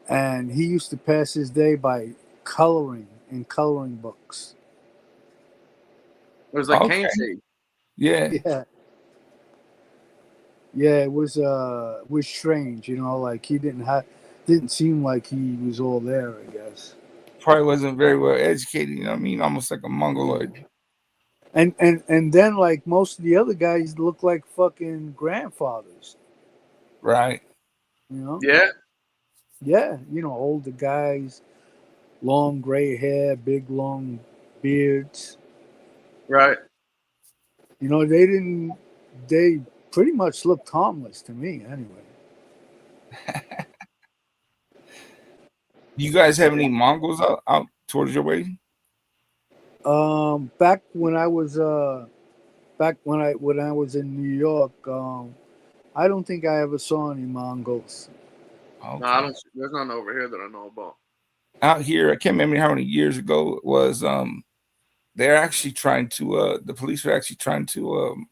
And he used to pass his day by coloring in coloring books. It was like cane shade. Yeah. Yeah, it was strange, you know, like he didn't seem like he was all there, I guess. Probably wasn't very well educated, you know what I mean? Almost like a mongoloid. And then like most of the other guys look like fucking grandfathers. Right. You know? Yeah. Yeah, you know, older guys, long gray hair, big long beards. Right. You know, they pretty much looked harmless to me anyway. You guys have any Mongols out towards your way? Back when I was when I was in New York, I don't think I ever saw any Mongols. Okay. No, I don't. There's none over here that I know about. Out here, I can't remember how many years ago it was. They're actually trying to. The police were actually trying to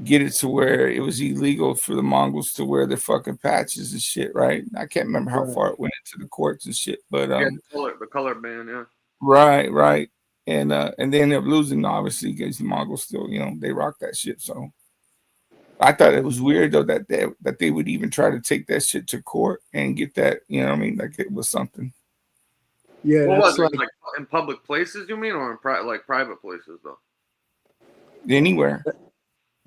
get it to where it was illegal for the Mongols to wear their fucking patches and shit. Right? I can't remember how far it went into the courts and shit, but yeah, the color ban, yeah. Right. And they ended up losing, obviously, because the Mongols still, you know, they rock that shit. So I thought it was weird though that they would even try to take that shit to court and get that, you know what I mean, like it was something. Yeah, what was it, like in public places, you mean, or in private places though? Anywhere.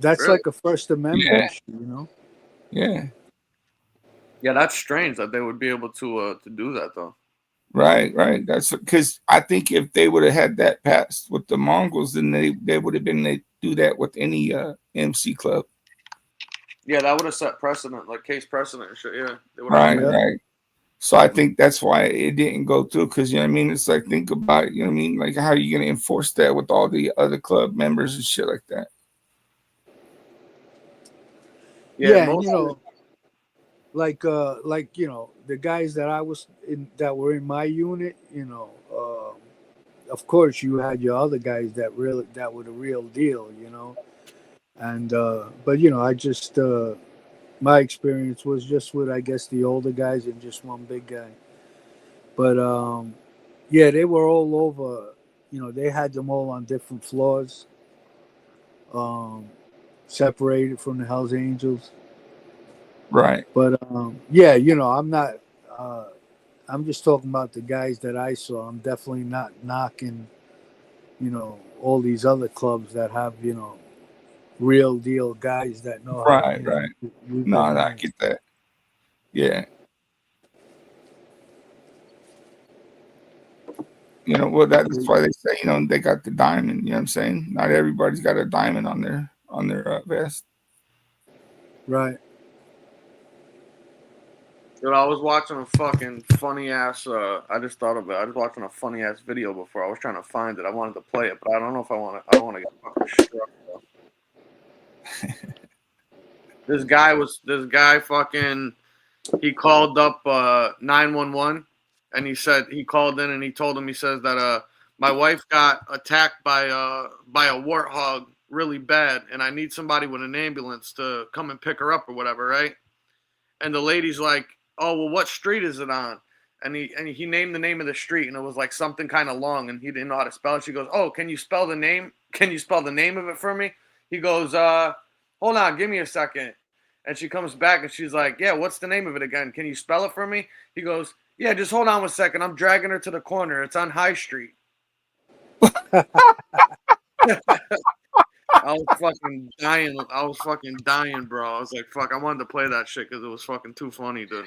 That's really? Like a First Amendment issue, you know? Yeah. Yeah, that's strange that they would be able to do that though. Right. That's because I think if they would have had that passed with the Mongols, then they would have been able to do that with any MC club. Yeah, that would have set precedent, like case precedent and shit. Yeah. Right. So I think that's why it didn't go through, because, you know what I mean? It's like, think about it, you know what I mean? Like, how are you going to enforce that with all the other club members and shit like that? Yeah, you know, like you know, the guys that were in my unit, you know, of course you had your other guys that were the real deal, you know. And but you know, I just my experience was just with, I guess, the older guys and just one big guy. But yeah, they were all over. You know, they had them all on different floors. separated from the Hells Angels. Right. But yeah, you know, I'm not. I'm just talking about the guys that I saw. I'm definitely not knocking, you know, all these other clubs that have, you know, real deal guys that know how to, Right. you know, Right. use No, their no, I hands. get that. Yeah. You know, well, that's why they say, you know, they got the diamond. You know what I'm saying? Not everybody's got a diamond on their vest. Right. Dude, I was watching a fucking funny ass. I just thought of it. I was watching a funny ass video before. I was trying to find it. I wanted to play it, but I don't know if I want to. I don't want to get fucking struck. This guy fucking. He called up 911, and he called in and he told him, he says that my wife got attacked by a warthog really bad, and I need somebody with an ambulance to come and pick her up or whatever, right? And the lady's like, "Oh, well, what street is it on?" And he named the name of the street, and it was like something kind of long, and he didn't know how to spell it. She goes, "Oh, can you spell the name? Can you spell the name of it for me?" He goes, "Hold on, give me a second." And she comes back and she's like, "Yeah, what's the name of it again? Can you spell it for me?" He goes, "Yeah, just hold on 1 second. I'm dragging her to the corner. It's on High Street." I was fucking dying. I was fucking dying, bro. I was like, "Fuck!" I wanted to play that shit because it was fucking too funny, dude.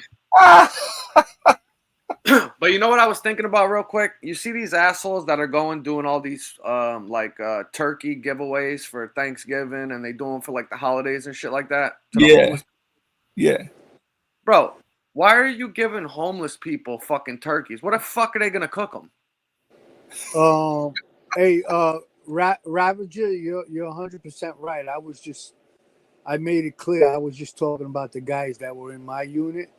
But you know what I was thinking about real quick? You see these assholes that are doing all these turkey giveaways for Thanksgiving, and they do them for like the holidays and shit like that to the Yeah. homeless. Yeah. Bro, why are you giving homeless people fucking turkeys? What the fuck are they gonna cook them? Hey, Ravager, you're 100% right. I made it clear. I was just talking about the guys that were in my unit.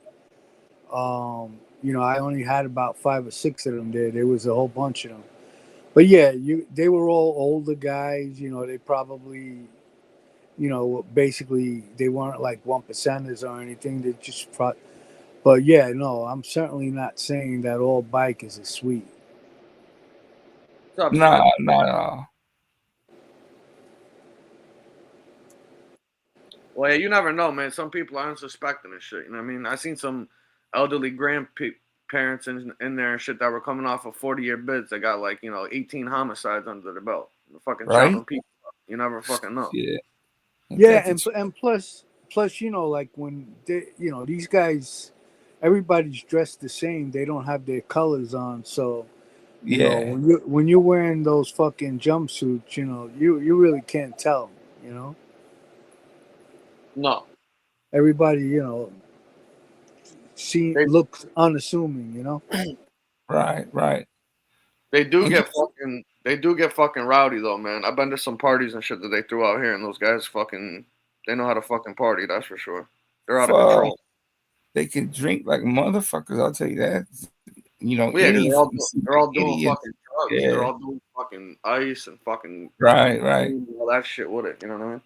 You know, I only had about 5 or 6 of them there. There was a whole bunch of them. But yeah, they were all older guys. You know, they probably, you know, basically they weren't like 1%ers or anything. They just, but yeah, no, I'm certainly not saying that all bikers are sweet. What's up, Nah, Sniper? nah. Well, yeah, you never know, man. Some people are unsuspecting and shit. You know what I mean? I seen some elderly grandparents in there and shit that were coming off of 40-year bids. They got like, 18 homicides under their belt. They're fucking Right? chopping people up. You never fucking know. Yeah. Yeah, That's and plus, you know, like when they, you know, these guys, everybody's dressed the same. They don't have their colors on, so you know, yeah. when you're wearing those fucking jumpsuits, you know, you really can't tell. You know, No. everybody, you know, They looks unassuming. You know. Right, right. they do And get fucking rowdy though, man. I've been to some parties and shit that they threw out here, and those guys fucking they know how to fucking party, that's for sure. They're out of fuck, control. they can drink like motherfuckers. I'll tell you that. You know, Well, yeah, because any they're all doing idiots. fucking drugs. They're Yeah. all doing fucking ice and fucking Right, right. all that shit with it. You know what I mean?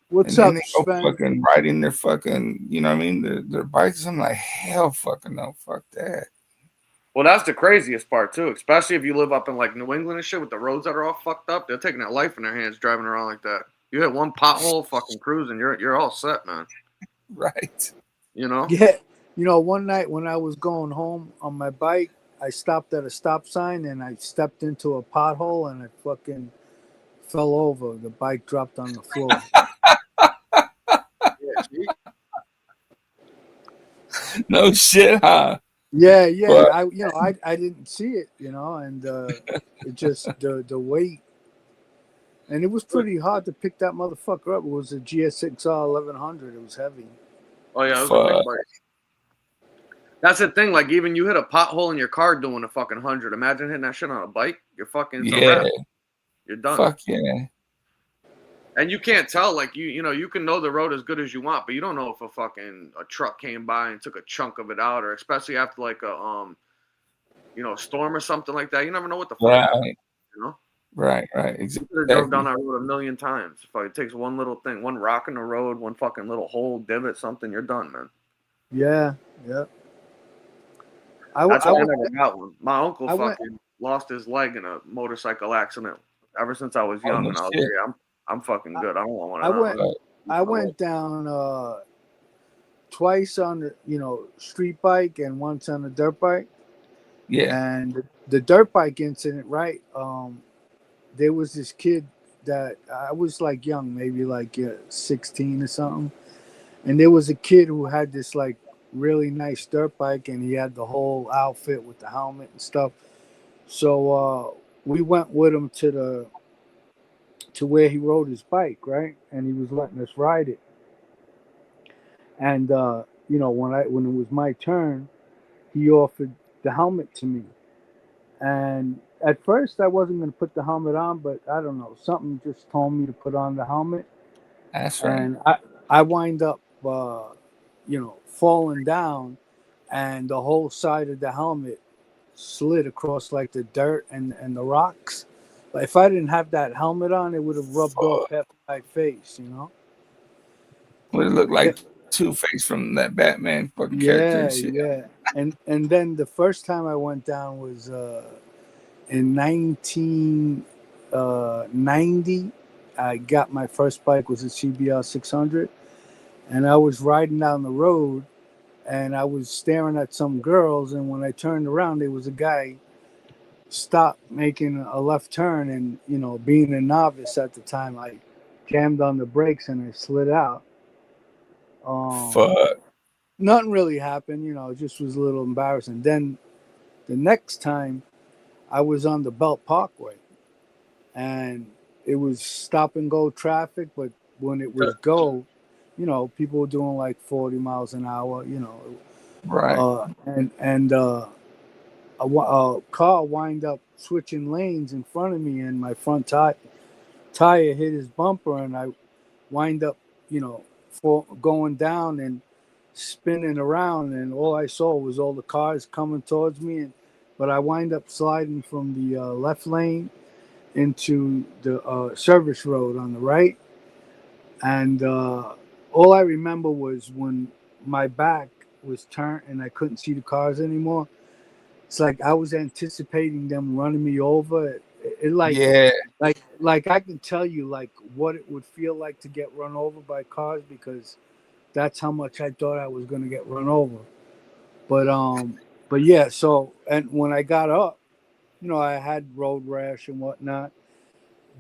What's And then up, they go Sven? fucking riding their fucking, you know what I mean, their bikes. I'm like, hell fucking no, fuck that. Well, that's the craziest part too, especially if you live up in like New England and shit with the roads that are all fucked up. They're taking their life in their hands driving around like that. You hit one pothole, fucking cruising, you're all set, man. Right. You know? Yeah, you know, one night when I was going home on my bike, I stopped at a stop sign and I stepped into a pothole and I fucking fell over. The bike dropped on the floor. Yeah, see? No shit, huh? Yeah, Fuck. I didn't see it, you know, and it just the weight, and it was pretty hard to pick that motherfucker up. It was a GSXR 1100. It was heavy. Oh yeah, it was a big Fuck. bike. That's the thing. Like, even you hit a pothole in your car doing a fucking 100. Imagine hitting that shit on a bike. You're fucking. It's a Yeah. wrap. You're done. Fuck yeah. And you can't tell. Like, you can know the road as good as you want, but you don't know if a truck came by and took a chunk of it out, or especially after like a storm or something like that. You never know what the fuck. Right. You know. Right. You could have drove down that road a million times. If it takes one little thing, one rock in the road, one fucking little hole, divot, something, you're done, man. Yeah, yeah. That's why I never got one. My uncle I went- fucking lost his leg in a motorcycle accident ever since I was young, no and I was shit. like, yeah, I'm fucking good. I don't want one I of them. went I went down twice on the street bike and once on a dirt bike. Yeah. And the dirt bike incident, right? There was this kid that I was like young, maybe like 16 or something, and there was a kid who had this like really nice dirt bike, and he had the whole outfit with the helmet and stuff. So we went with him to where he rode his bike, right? And he was letting us ride it. And when it was my turn, he offered the helmet to me. And at first, I wasn't going to put the helmet on, but I don't know, something just told me to put on the helmet, That's right. and I wind up, falling down, and the whole side of the helmet slid across like the dirt and the rocks. But if I didn't have that helmet on, it would have rubbed off half my face, Would it look Yeah, like Two-Face from that Batman fucking character yeah, and shit? yeah. And then the first time I went down was in 1990. I got my first bike was a CBR 600, and I was riding down the road, and I was staring at some girls, and when I turned around, there was a guy stopped making a left turn, and being a novice at the time, I jammed on the brakes and I slid out. Fuck. Nothing really happened, it just was a little embarrassing. Then the next time I was on the Belt Parkway, and it was stop and go traffic, but when it was go, people were doing like 40 miles an hour, Right. A car wind up switching lanes in front of me, and my front tire hit his bumper, and I wind up, going down and spinning around, and all I saw was all the cars coming towards me, but I wind up sliding from the left lane into the service road on the right, and all I remember was when my back was turned and I couldn't see the cars anymore. It's like I was anticipating them running me over. It Yeah. like I can tell you like what it would feel like to get run over by cars, because that's how much I thought I was going to get run over. But yeah. So, and when I got up, I had road rash and whatnot.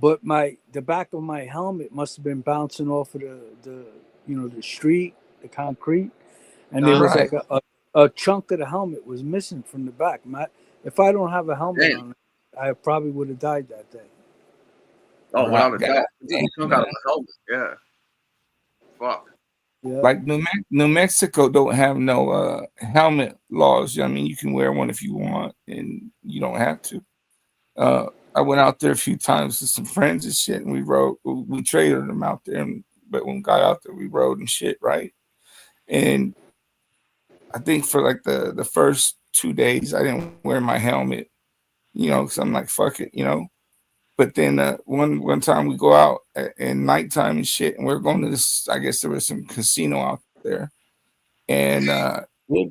But the back of my helmet must have been bouncing off of the street, the concrete, and there was Right. like a chunk of the helmet was missing from the back. If I don't have a helmet Damn. on, I probably would have died that day. Oh, Right. without a God doubt. He damn, took man. out the helmet. Yeah. Fuck. Yeah. Like New Mexico don't have no helmet laws. I mean, you can wear one if you want, and you don't have to. I went out there a few times with some friends and shit, and we traded them out there. But when we got out there, we rode and shit, right? And I think for like the first 2 days, I didn't wear my helmet, because I'm like, fuck it. But then one time we go out at nighttime and shit, and we're going to this. I guess there was some casino out there, and when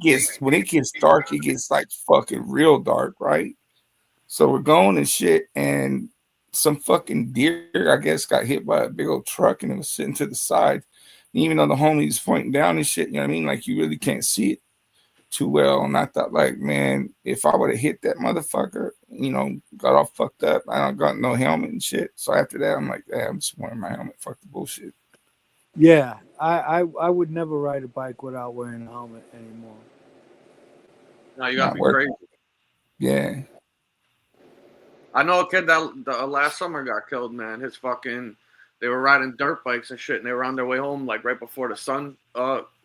it gets dark, it gets like fucking real dark, right? So we're going and shit, and some fucking deer, I guess, got hit by a big old truck, and it was sitting to the side. And even though the homie's pointing down and shit, you know what I mean? Like you really can't see it too well. And I thought, like, man, if I would have hit that motherfucker, got all fucked up, I don't got no helmet and shit. So after that, I'm like, yeah, I'm just wearing my helmet. Fuck the bullshit. Yeah, I would never ride a bike without wearing a helmet anymore. No, you gotta Not be worth crazy. Yeah. I know a kid that last summer got killed, man. They were riding dirt bikes and shit, and they were on their way home like right before the sun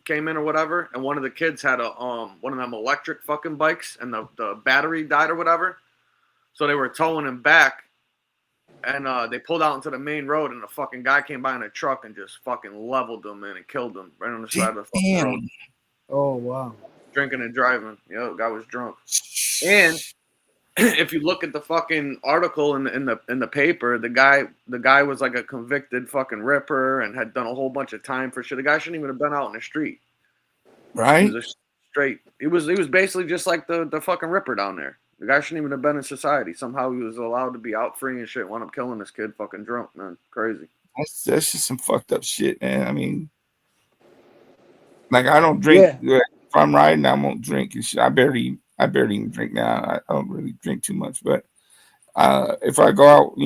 came in or whatever. And one of the kids had one of them electric fucking bikes, and the battery died or whatever. So they were towing him back, and they pulled out into the main road, and the fucking guy came by in a truck and just fucking leveled him, man, and killed him right on the side of the fucking road. Damn. Oh wow. Drinking and driving. The guy was drunk. And if you look at the fucking article in the paper, the guy was like a convicted fucking ripper and had done a whole bunch of time for shit. The guy shouldn't even have been out in the street. Right? He was a straight. He was basically just like the fucking ripper down there. The guy shouldn't even have been in society. Somehow he was allowed to be out free and shit. Wound up killing this kid fucking drunk, man. Crazy. That's just some fucked up shit, man. I mean, like I don't drink. Yeah, If I'm riding, I won't drink and shit. I barely even drink now. I don't really drink too much, but if I go out,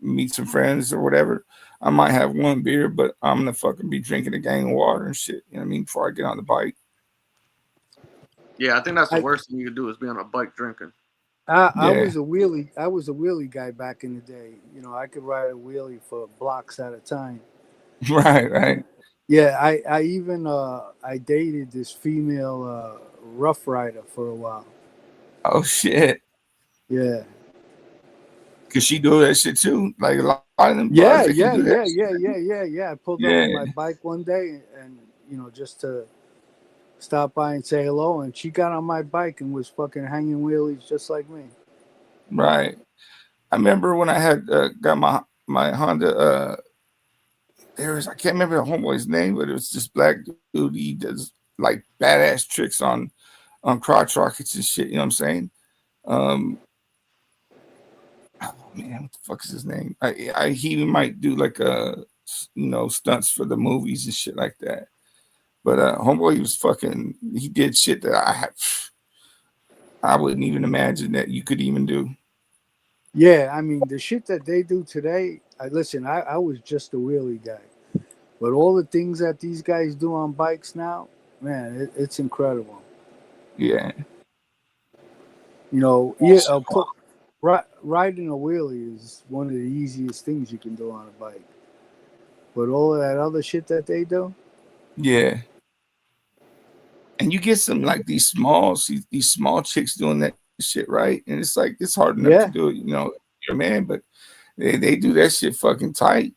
meet some friends or whatever, I might have one beer, but I'm gonna fucking be drinking a gang of water and shit. You know what I mean? Before I get on the bike. Yeah, I think that's the I worst thing you could do is be on a bike drinking. I Yeah, was a wheelie. I was a wheelie guy back in the day. You know, I could ride a wheelie for blocks at a time. right, right. Yeah, I even I dated this female rough rider for a while. Oh shit, Yeah. cause she do that shit too. Like a lot of them bars, Yeah, they can yeah, do that. yeah, yeah, yeah, yeah, yeah. I pulled up Yeah, on my bike one day and just to stop by and say hello, and she got on my bike and was fucking hanging wheelies just like me. right. I remember when I had got my Honda. I can't remember the homeboy's name, but it was this black dude. He does like badass tricks on crotch rockets and shit. You know what I'm saying? Um, oh man, what the fuck is his name? He might do like stunts for the movies and shit like that. But homeboy, he did shit that I wouldn't even imagine that you could even do. Yeah, I mean the shit that they do today. I was just a wheelie guy, but all the things that these guys do on bikes now, man, it's incredible. Yeah, Yeah, riding a wheelie is one of the easiest things you can do on a bike. But all of that other shit that they do, yeah. And you get some like these small chicks doing that shit right, and it's like it's hard enough to yeah, do it. You're a man, but they do that shit fucking tight.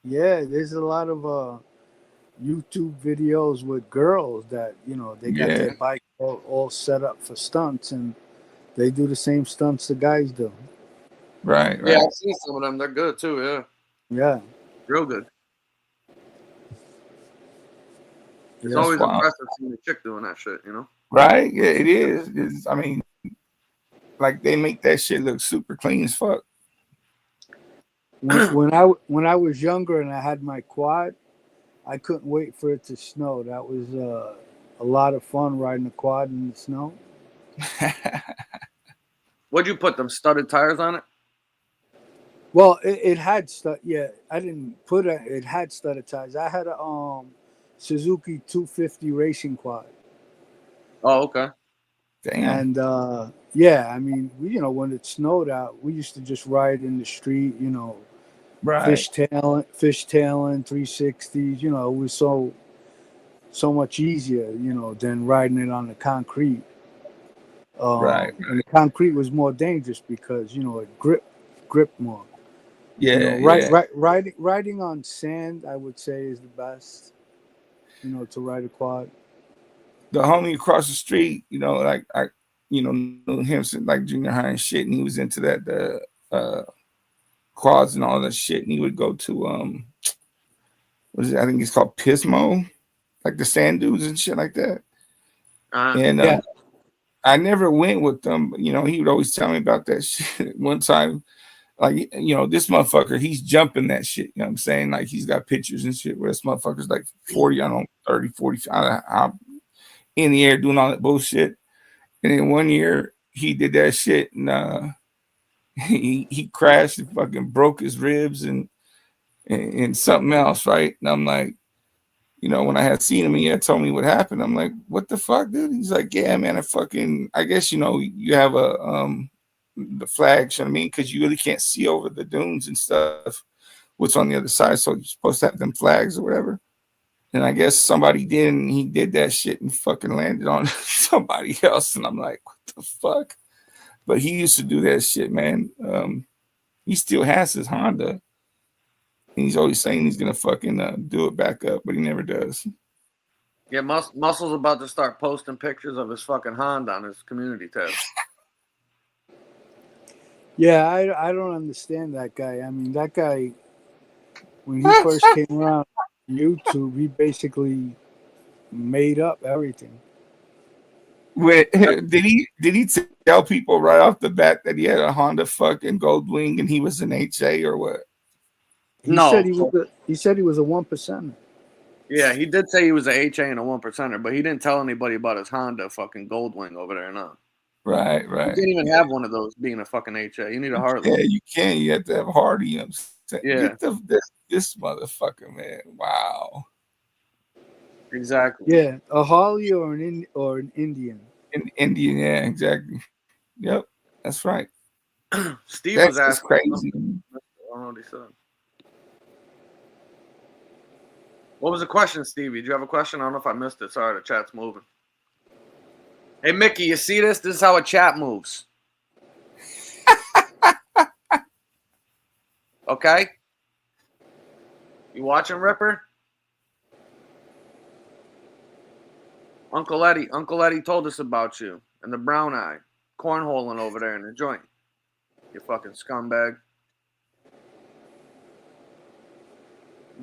yeah. There's a lot of YouTube videos with girls that they got Yeah, their bike all set up for stunts, and they do the same stunts the guys do. right, Yeah, right. I've seen some of them. They're good too. Yeah, Yeah, real good. It's yeah. That's always wild, impressive seeing a chick doing that shit. right? Yeah, it is. I mean, like they make that shit look super clean as fuck. When I was younger and I had my quad, I couldn't wait for it to snow. That was a lot of fun riding a quad in the snow. What'd you put them studded tires on it? Well, it had stud. Yeah, I didn't put it. It had studded tires. I had a Suzuki 250 racing quad, Oh, okay. Damn. and yeah, I mean, when it snowed out, we used to just ride in the street. Right, Fishtailing 360s. It was so much easier. Than riding it on the concrete. right. And the concrete was more dangerous because it gripped more. Yeah, Right, yeah. right, riding on sand, I would say, is the best. To ride a quad. The homie across the street, like I, knew him since like junior high and shit, and he was into that the quads and all that shit, and he would go to what is it? I think it's called Pismo, like the sand dudes and shit like that. Uh, And Yeah, I never went with them, but he would always tell me about that shit. One time, like this motherfucker, he's jumping that shit. You know what I'm saying? Like he's got pictures and shit where this motherfucker's like 40, I don't know, 30, 40, I'm in the air doing all that bullshit. And then one year he did that shit and he crashed and fucking broke his ribs and something else, right? And I'm like, when I had seen him and he had told me what happened, I'm like, what the fuck, dude? He's like, yeah, man, I guess you have the flags, you know what I mean? Because you really can't see over the dunes and stuff, what's on the other side. So you're supposed to have them flags or whatever. And I guess somebody did, and he did that shit and fucking landed on somebody else. And I'm like, what the fuck? But he used to do that shit, man. He still has his Honda. And he's always saying he's gonna fucking do it back up, but he never does. yeah, Muscle's about to start posting pictures of his fucking Honda on his community tab. yeah. I don't understand that guy. I mean, that guy when he first came around YouTube, he basically made up everything. Wait, did he tell people right off the bat that he had a Honda fucking Goldwing and he was an HA or what? He No. said he said he was a 1%er. Yeah, he did say he was a HA and a 1%er, but he didn't tell anybody about his Honda fucking Goldwing over there. No. Right, You right. can't even have one of those being a fucking HA. You need a Harley. Yeah, you can't. You have to have Hardy. You know what I'm saying? Yeah. Get this motherfucker, man. Wow. Exactly. Yeah, a Harley or an Indian. In Indian, yeah, exactly. Yep, that's right. Steve That's was asking. crazy. I don't know what he said. What was the question, Stevie? Did you have a question? I don't know if I missed it. Sorry, the chat's moving. Hey, Mickey, you see this? This is how a chat moves. Okay? You watching, Ripper? Uncle Eddie told us about you and the brown eye cornholing over there in the joint. You fucking scumbag.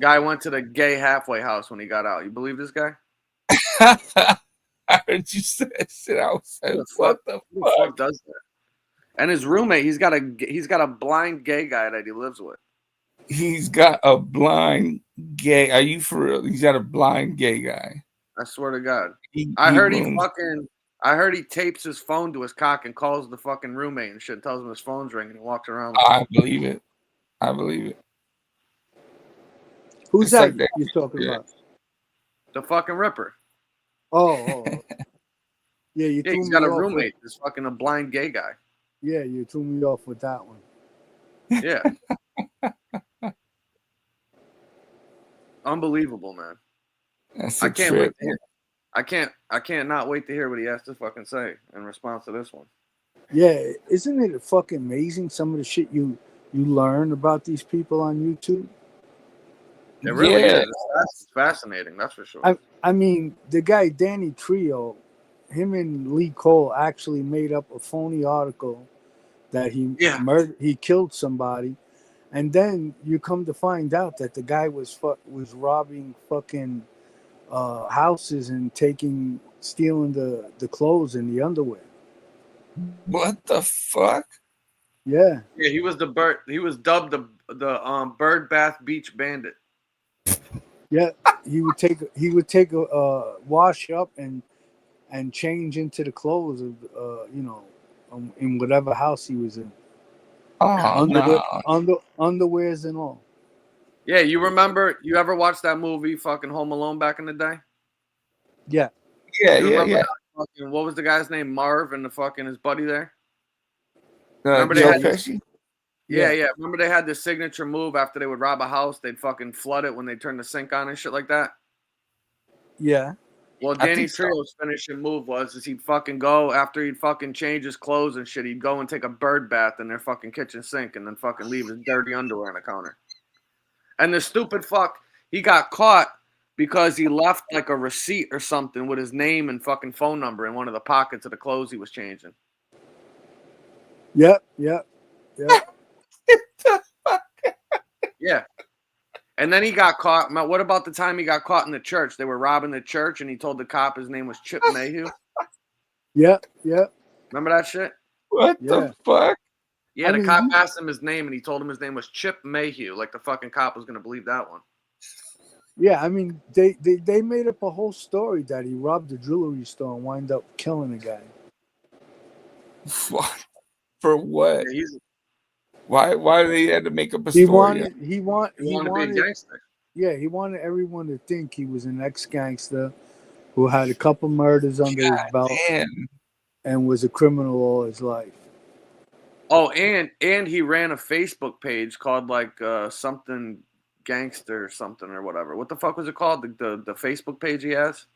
Guy went to the gay halfway house when he got out. You believe this guy? I heard you say that shit. I was like, Who the fuck does that? And his roommate, he's got a blind gay guy that he lives with. He's got a blind gay. Are you for real? He's got a blind gay guy. I swear to God. I heard he tapes his phone to his cock and calls the fucking roommate and shit, tells him his phone's ringing and he walks around. I believe it. I believe it. Who's It's that like that. you're talking about? The fucking Ripper. Oh. Yeah, you Yeah, threw he's me got a off roommate. This fucking a blind gay guy. Yeah, you threw me off with that one. Yeah. Unbelievable, man. That's I a can't trip. wait to hear. I can't not wait to hear what he has to fucking say in response to this one. Yeah, isn't it fucking amazing some of the shit you learn about these people on YouTube? It really Yeah. is. It's fascinating, that's for sure. I mean, the guy Danny Trio, him and Lee Cole actually made up a phony article that he killed somebody, and then you come to find out that the guy was robbing fucking houses and stealing the clothes and the underwear. What the fuck? Yeah. Yeah, he was dubbed the Bird Bath Beach Bandit. Yeah, he would take a wash up and change into the clothes of in whatever house he was in. Oh no. Underwears and all. Yeah, you ever watched that movie fucking Home Alone back in the day? Yeah. Yeah. Fucking, what was the guy's name? Marv and his buddy there? Remember Joe Pesci? Yeah. Remember they had this signature move after they would rob a house, they'd fucking flood it when they turned the sink on and shit like that? Yeah. Well, Danny Trio's finishing move is he'd fucking go after he'd fucking change his clothes and shit, he'd go and take a bird bath in their fucking kitchen sink and then fucking leave his dirty underwear on the counter. And the stupid fuck, he got caught because he left like a receipt or something with his name and fucking phone number in one of the pockets of the clothes he was changing. Yep. Yeah. And then he got caught. What about the time he got caught in the church? They were robbing the church and he told the cop his name was Chip Mayhew. Yep. Remember that shit? What the fuck? Yeah, the cop asked him his name and he told him his name was Chip Mayhew. Like the fucking cop was going to believe that one. Yeah, I mean, they made up a whole story that he robbed a jewelry store and wound up killing a guy. What? For what? Yeah, Why do they had to make up a story? He wanted to be a gangster. Yeah, he wanted everyone to think he was an ex-gangster who had a couple murders under his belt and was a criminal all his life. Oh, and he ran a Facebook page called like something gangster or something or whatever. What the fuck was it called? The Facebook page he has?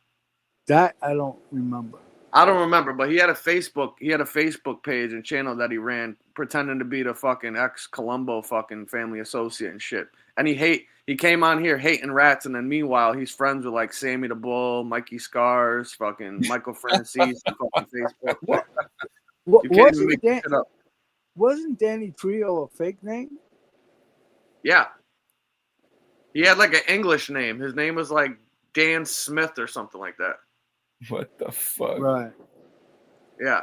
That I don't remember. I don't remember, but he had a Facebook page and channel that he ran pretending to be the fucking ex-Columbo fucking family associate and shit. And he came on here hating rats, and then meanwhile he's friends with like Sammy the Bull, Mikey Scars, fucking Michael Francis on fucking Facebook. You can't even make shit up. Wasn't Danny Trio a fake name? Yeah. He had like an English name. His name was like Dan Smith or something like that. What the fuck? Right. Yeah.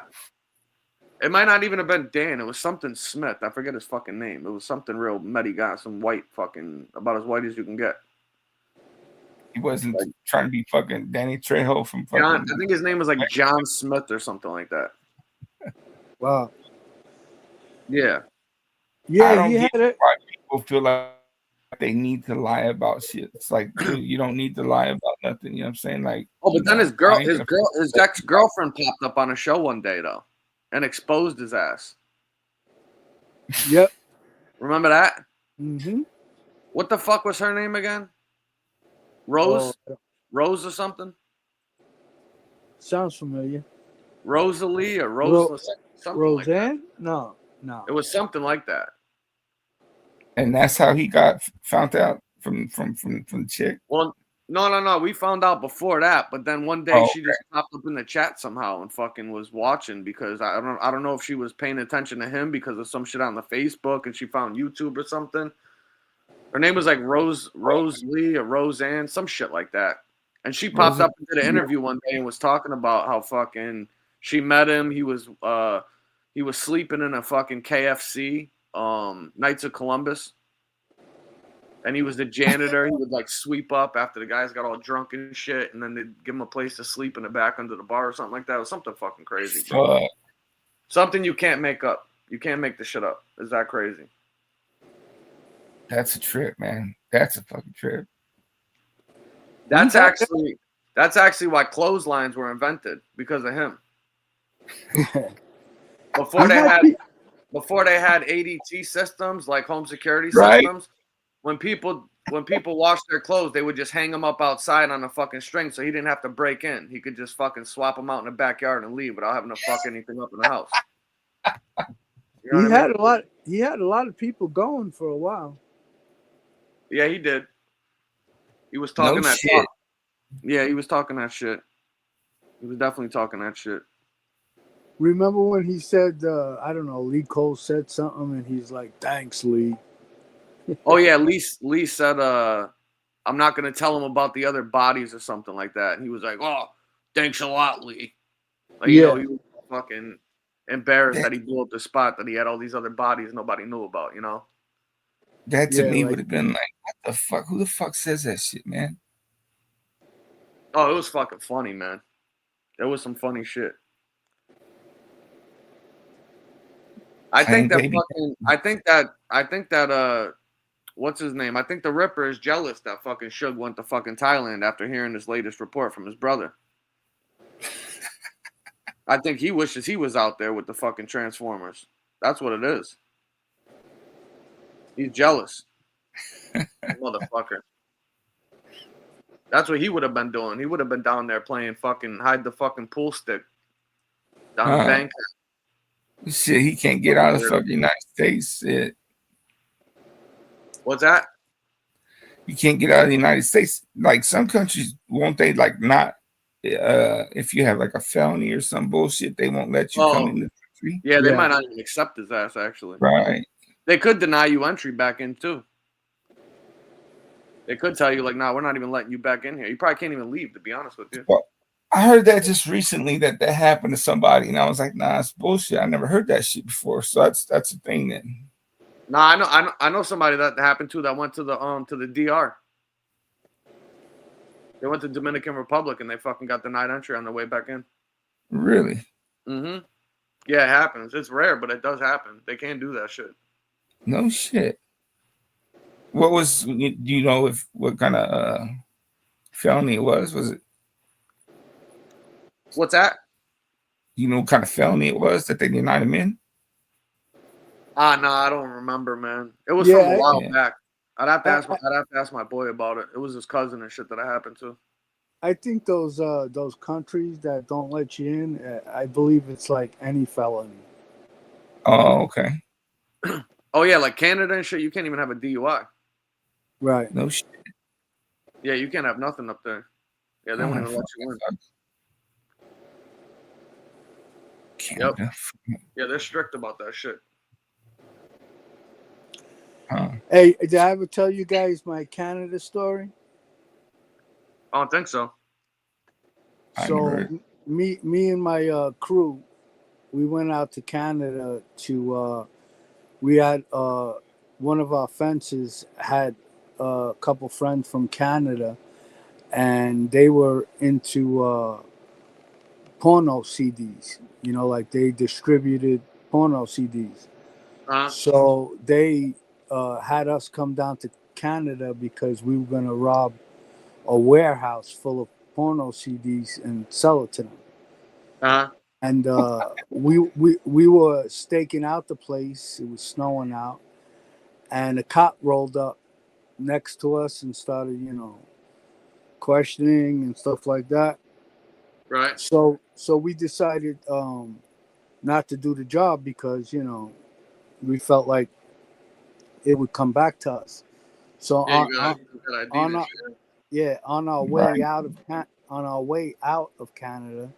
It might not even have been Dan. It was something Smith. I forget his fucking name. It was something real metty guy, some white fucking, about as white as you can get. He wasn't Like, trying to be fucking Danny Trejo from fucking. John, I think his name was like John Smith or something like that. Wow. Yeah. Yeah, I don't he get had it. why people feel like they need to lie about shit. It's like, dude, you don't need to lie about nothing. You know what I'm saying? Like, Oh, but then know, his ex-girlfriend popped up on a show one day though, and exposed his ass. Yep. Remember that? Mm-hmm. What the fuck was her name again? Rose? Oh, Rose or something? sounds familiar. Rosalie or Rose? Something Roseanne? like that. No. It was something like that. and that's how he got found out from the chick. Well, no. We found out before that, but then one day Oh, she just popped up in the chat somehow and fucking was watching because I don't know if she was paying attention to him because of some shit on the Facebook and she found YouTube or something. Her name was like Rose Lee or Roseanne, some shit like that. And she popped up and did an interview one day and was talking about how fucking she met him. He was sleeping in a fucking KFC, Knights of Columbus. And he was the janitor. He would like sweep up after the guys got all drunk and shit, and then they'd give him a place to sleep in the back under the bar or something like that. It was something fucking crazy, bro. Something you can't make up. You can't make this shit up. Is that crazy? That's a trip, man. That's a fucking trip. That's actually why clotheslines were invented, because of him. Before they had ADT systems, like home security systems, when people washed their clothes, they would just hang them up outside on a fucking string, so he didn't have to break in. He could just fucking swap them out in the backyard and leave without having to fuck anything up in the house. You know He had a lot of people going for a while. Yeah, he did. He was talking that shit. talk. Yeah, he was talking that shit. He was definitely talking that shit. Remember when he said, I don't know, Lee Cole said something and he's like, thanks, Lee. Oh, yeah, Lee said, I'm not going to tell him about the other bodies or something like that. And he was like, oh, thanks a lot, Lee. Like, you know, he was fucking embarrassed that he blew up the spot, that he had all these other bodies nobody knew about, you know? That to me would have been like, what the fuck? Who the fuck says that shit, man? Oh, it was fucking funny, man. There was some funny shit. I think that what's his name? I think the Ripper is jealous that fucking Suge went to fucking Thailand after hearing this latest report from his brother. I think he wishes he was out there with the fucking Transformers. That's what it is. He's jealous. Motherfucker. That's what he would have been doing. He would have been down there playing fucking hide the fucking pool stick down in Bangkok. Shit, he can't get out of the fucking United States. Shit. What's that? You can't get out of the United States. Like some countries, won't they like not if you have like a felony or some bullshit, they won't let you come in the country. Yeah, they might not even accept his ass, actually. Right. They could deny you entry back in too. They could tell you like, nah, we're not even letting you back in here. You probably can't even leave, to be honest with you. Well, I heard that just recently that happened to somebody, and I was like, nah, it's bullshit. I never heard that shit before. So that's a thing then. Nah, I know somebody that happened to that went to the DR. They went to Dominican Republic and they fucking got denied entry on their way back in. Really? Mm-hmm. Yeah, it happens. It's rare, but it does happen. They can't do that shit. No shit. What was? Do you know what kind of felony it was? Was it? What's that? You know what kind of felony it was that they denied him in? No, I don't remember, man. It was from a while back. I'd have to ask my boy about it. It was his cousin and shit that I happened to. I think those countries that don't let you in, I believe it's like any felony. Oh, okay. Oh yeah, like Canada and shit. You can't even have a DUI. Right. No shit. Yeah, you can't have nothing up there. Yeah, they won't even let you in. Canada. Yep. Yeah, they're strict about that shit. Huh. Hey, did I ever tell you guys my Canada story? I don't think so. So me and my crew went out to Canada to. We had one of our fences had a couple friends from Canada, and they were into porno CDs. You know, like they distributed porno CDs. So they had us come down to Canada because we were going to rob a warehouse full of porno CDs and sell it to them. And we were staking out the place. It was snowing out, and a cop rolled up next to us and started, questioning and stuff like that. Right. So we decided not to do the job because we felt like it would come back to us. So Yeah, you got on our, on our way Right. on our way out of Canada,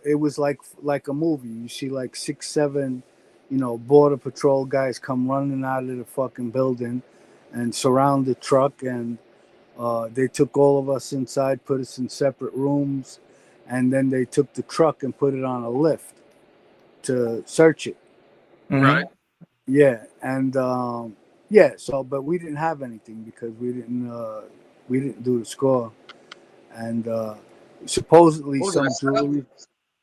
it was like a movie. You see like 6, 7, border patrol guys come running out of the fucking building and surround the truck, and they took all of us inside, put us in separate rooms, and then they took the truck and put it on a lift to search it. Right. Yeah, and so but we didn't have anything because we didn't do the score, and supposedly What was some that setup? jewelry.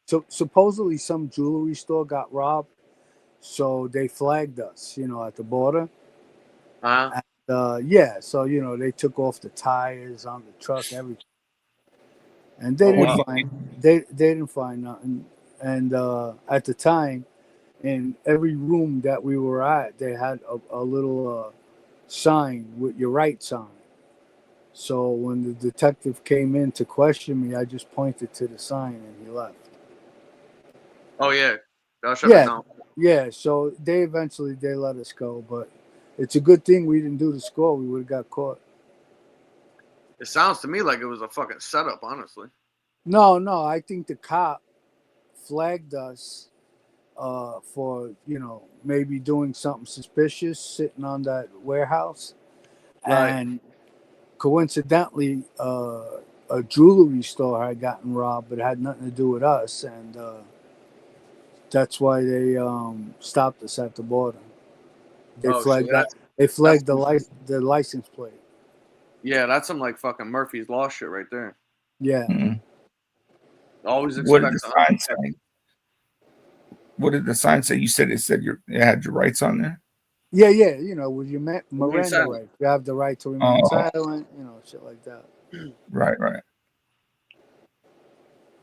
So supposedly some jewelry store got robbed, so they flagged us, at the border. And, so they took off the tires on the truck, everything, and they didn't find nothing. And at the time, in every room that we were at, they had a little sign with your rights on it. So when the detective came in to question me, I just pointed to the sign and he left. Oh yeah, that should have known. Yeah. So they eventually let us go, but it's a good thing we didn't do the score. We would have got caught. It sounds to me like it was a fucking setup, honestly. No, I think the cop flagged us for maybe doing something suspicious, sitting on that warehouse, Right. and coincidentally, a jewelry store had gotten robbed, but it had nothing to do with us, and that's why they stopped us at the border. They flagged that. They flagged the license plate. Yeah, that's some like fucking Murphy's Law shit right there. Yeah. Mhm. Always What did expect the sign say? What did the sign say? You said it had your rights on there. Yeah. With your Miranda rights, you have the right to remain silent. Shit like that. Right.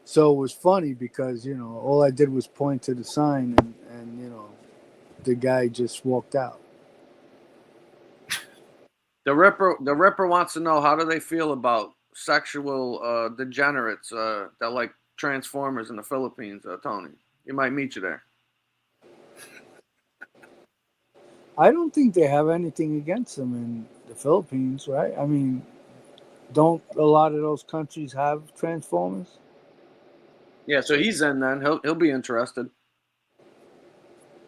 So it was funny because all I did was point to the sign, and the guy just walked out. The Ripper wants to know, how do they feel about sexual degenerates that like Transformers in the Philippines, Tony? He might meet you there. I don't think they have anything against them in the Philippines, right? I mean, don't a lot of those countries have Transformers? Yeah, so he's in then. He'll be interested.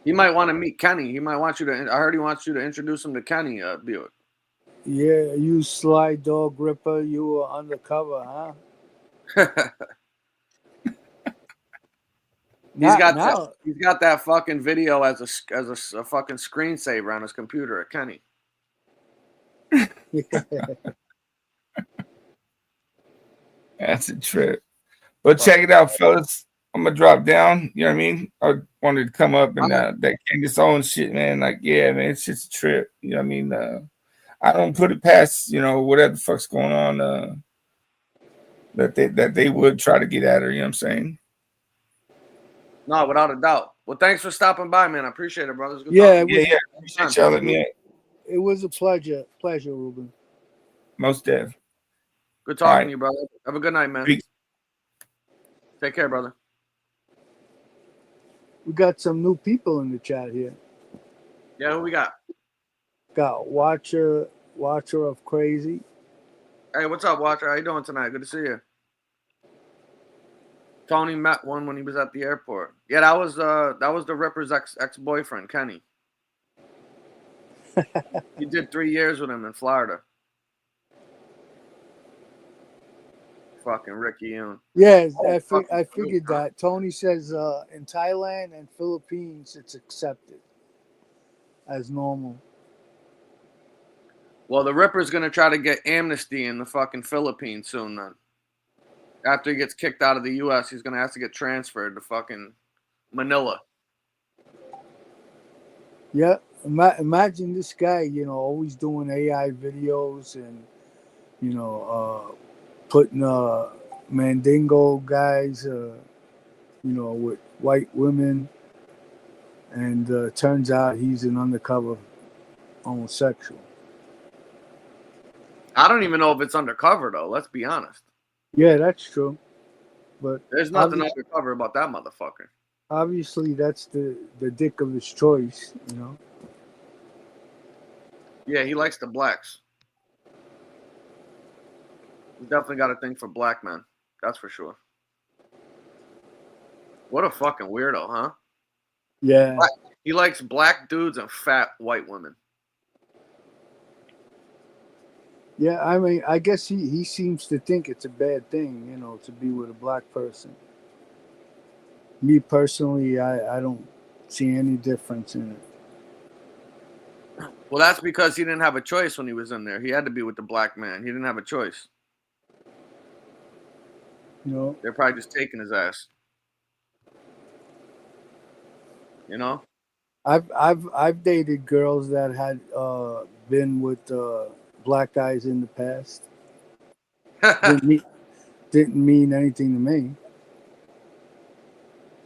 He might want to meet Kenny. He might want you to. I heard he wants you to introduce him to Kenny Buick. Yeah, you sly dog Ripper, you were undercover, huh? He's got that fucking video as a fucking screensaver on his computer at Kenny. That's a trip. But check it out, fellas. I'm gonna drop down. You know what I mean? I wanted to come up and that Candace Owens shit, man. Like, yeah, man, it's just a trip. You know what I mean? I don't put it past, whatever the fuck's going on, that they would try to get at her, you know what I'm saying? No, without a doubt. Well, thanks for stopping by, man. I appreciate it, brothers. Good Appreciate y'all letting me in. It was a pleasure, Ruben. Most dev. Good talking to you, brother. Have a good night, man. Peace. Take care, brother. We got some new people in the chat here. Yeah, who we got? Got Watcher of Crazy. Hey, what's up, Watcher? How you doing tonight? Good to see you. Tony met one when he was at the airport. Yeah, that was the Ripper's ex-boyfriend, Kenny. He did 3 years with him in Florida. Fucking Ricky Yoon. Yeah, Oh, I fucking figured true, huh? that. Tony says in Thailand and Philippines it's accepted as normal. Well, the Ripper's gonna try to get amnesty in the fucking Philippines soon. Then, after he gets kicked out of the U.S., he's gonna have to get transferred to fucking Manila. Yeah, imagine this guy, you know, always doing AI videos and you know putting Mandingo guys, you know, with white women, and turns out he's an undercover homosexual. I don't even know if it's undercover though. Let's be honest. Yeah, that's true. But There's nothing undercover about that motherfucker. obviously, that's the dick of his choice, you know. Yeah, he likes the blacks. He's definitely got a thing for black men. That's for sure. What a fucking weirdo, huh? Yeah, He likes black dudes and fat white women. yeah. I mean, I guess he seems to think it's a bad thing, you know, to be with a black person. Me personally, I don't see any difference in it. Well, that's because he didn't have a choice when he was in there. He had to be with the black man. He didn't have a choice. You know, They're probably just taking his ass. You know? I've dated girls that had been with black guys in the past. Didn't mean anything to me.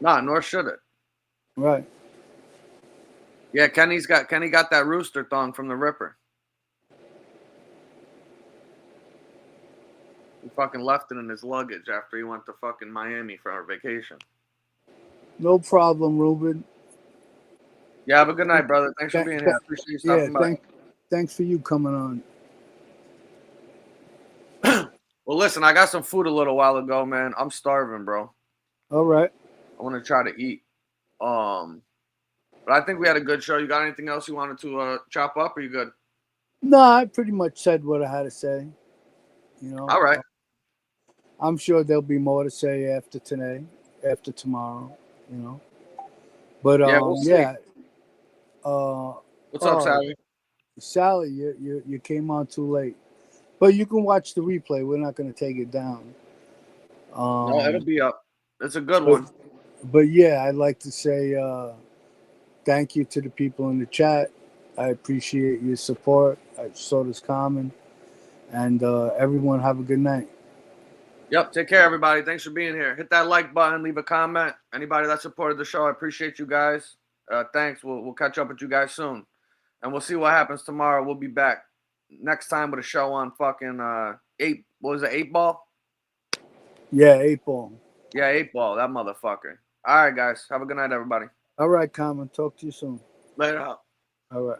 Nah, nor should it. Right. Yeah, Kenny got that rooster thong from the Ripper. He fucking left it in his luggage after he went to fucking Miami for our vacation. No problem, Ruben. Yeah, have a good night, brother. Thanks for being here. I appreciate you Yeah, stopping by. thanks for you coming on. Well, listen, I got some food a little while ago, man. I'm starving, bro. All right. I want to try to eat. But I think we had a good show. You got anything else you wanted to chop up? Or you good? No, I pretty much said what I had to say. You know. All right. I'm sure there'll be more to say after today, after tomorrow. You know. But Yeah, we'll see. yeah. What's up, Sally? Sally, you came on too late, but you can watch the replay. We're not going to take it down. No, it'll be up. It's a good but, one. But yeah, I'd like to say thank you to the people in the chat. I appreciate your support. So does Common. And everyone have a good night. Yep. Take care, everybody. Thanks for being here. Hit that like button. Leave a comment. Anybody that supported the show, I appreciate you guys. Thanks. We'll catch up with you guys soon. And we'll see what happens tomorrow. We'll be back next time with a show on fucking What was it, 8 Ball? Yeah, 8 Ball. Yeah, 8 Ball. That motherfucker. All right, guys. Have a good night, everybody. All right, Common. Talk to you soon. Later. All right.